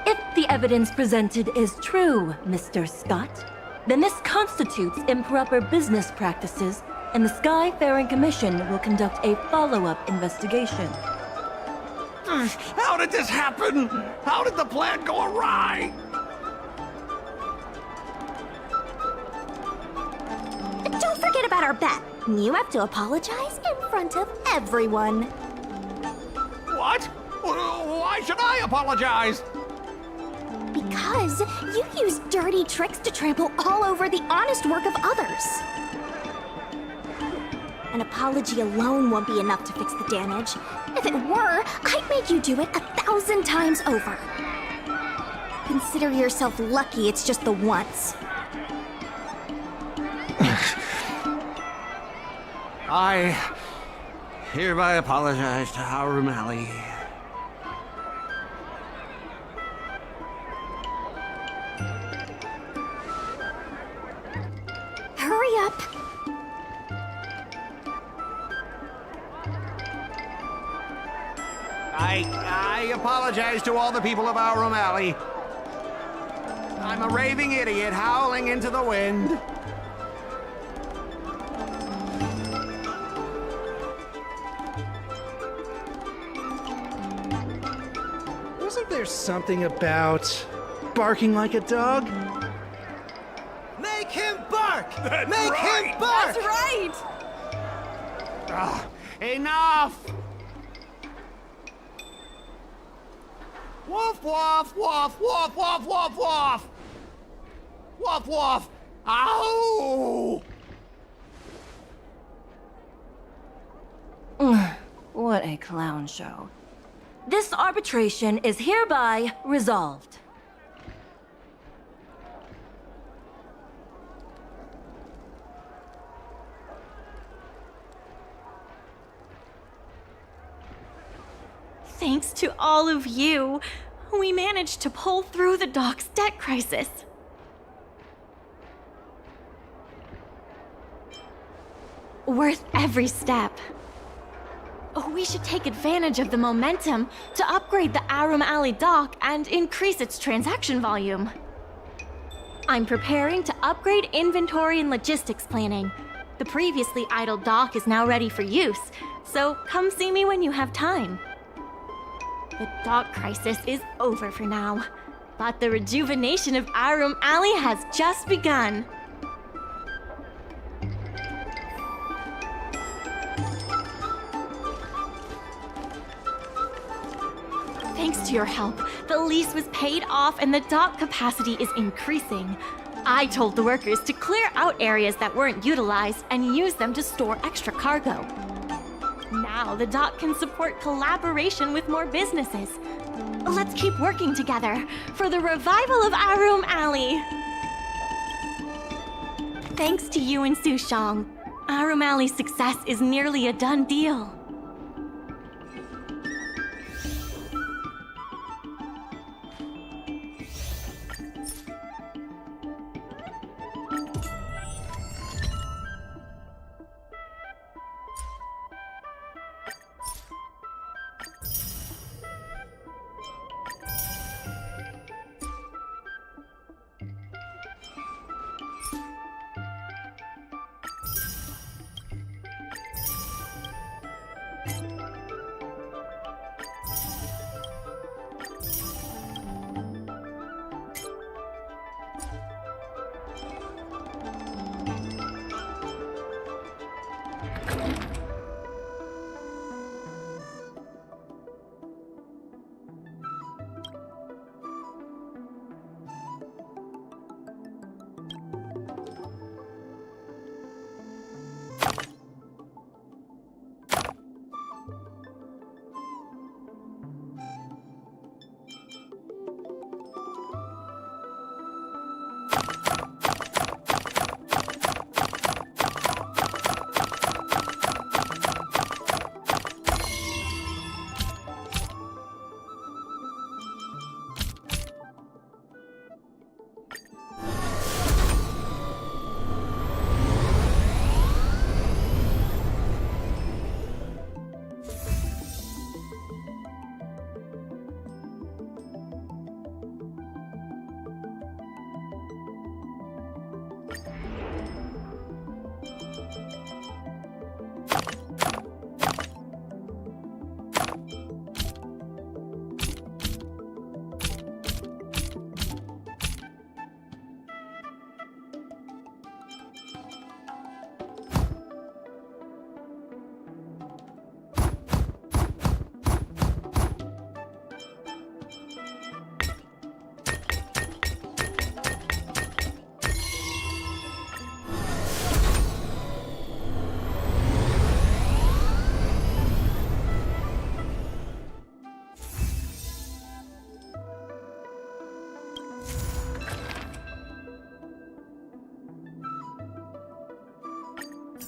If the evidence presented is true, Mr. Scott, then this constitutes improper business practices, and the Skyfaring Commission will conduct a follow-up investigation. How did this happen? How did the plan go awry? Don't forget about our bet. You have to apologize in front of everyone. What? Why should I apologize? Because you use dirty tricks to trample all over the honest work of others. An apology alone won't be enough to fix the damage. If it were, I'd make you do it 1,000 times over. Consider yourself lucky it's just the once. I hereby apologize to Aurum Alley. Hurry up. I apologize to all the people of Aurum Alley. I'm a raving idiot howling into the wind. Wasn't there something about barking like a dog? Make him bark! That's Make right! him bark! That's right! Enough! Woof, woof, woof, woof, woof, woof, woof! Woof, woof! Ow! What a clown show. This arbitration is hereby resolved. Thanks to all of you, we managed to pull through the dock's debt crisis. Worth every step. We should take advantage of the momentum to upgrade the Arum Alley dock and increase its transaction volume. I'm preparing to upgrade inventory and logistics planning. The previously idle dock is now ready for use, so come see me when you have time. The dock crisis is over for now, but the rejuvenation of Arum Alley has just begun. Thanks to your help, the lease was paid off and the dock capacity is increasing. I told the workers to clear out areas that weren't utilized and use them to store extra cargo. Now the dock can support collaboration with more businesses. Let's keep working together for the revival of Arum Alley. Thanks to you and Sushang, Arum Alley's success is nearly a done deal.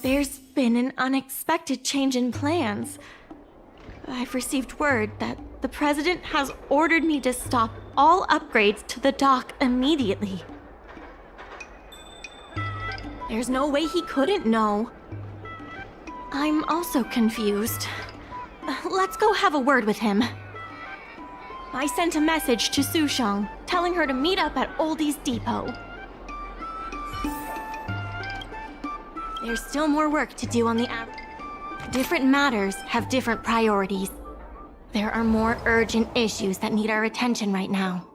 There's been an unexpected change in plans. I've received word that the President has ordered me to stop all upgrades to the dock immediately. There's no way he couldn't know. I'm also confused. Let's go have a word with him. I sent a message to Sushang, telling her to meet up at Oldie's Depot. There's still more work to do on the Different matters have different priorities. There are more urgent issues that need our attention right now.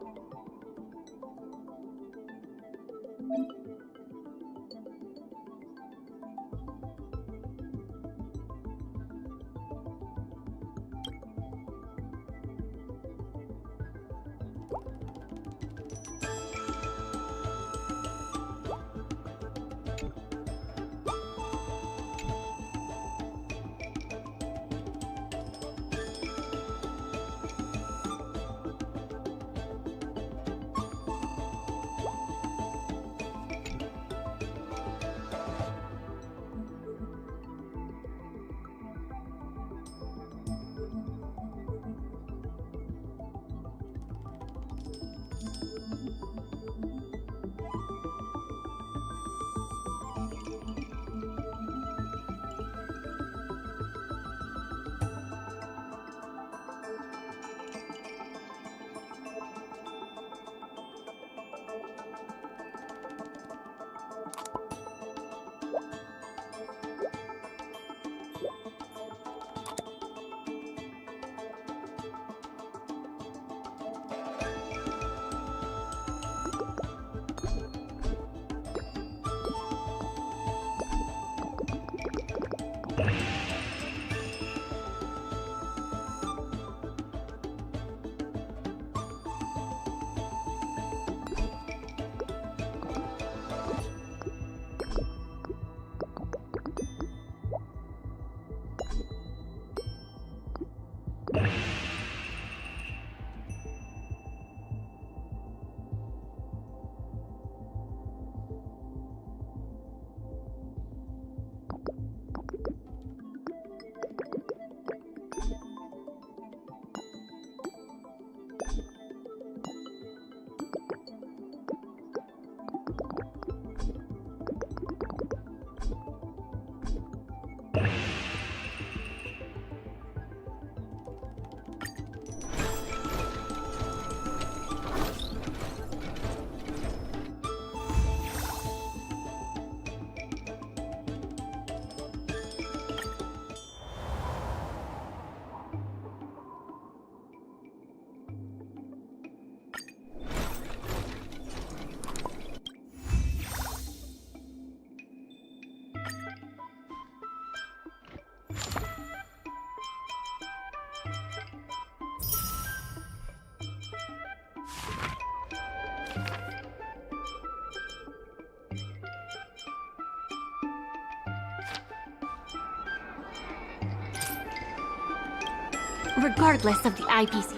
regardless of the IPC,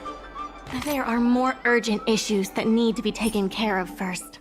there are more urgent issues that need to be taken care of first.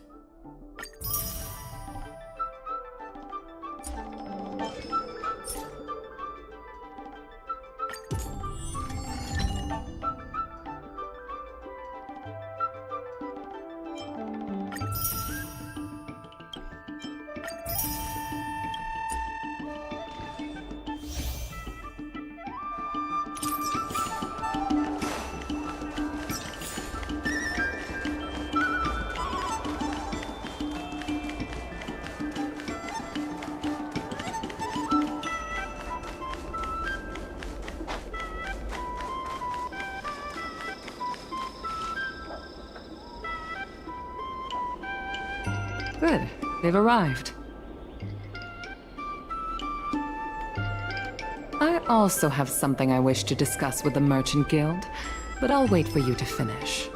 Good. They've arrived. I also have something I wish to discuss with the Merchant Guild, but I'll wait for you to finish.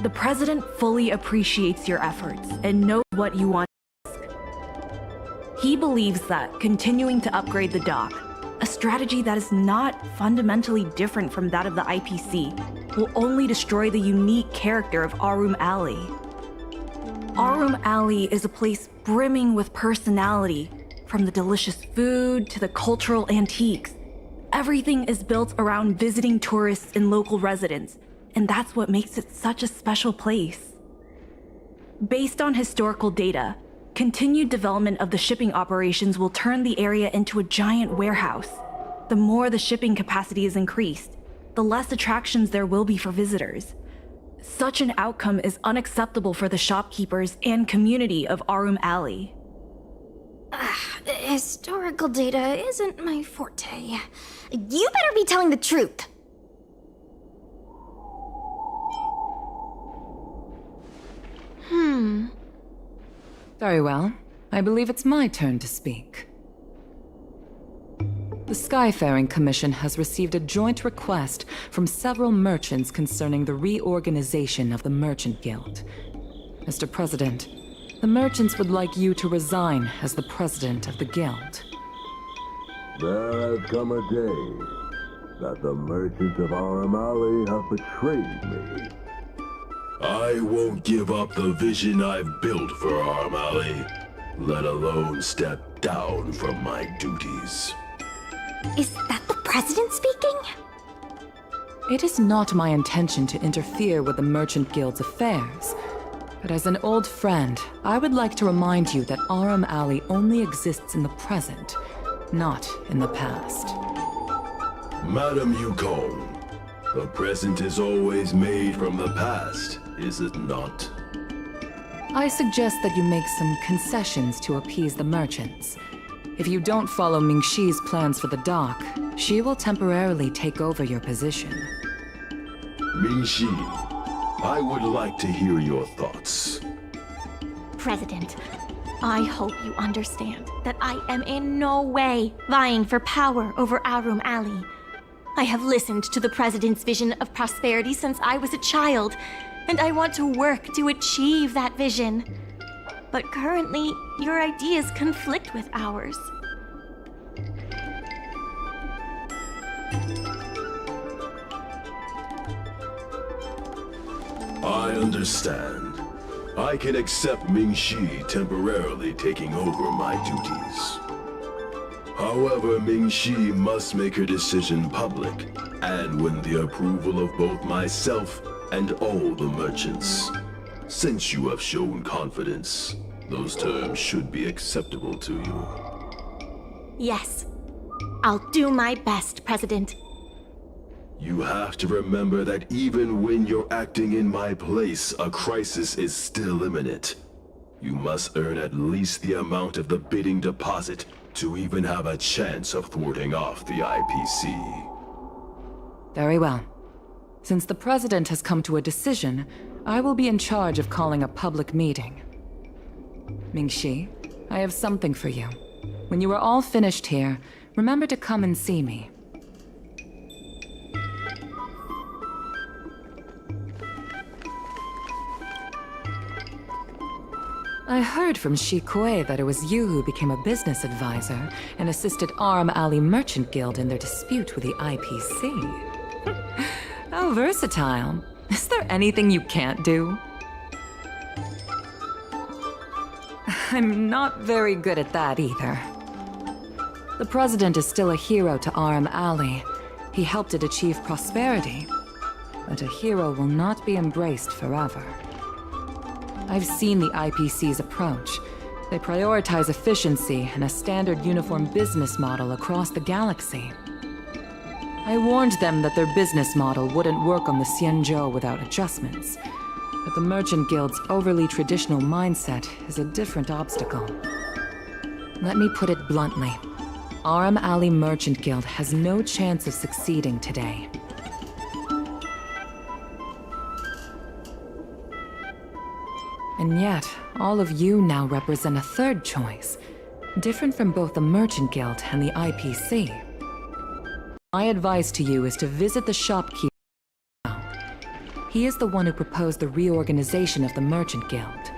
The President fully appreciates your efforts and knows what you want to ask. He believes that continuing to upgrade the dock, a strategy that is not fundamentally different from that of the IPC, will only destroy the unique character of Arum Alley. Arum Alley is a place brimming with personality, from the delicious food to the cultural antiques. Everything is built around visiting tourists and local residents, and that's what makes it such a special place. Based on historical data, continued development of the shipping operations will turn the area into a giant warehouse. The more the shipping capacity is increased, the less attractions there will be for visitors. Such an outcome is unacceptable for the shopkeepers and community of Arum Alley. Historical data isn't my forte. You better be telling the truth. Very well. I believe it's my turn to speak. The Skyfaring Commission has received a joint request from several merchants concerning the reorganization of the Merchant Guild. Mr. President, the merchants would like you to resign as the president of the guild. There has come a day that the merchants of Arum Alley have betrayed me. I won't give up the vision I've built for Arum Alley, let alone step down from my duties. Is that the president speaking? It is not my intention to interfere with the Merchant Guild's affairs, but as an old friend, I would like to remind you that Arum Alley only exists in the present, not in the past. Madam Yukong, the present is always made from the past, is it not? I suggest that you make some concessions to appease the merchants. If you don't follow Mingxi's plans for the dock, she will temporarily take over your position. Mingxi, I would like to hear your thoughts. President, I hope you understand that I am in no way vying for power over Arum Alley. I have listened to the President's vision of prosperity since I was a child, and I want to work to achieve that vision. But currently, your ideas conflict with ours. I understand. I can accept Mingxi temporarily taking over my duties. However, Mingxi must make her decision public and win the approval of both myself and all the merchants. Since you have shown confidence, those terms should be acceptable to you. Yes. I'll do my best, President. You have to remember that even when you're acting in my place, a crisis is still imminent. You must earn at least the amount of the bidding deposit to even have a chance of thwarting off the IPC. Very well. Since the President has come to a decision, I will be in charge of calling a public meeting. Mingxi, I have something for you. When you are all finished here, remember to come and see me. I heard from Shi Kuei that it was you who became a business advisor and assisted Arum Alley Merchant Guild in their dispute with the IPC. How versatile. Is there anything you can't do? I'm not very good at that either. The president is still a hero to Arum Alley. He helped it achieve prosperity. But a hero will not be embraced forever. I've seen the IPC's approach. They prioritize efficiency and a standard uniform business model across the galaxy. I warned them that their business model wouldn't work on the Xianzhou without adjustments. But the Merchant Guild's overly traditional mindset is a different obstacle. Let me put it bluntly. Arum Alley Merchant Guild has no chance of succeeding today. And yet, all of you now represent a third choice, different from both the Merchant Guild and the IPC. My advice to you is to visit the shopkeeper now. He is the one who proposed the reorganization of the Merchant Guild.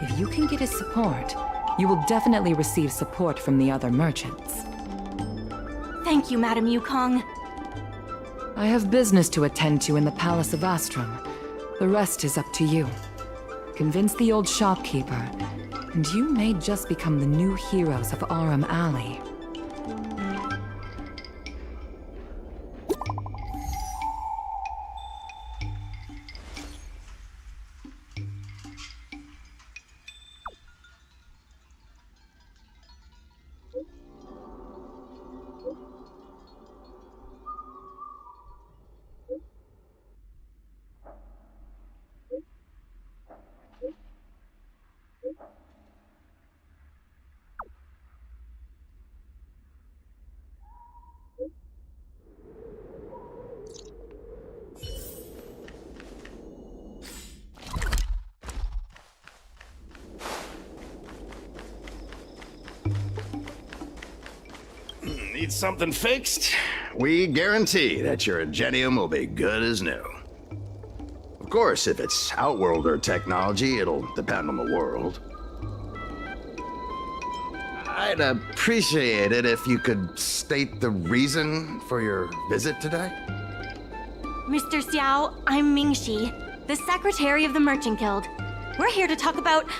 If you can get his support, you will definitely receive support from the other merchants. Thank you, Madam Yukong. I have business to attend to in the Palace of Astrum. The rest is up to you. Convince the old shopkeeper, and you may just become the new heroes of Arum Alley. Need something fixed? We guarantee that your Ingenium will be good as new. Of course, if it's Outworlder technology, it'll depend on the world. I'd appreciate it if you could state the reason for your visit today. Mr. Xiao, I'm Mingxi, the secretary of the Merchant Guild. We're here to talk about...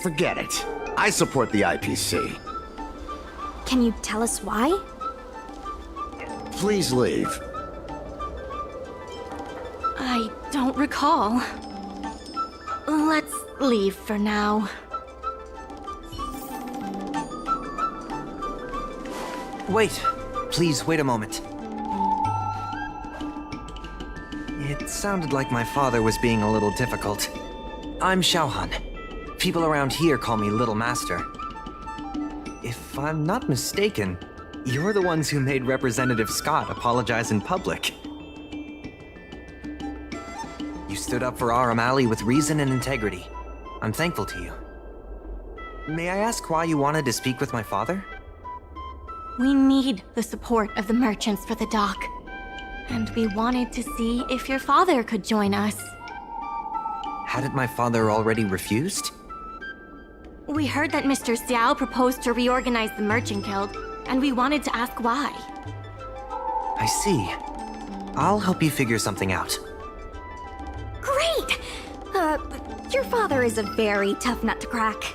Forget it. I support the IPC. Can you tell us why? Please leave. I don't recall. Let's leave for now. Wait. Please, wait a moment. It sounded like my father was being a little difficult. I'm Xiaohan. People around here call me Little Master. If I'm not mistaken, you're the ones who made Representative Scott apologize in public. You stood up for Arum Alley with reason and integrity. I'm thankful to you. May I ask why you wanted to speak with my father? We need the support of the merchants for the dock. And we wanted to see if your father could join us. Hadn't my father already refused? We heard that Mr. Xiao proposed to reorganize the Merchant Guild, and we wanted to ask why. I see. I'll help you figure something out. Great! Your father is a very tough nut to crack.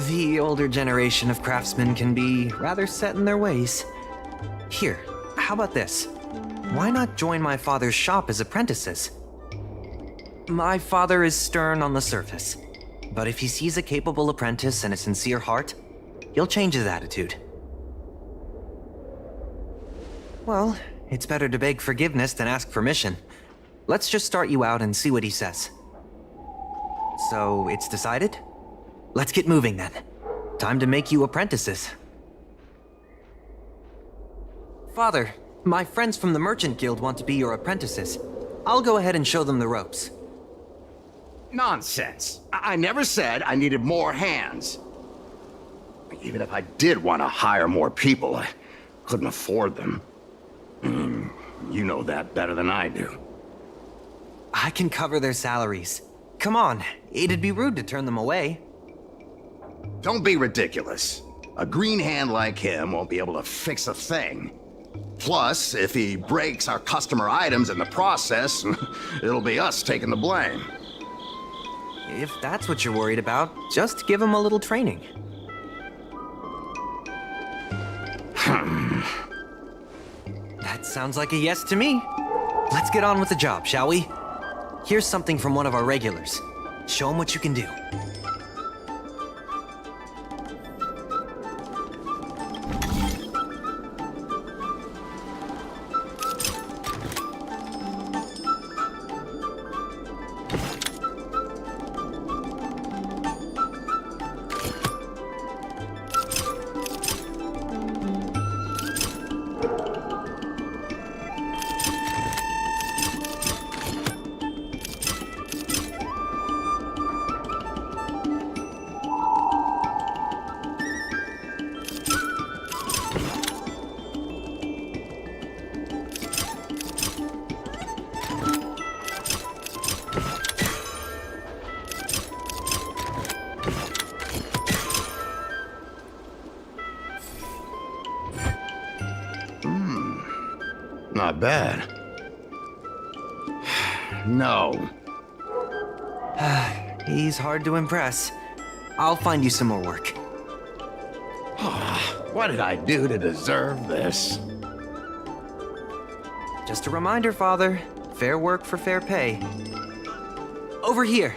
The older generation of craftsmen can be rather set in their ways. Here, how about this? Why not join my father's shop as apprentices? My father is stern on the surface, but if he sees a capable apprentice and a sincere heart, he'll change his attitude. Well, it's better to beg forgiveness than ask permission. Let's just start you out and see what he says. So, it's decided? Let's get moving then. Time to make you apprentices. Father, my friends from the Merchant Guild want to be your apprentices. I'll go ahead and show them the ropes. Nonsense. I never said I needed more hands. Even if I did want to hire more people, I couldn't afford them. You know that better than I do. I can cover their salaries. come on. It'd be rude to turn them away. Don't be ridiculous. A green hand like him won't be able to fix a thing. Plus, if he breaks our customer items in the process, it'll be us taking the blame. If that's what you're worried about, just give him a little training. That sounds like a yes to me. Let's get on with the job, shall we? Here's something from one of our regulars. Show him what you can do. Not bad. No. He's hard to impress. I'll find you some more work. What did I do to deserve this? Just a reminder, Father. Fair work for fair pay. Over here.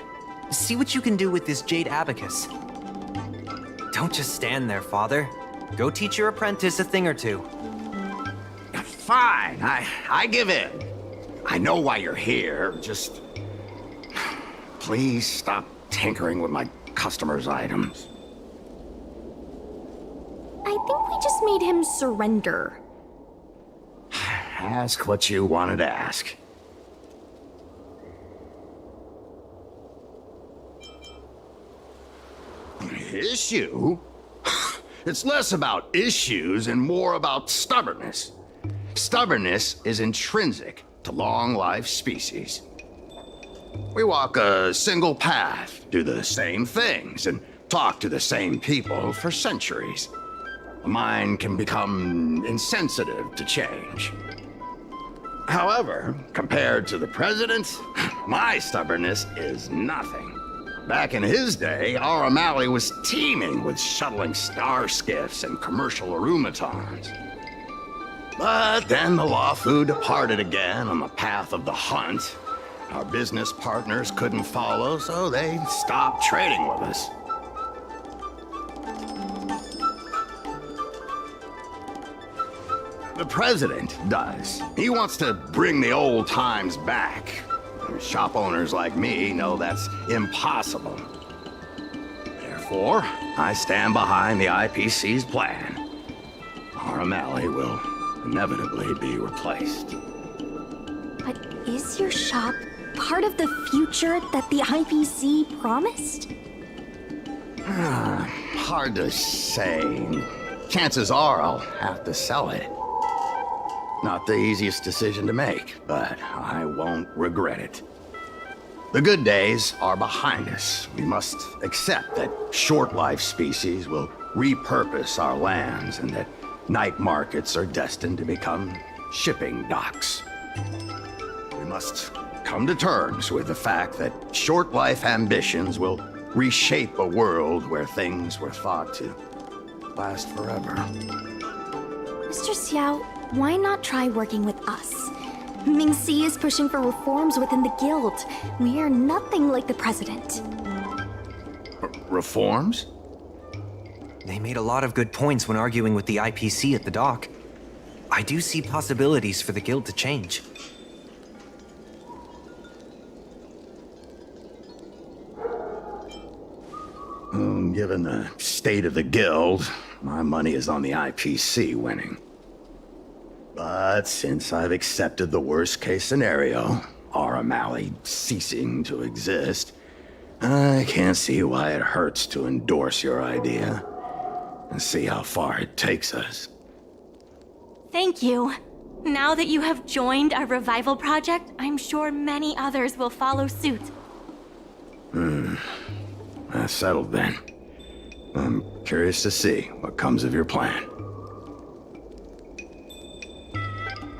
See what you can do with this jade abacus. Don't just stand there, Father. Go teach your apprentice a thing or two. Fine, I give in. I know why you're here, just... Please stop tinkering with my customers' items. I think we just made him surrender. Ask what you wanted to ask. Issue? It's less about issues and more about stubbornness. Stubbornness is intrinsic to long-life species. We walk a single path, do the same things, and talk to the same people for centuries. The mind can become insensitive to change. However, compared to the president, my stubbornness is nothing. Back in his day, our O'Malley was teeming with shuttling star skiffs and commercial arumatons. But then the Lawfu departed again on the path of the hunt. Our business partners couldn't follow, so they stopped trading with us. The president does. He wants to bring the old times back. Shop owners like me know that's impossible. Therefore, I stand behind the IPC's plan. Our O'Malley will inevitably be replaced. But is your shop part of the future that the IPC promised? Hard to say. Chances are I'll have to sell it. Not the easiest decision to make, but I won't regret it. The good days are behind us. We must accept that short-life species will repurpose our lands and that night markets are destined to become shipping docks. We must come to terms with the fact that short-life ambitions will reshape a world where things were thought to last forever. Mr. Xiao, why not try working with us? Mingxi is pushing for reforms within the guild. We are nothing like the president. Reforms? They made a lot of good points when arguing with the IPC at the dock. I do see possibilities for the guild to change. Given the state of the guild, my money is on the IPC winning. But since I've accepted the worst-case scenario, our O'Malley ceasing to exist, I can't see why it hurts to endorse your idea and see how far it takes us. Thank you. Now that you have joined our revival project, I'm sure many others will follow suit. That's settled then. I'm curious to see what comes of your plan.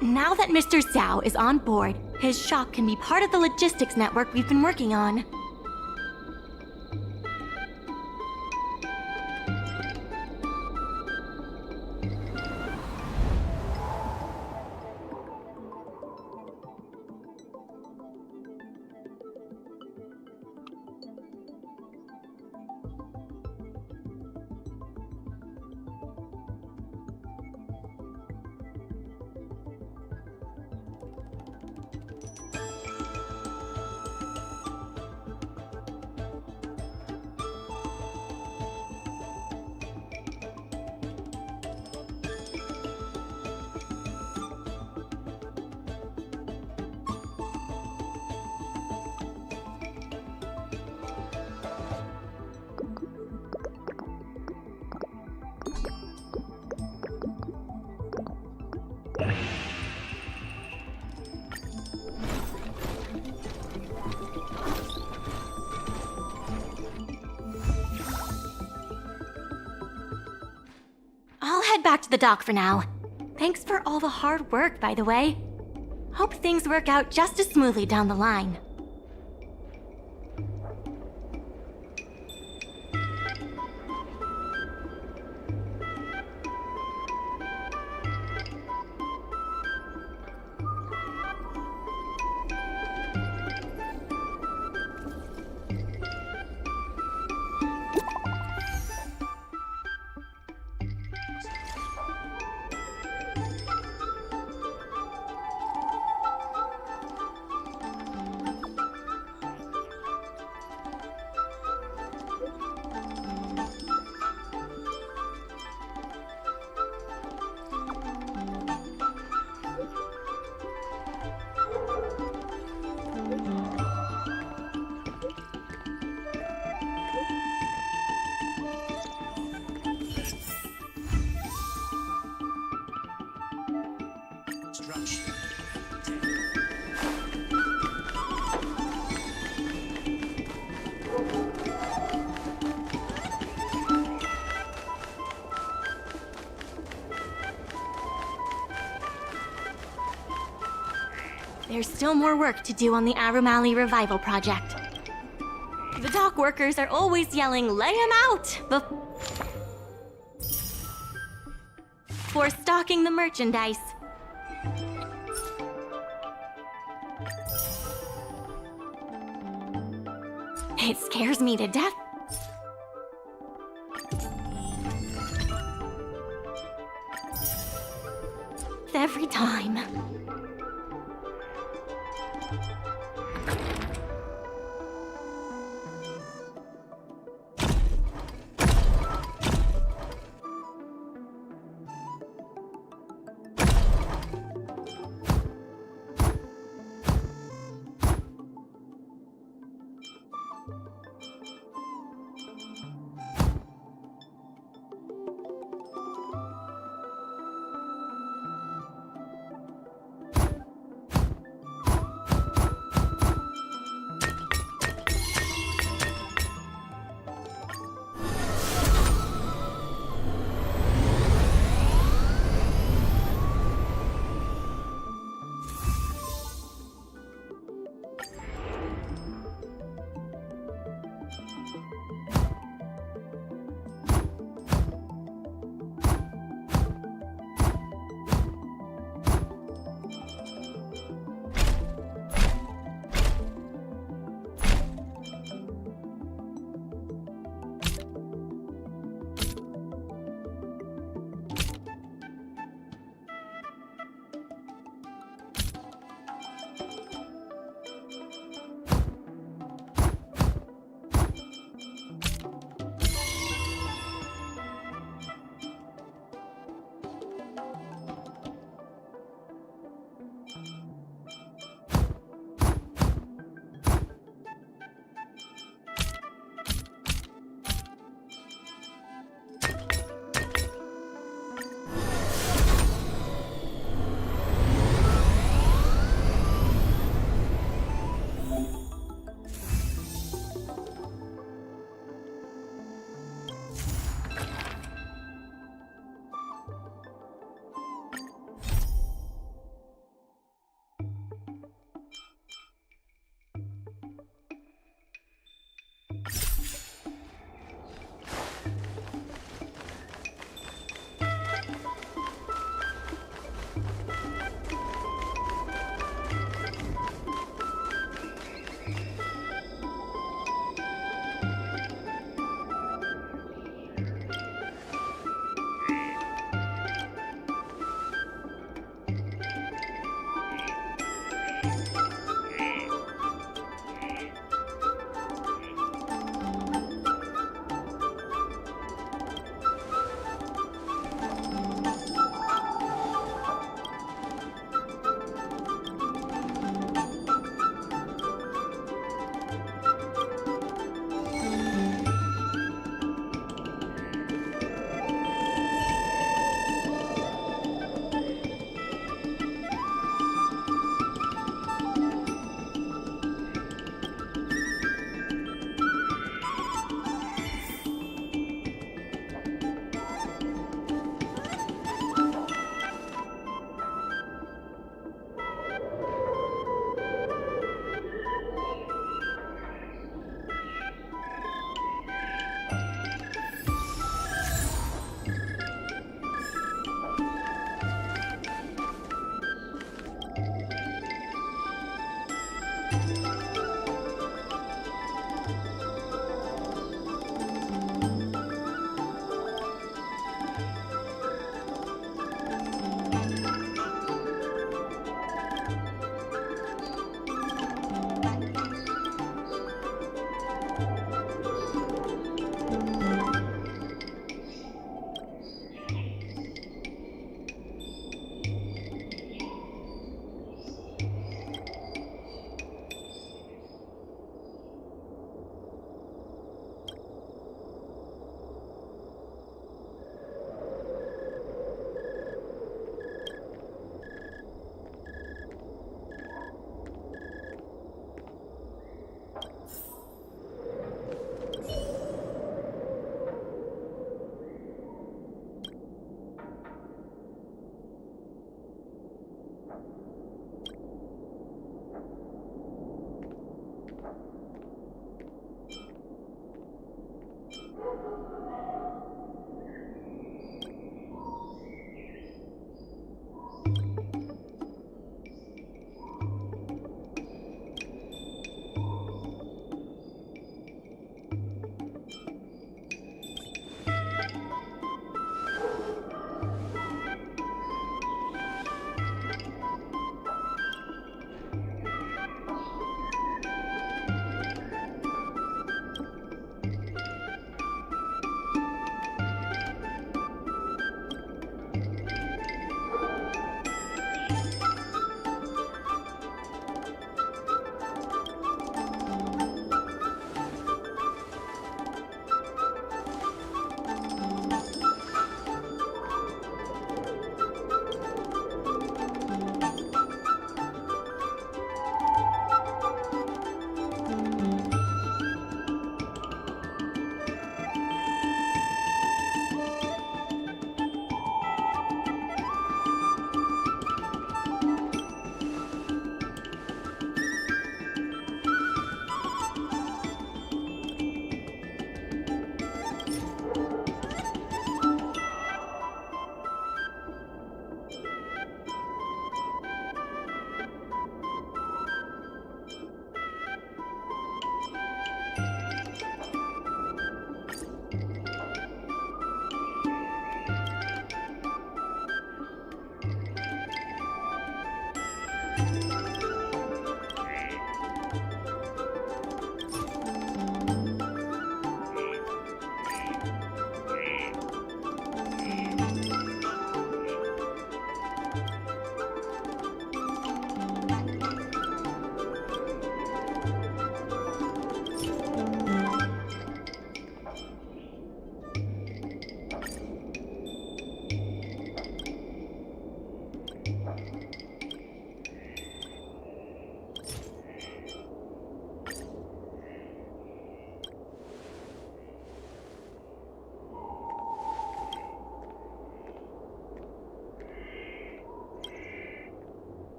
Now that Mr. Zhao is on board, his shop can be part of the logistics network we've been working on. I'll head back to the dock for now. Thanks for all the hard work, by the way. Hope things work out just as smoothly down the line. There's still more work to do on the Arum Alley Revival Project. The dock workers are always yelling, "Lay him out!" for stocking the merchandise. It scares me to death. Every time.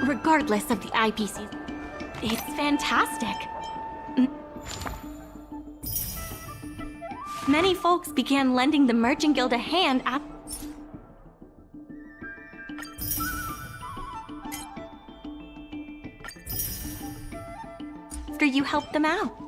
Regardless of the IPC, it's fantastic. Many folks began lending the Merchant Guild a hand after you helped them out.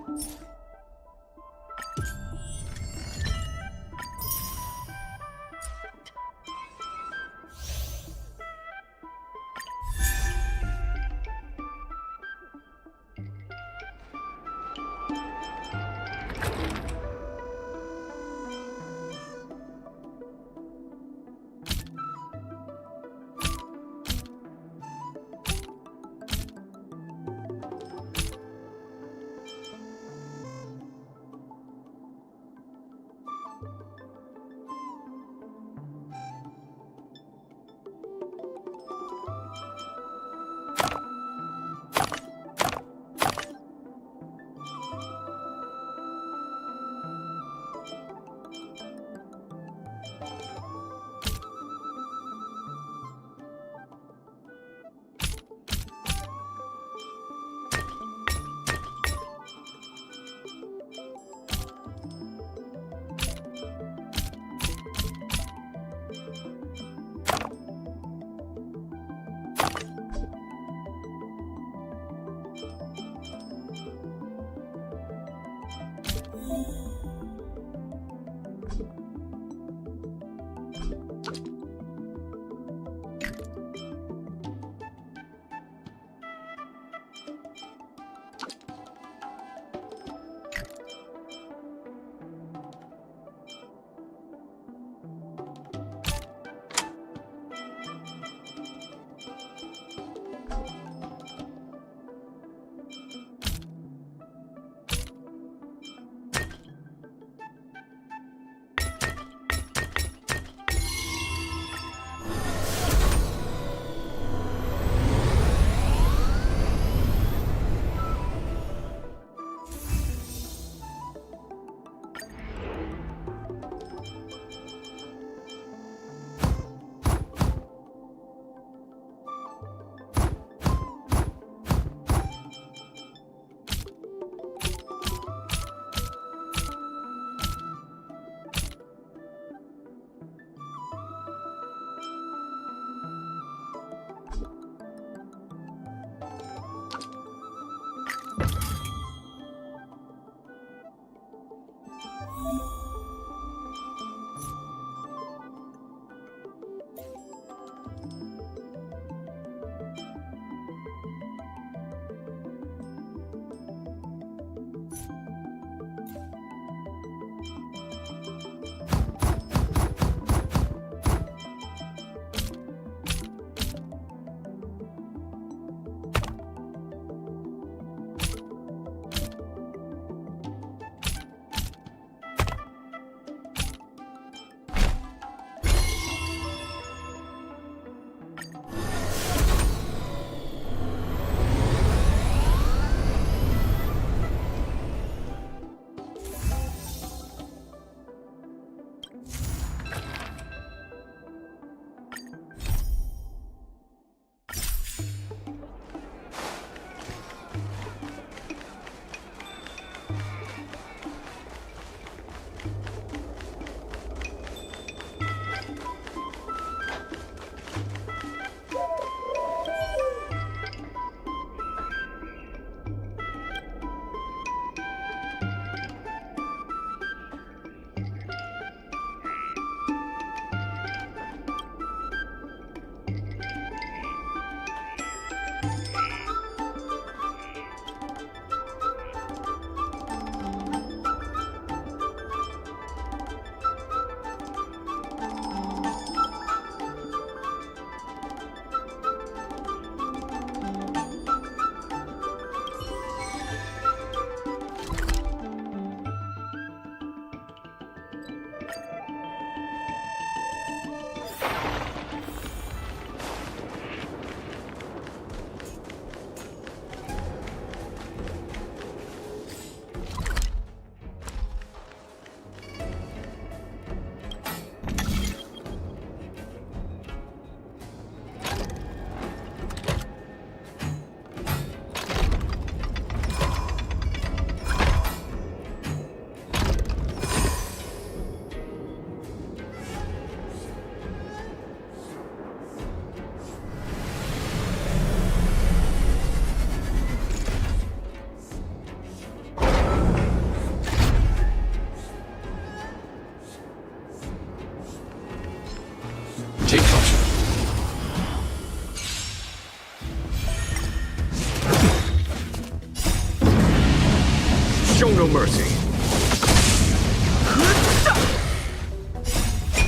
no mercy.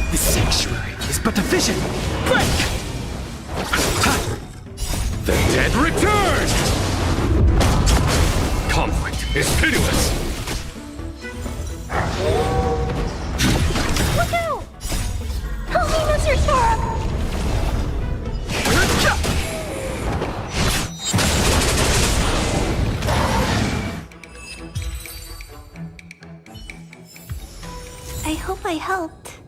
The sanctuary is but a vision. Break! The dead return! Conflict is pitiless. Look out! Help me, Mr. Storm! I hope I helped.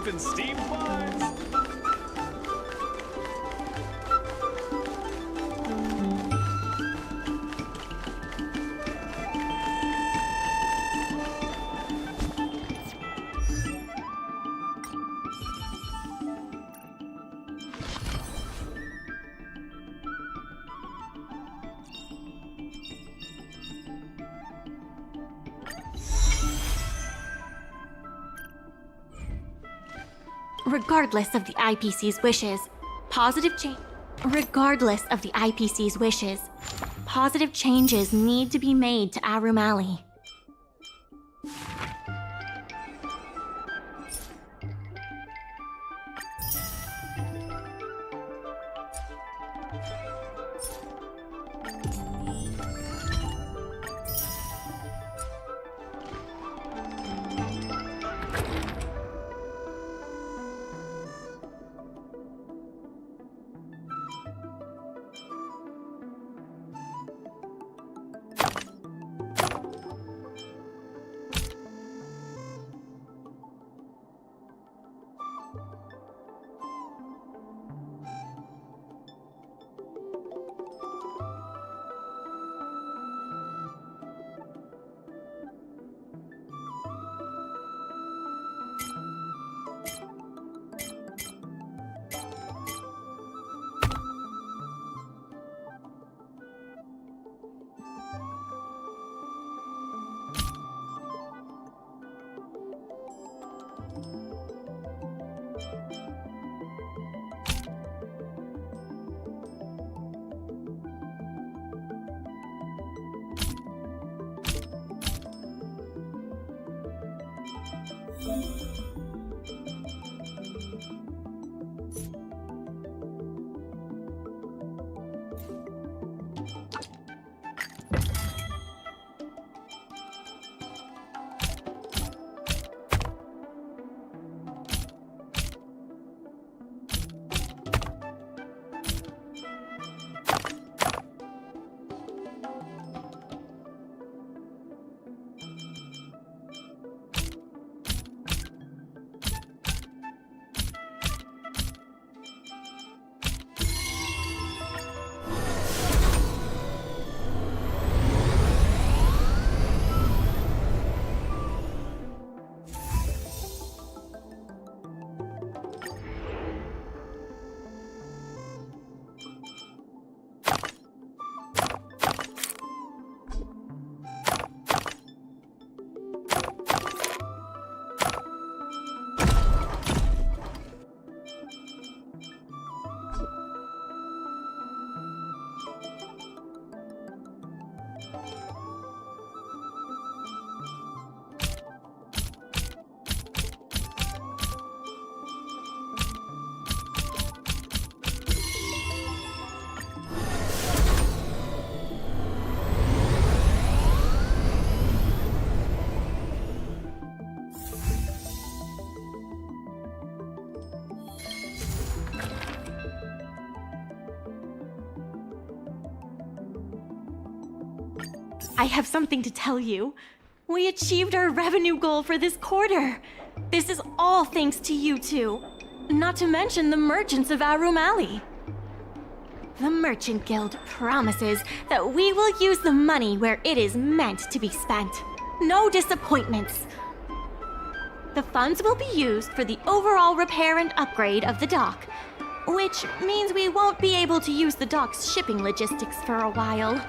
and steamed buns. Regardless of the IPC's wishes, Regardless of the IPC's wishes, positive changes need to be made to Arum Alley. I have something to tell you. We achieved our revenue goal for this quarter. This is all thanks to you two. Not to mention the merchants of Arum Alley. The Merchant Guild promises that we will use the money where it is meant to be spent. No disappointments. The funds will be used for the overall repair and upgrade of the dock, which means we won't be able to use the dock's shipping logistics for a while.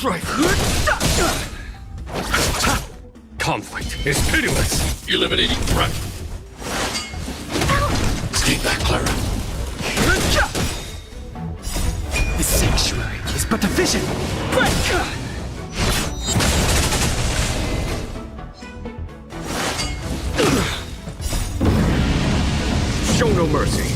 Right. Conflict is pitiless. Eliminating threat. Stay back, Clara. The sanctuary is but a vision. Show no mercy.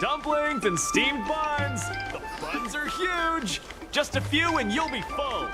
Dumplings and steamed buns! The buns are huge! Just a few and you'll be full!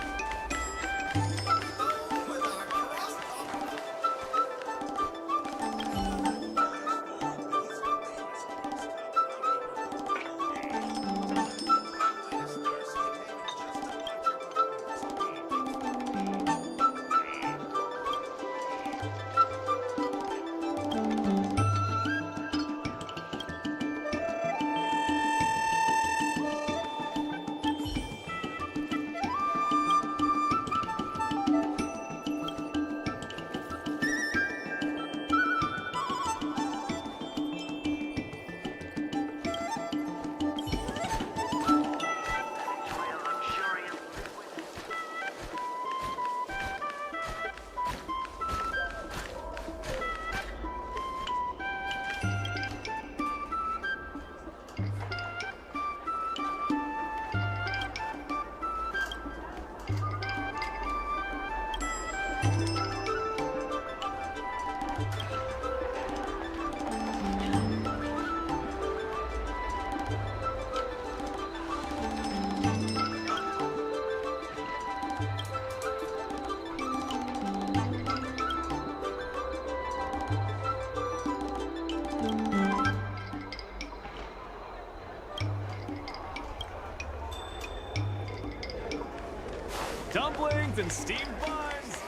Dumplings and steamed buns!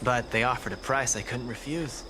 But they offered a price I couldn't refuse.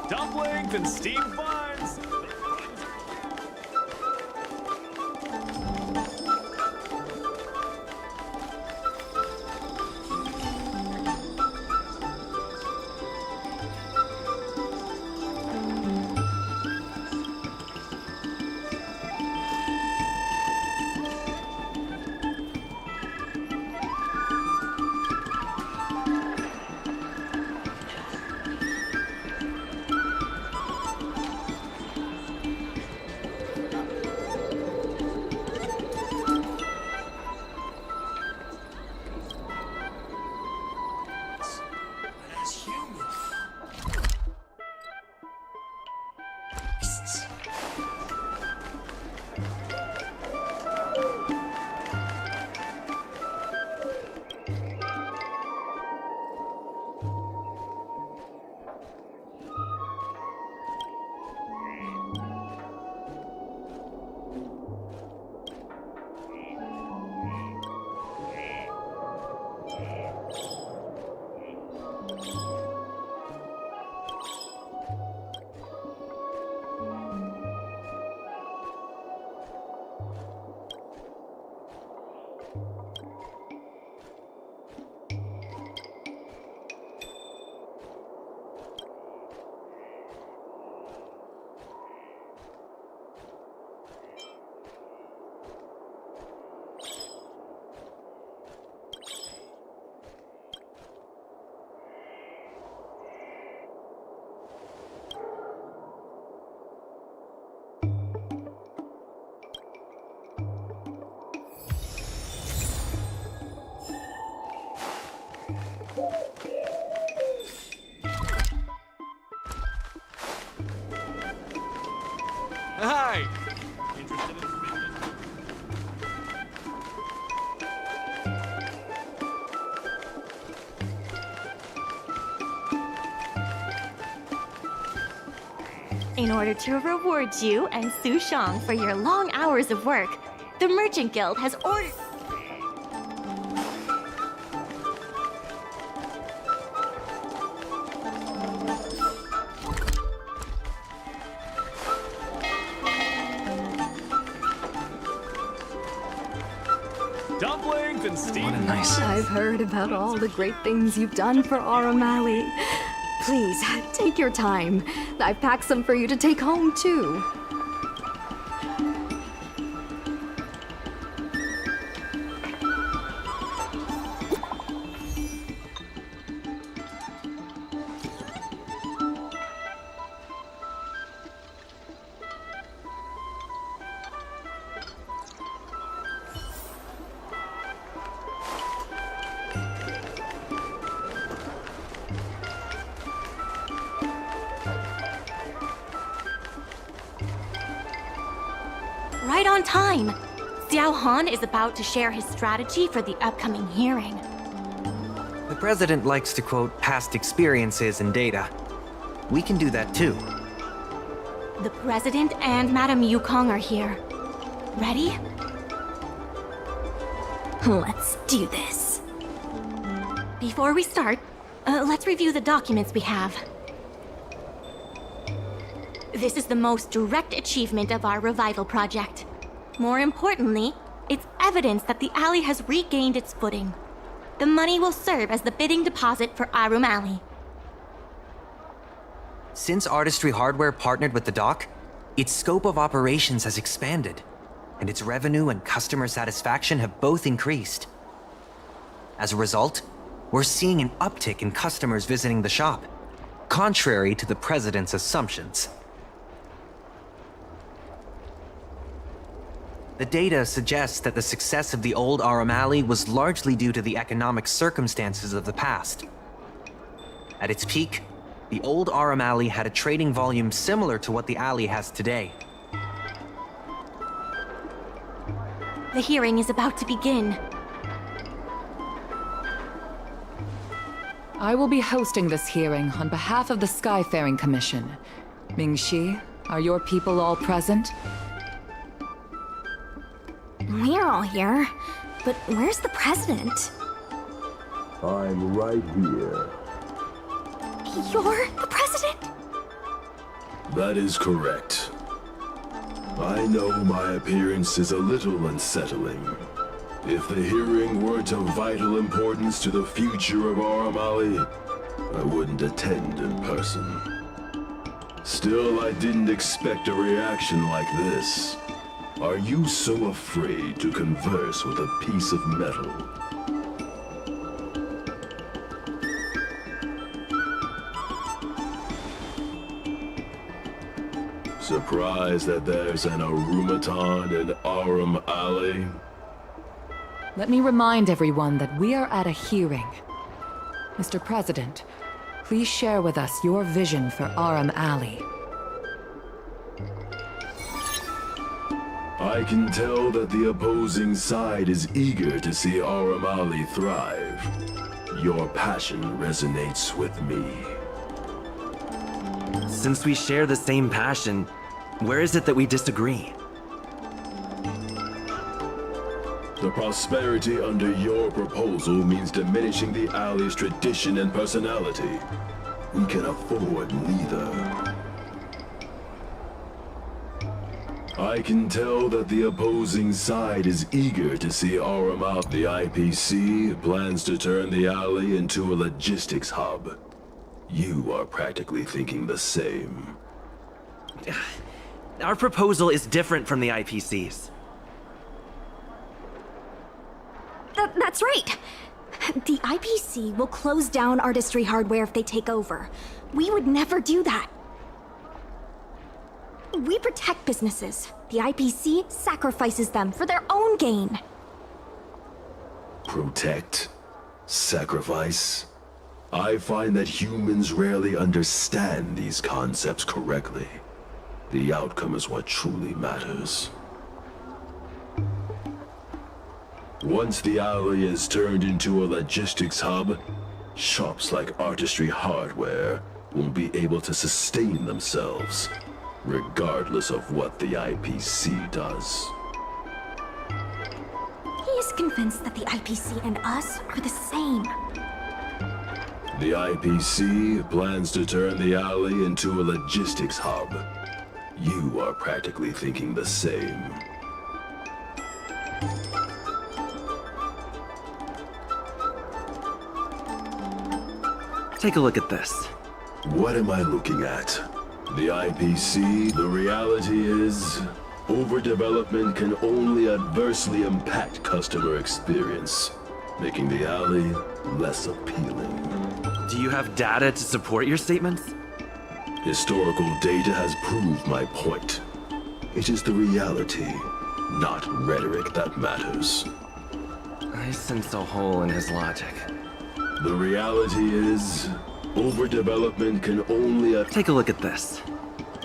Dumplings and steamed buns! Hi! Interested in In order to reward you and Su Shang for your long hours of work, the Merchant Guild has ordered... dumplings and steamed I've heard about all the great things you've done for Aurum Alley. Please, take your time. I've packed some for you to take home, too. Right on time! Xiao Han is about to share his strategy for the upcoming hearing. The president likes to quote past experiences and data. We can do that too. The president and Madame Yukong are here. Ready? Let's do this. Before we start, let's review the documents we have. This is the most direct achievement of our revival project. More importantly, it's evidence that the alley has regained its footing. The money will serve as the bidding deposit for Aurum Alley. Since Artistry Hardware partnered with the dock, its scope of operations has expanded, and its revenue and customer satisfaction have both increased. As a result, we're seeing an uptick in customers visiting the shop, contrary to the president's assumptions. The data suggests that the success of the old Aurum Alley was largely due to the economic circumstances of the past. At its peak, the old Aurum Alley had a trading volume similar to what the alley has today. The hearing is about to begin. I will be hosting this hearing on behalf of the Skyfaring Commission. Ming-Shi, are your people all present? We're all here, but where's the president? I'm right here. You're the president? That is correct. I know my appearance is a little unsettling. If the hearing weren't of vital importance to the future of Aurum Alley, I wouldn't attend in person. Still, I didn't expect a reaction like this. Are you so afraid to converse with a piece of metal? Surprised that there's an Arumaton in Aurum Alley? Let me remind everyone that we are at a hearing. Mr. President, please share with us your vision for Aurum Alley. I can tell that the opposing side is eager to see Aurum Alley thrive. Your passion resonates with me. Since we share the same passion, where is it that we disagree? The prosperity under your proposal means diminishing the alley's tradition and personality. We can afford neither. I can tell that the opposing side is eager to see Aurum Alley. The IPC plans to turn the alley into a logistics hub. You are practically thinking the same. Our proposal is different from the IPC's. That's right. The IPC will close down Artistry Hardware if they take over. We would never do that. We protect businesses. The IPC sacrifices them for their own gain. Protect? Sacrifice? I find that humans rarely understand these concepts correctly. The outcome is what truly matters. Once the alley is turned into a logistics hub, shops like Artistry Hardware won't be able to sustain themselves, regardless of what the IPC does. He is convinced that the IPC and us are the same. The IPC plans to turn the alley into a logistics hub. You are practically thinking the same. Take a look at this. What am I looking at? The IPC, the reality is, overdevelopment can only adversely impact customer experience, making the alley less appealing. Do you have data to support your statements? Historical data has proved my point. It is the reality, not rhetoric, that matters. I sense a hole in his logic. The reality is, overdevelopment can only... Take a look at this.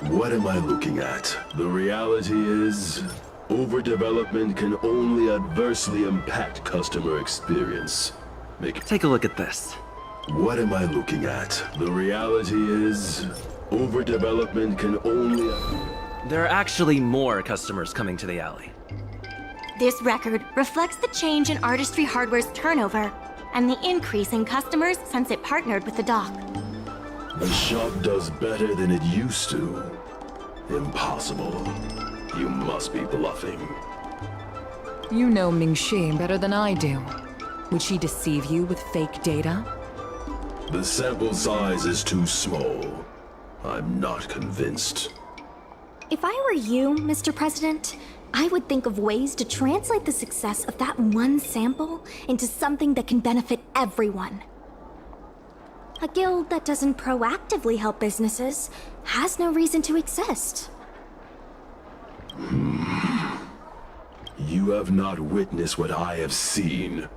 What am I looking at? The reality is, overdevelopment can only adversely impact customer experience. Take a look at this. What am I looking at? The reality is, overdevelopment can only... There are actually more customers coming to the alley. This record reflects the change in Artistry Hardware's turnover and the increase in customers since it partnered with the dock. The shop does better than it used to. Impossible. You must be bluffing. You know Ming-Shi better than I do. Would she deceive you with fake data? The sample size is too small. I'm not convinced. If I were you, Mr. President, I would think of ways to translate the success of that one sample into something that can benefit everyone. A guild that doesn't proactively help businesses has no reason to exist. You have not witnessed what I have seen,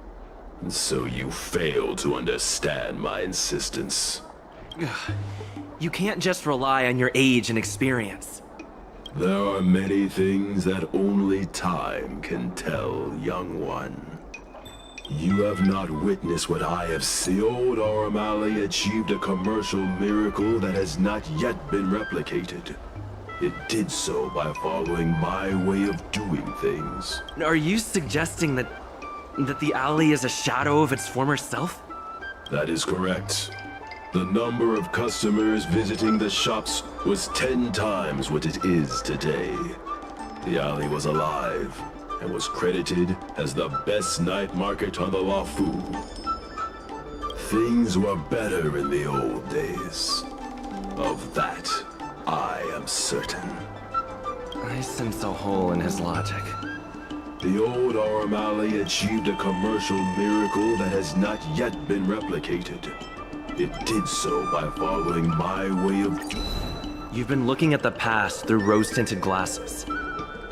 so you fail to understand my insistence. You can't just rely on your age and experience. There are many things that only time can tell, young one. You have not witnessed what I have seen. The old Aurum Alley achieved a commercial miracle that has not yet been replicated. It did so by following my way of doing things. Are you suggesting that the alley is a shadow of its former self? That is correct. The number of customers visiting the shops was 10 times what it is today. The alley was alive and was credited as the best night market on the Lafu. Things were better in the old days. Of that, I am certain. I sense a hole in his logic. The old Aurum Alley achieved a commercial miracle that has not yet been replicated. It did so by following my way of... You've been looking at the past through rose-tinted glasses.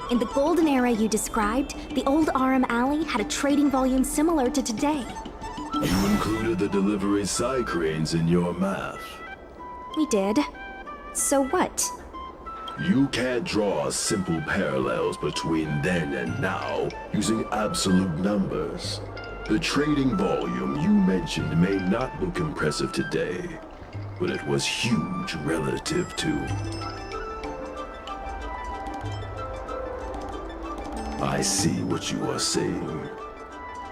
In the golden era you described, the old Aurum Alley had a trading volume similar to today. You included the delivery side cranes in your math. We did. So what? You can't draw simple parallels between then and now using absolute numbers. The trading volume you mentioned may not look impressive today, but it was huge relative to... I see what you are saying.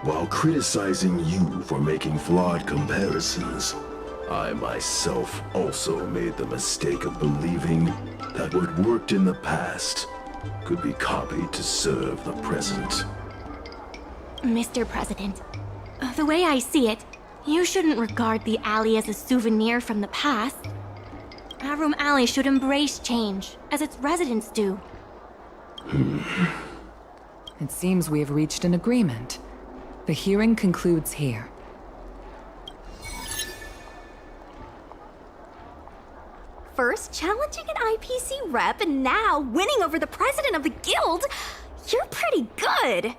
While criticizing you for making flawed comparisons, I myself also made the mistake of believing that what worked in the past could be copied to serve the present. Mr. President, the way I see it, you shouldn't regard the alley as a souvenir from the past. Aurum Alley should embrace change, as its residents do. It seems we have reached an agreement. The hearing concludes here. First challenging an IPC rep and now winning over the president of the guild? You're pretty good!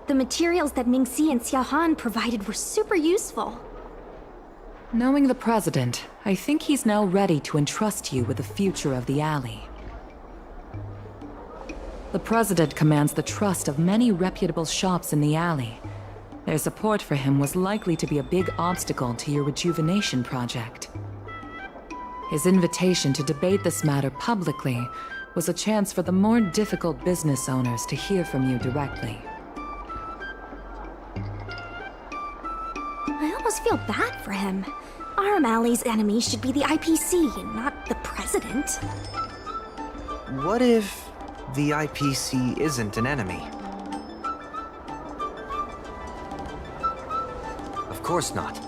The materials that Mingxi and Xiaohan provided were super useful. Knowing the president, I think he's now ready to entrust you with the future of the alley. The president commands the trust of many reputable shops in the alley. Their support for him was likely to be a big obstacle to your rejuvenation project. His invitation to debate this matter publicly was a chance for the more difficult business owners to hear from you directly. I almost feel bad for him. Aurum Alley's enemy should be the IPC, not the president. What if the IPC isn't an enemy? Of course not.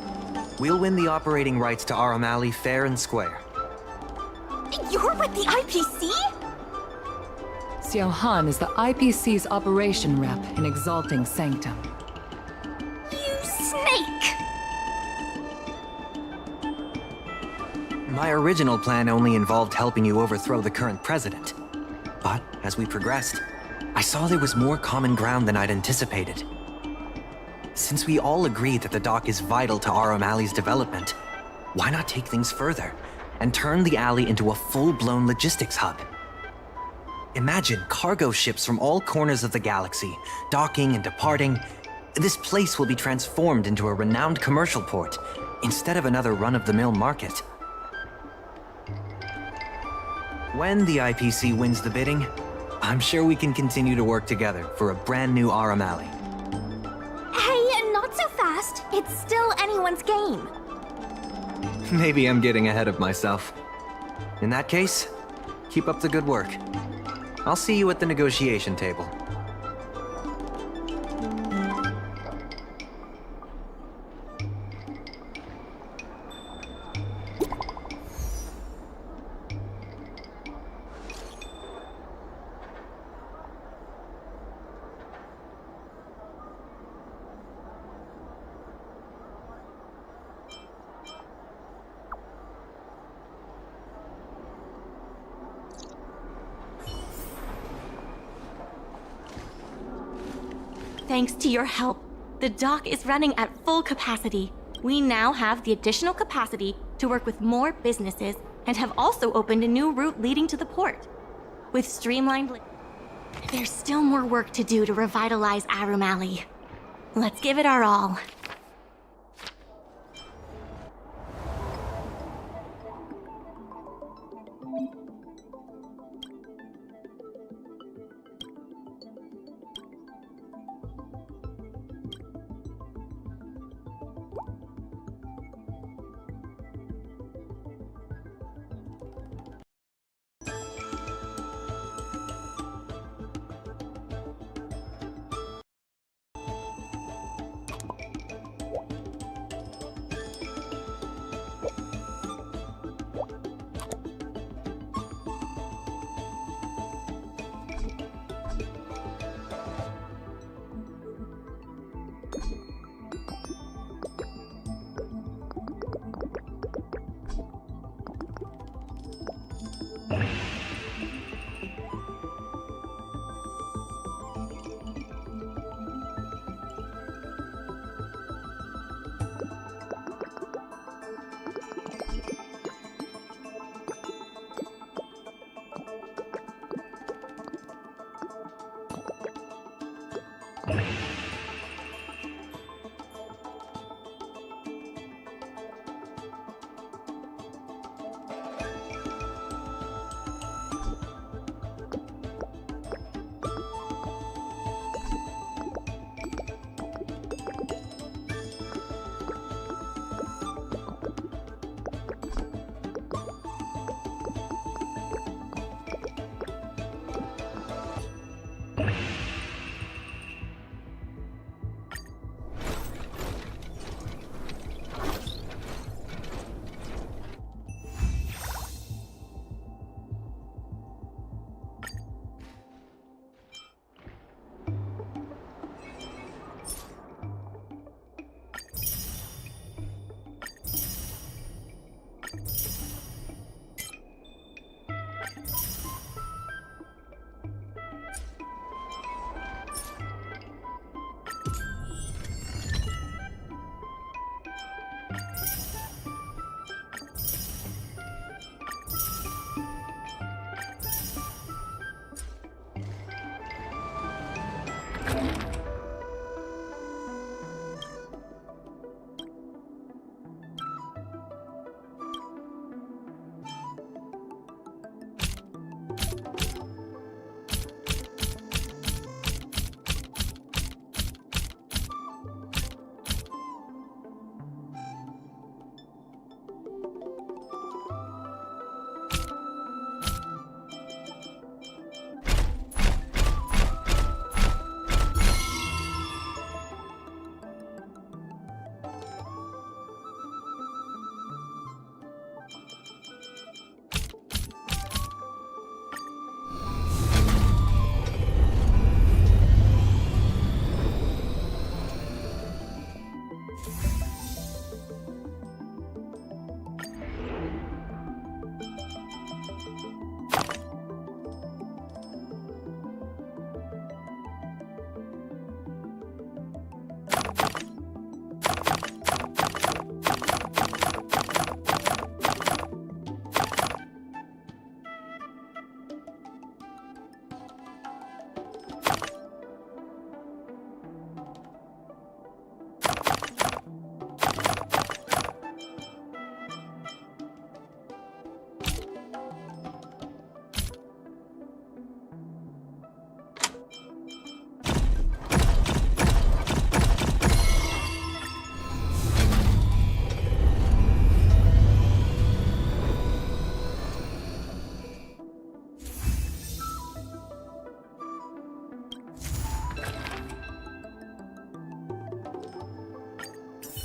We'll win the operating rights to Aurum Alley fair and square. You're with the IPC? Xiaohan is the IPC's operation rep in Exalting Sanctum. You snake! My original plan only involved helping you overthrow the current president. But as we progressed, I saw there was more common ground than I'd anticipated. Since we all agree that the dock is vital to Aurum Alley's development, why not take things further and turn the alley into a full-blown logistics hub? Imagine cargo ships from all corners of the galaxy, docking and departing. This place will be transformed into a renowned commercial port, instead of another run-of-the-mill market. When the IPC wins the bidding, I'm sure we can continue to work together for a brand new Aurum Alley. Hey, not so fast. It's still anyone's game. Maybe I'm getting ahead of myself. In that case, keep up the good work. I'll see you at the negotiation table. Thanks to your help, the dock is running at full capacity. We now have the additional capacity to work with more businesses and have also opened a new route leading to the port. With streamlined... There's still more work to do to revitalize Arum Alley. Let's give it our all.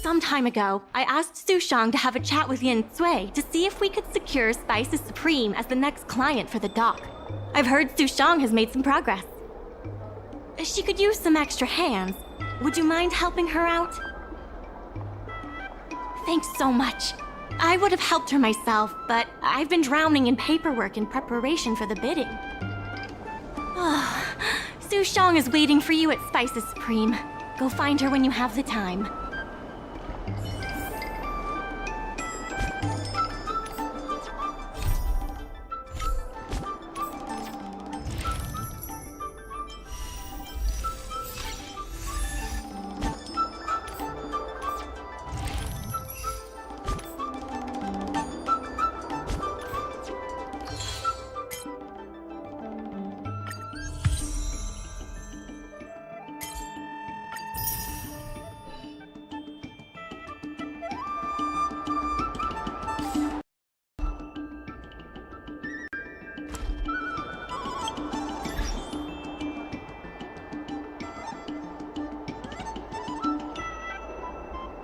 Some time ago, I asked Sushang to have a chat with Yin Sui to see if we could secure Spices Supreme as the next client for the dock. I've heard Sushang has made some progress. She could use some extra hands. Would you mind helping her out? Thanks so much. I would have helped her myself, but I've been drowning in paperwork in preparation for the bidding. Sushang is waiting for you at Spices Supreme. Go find her when you have the time.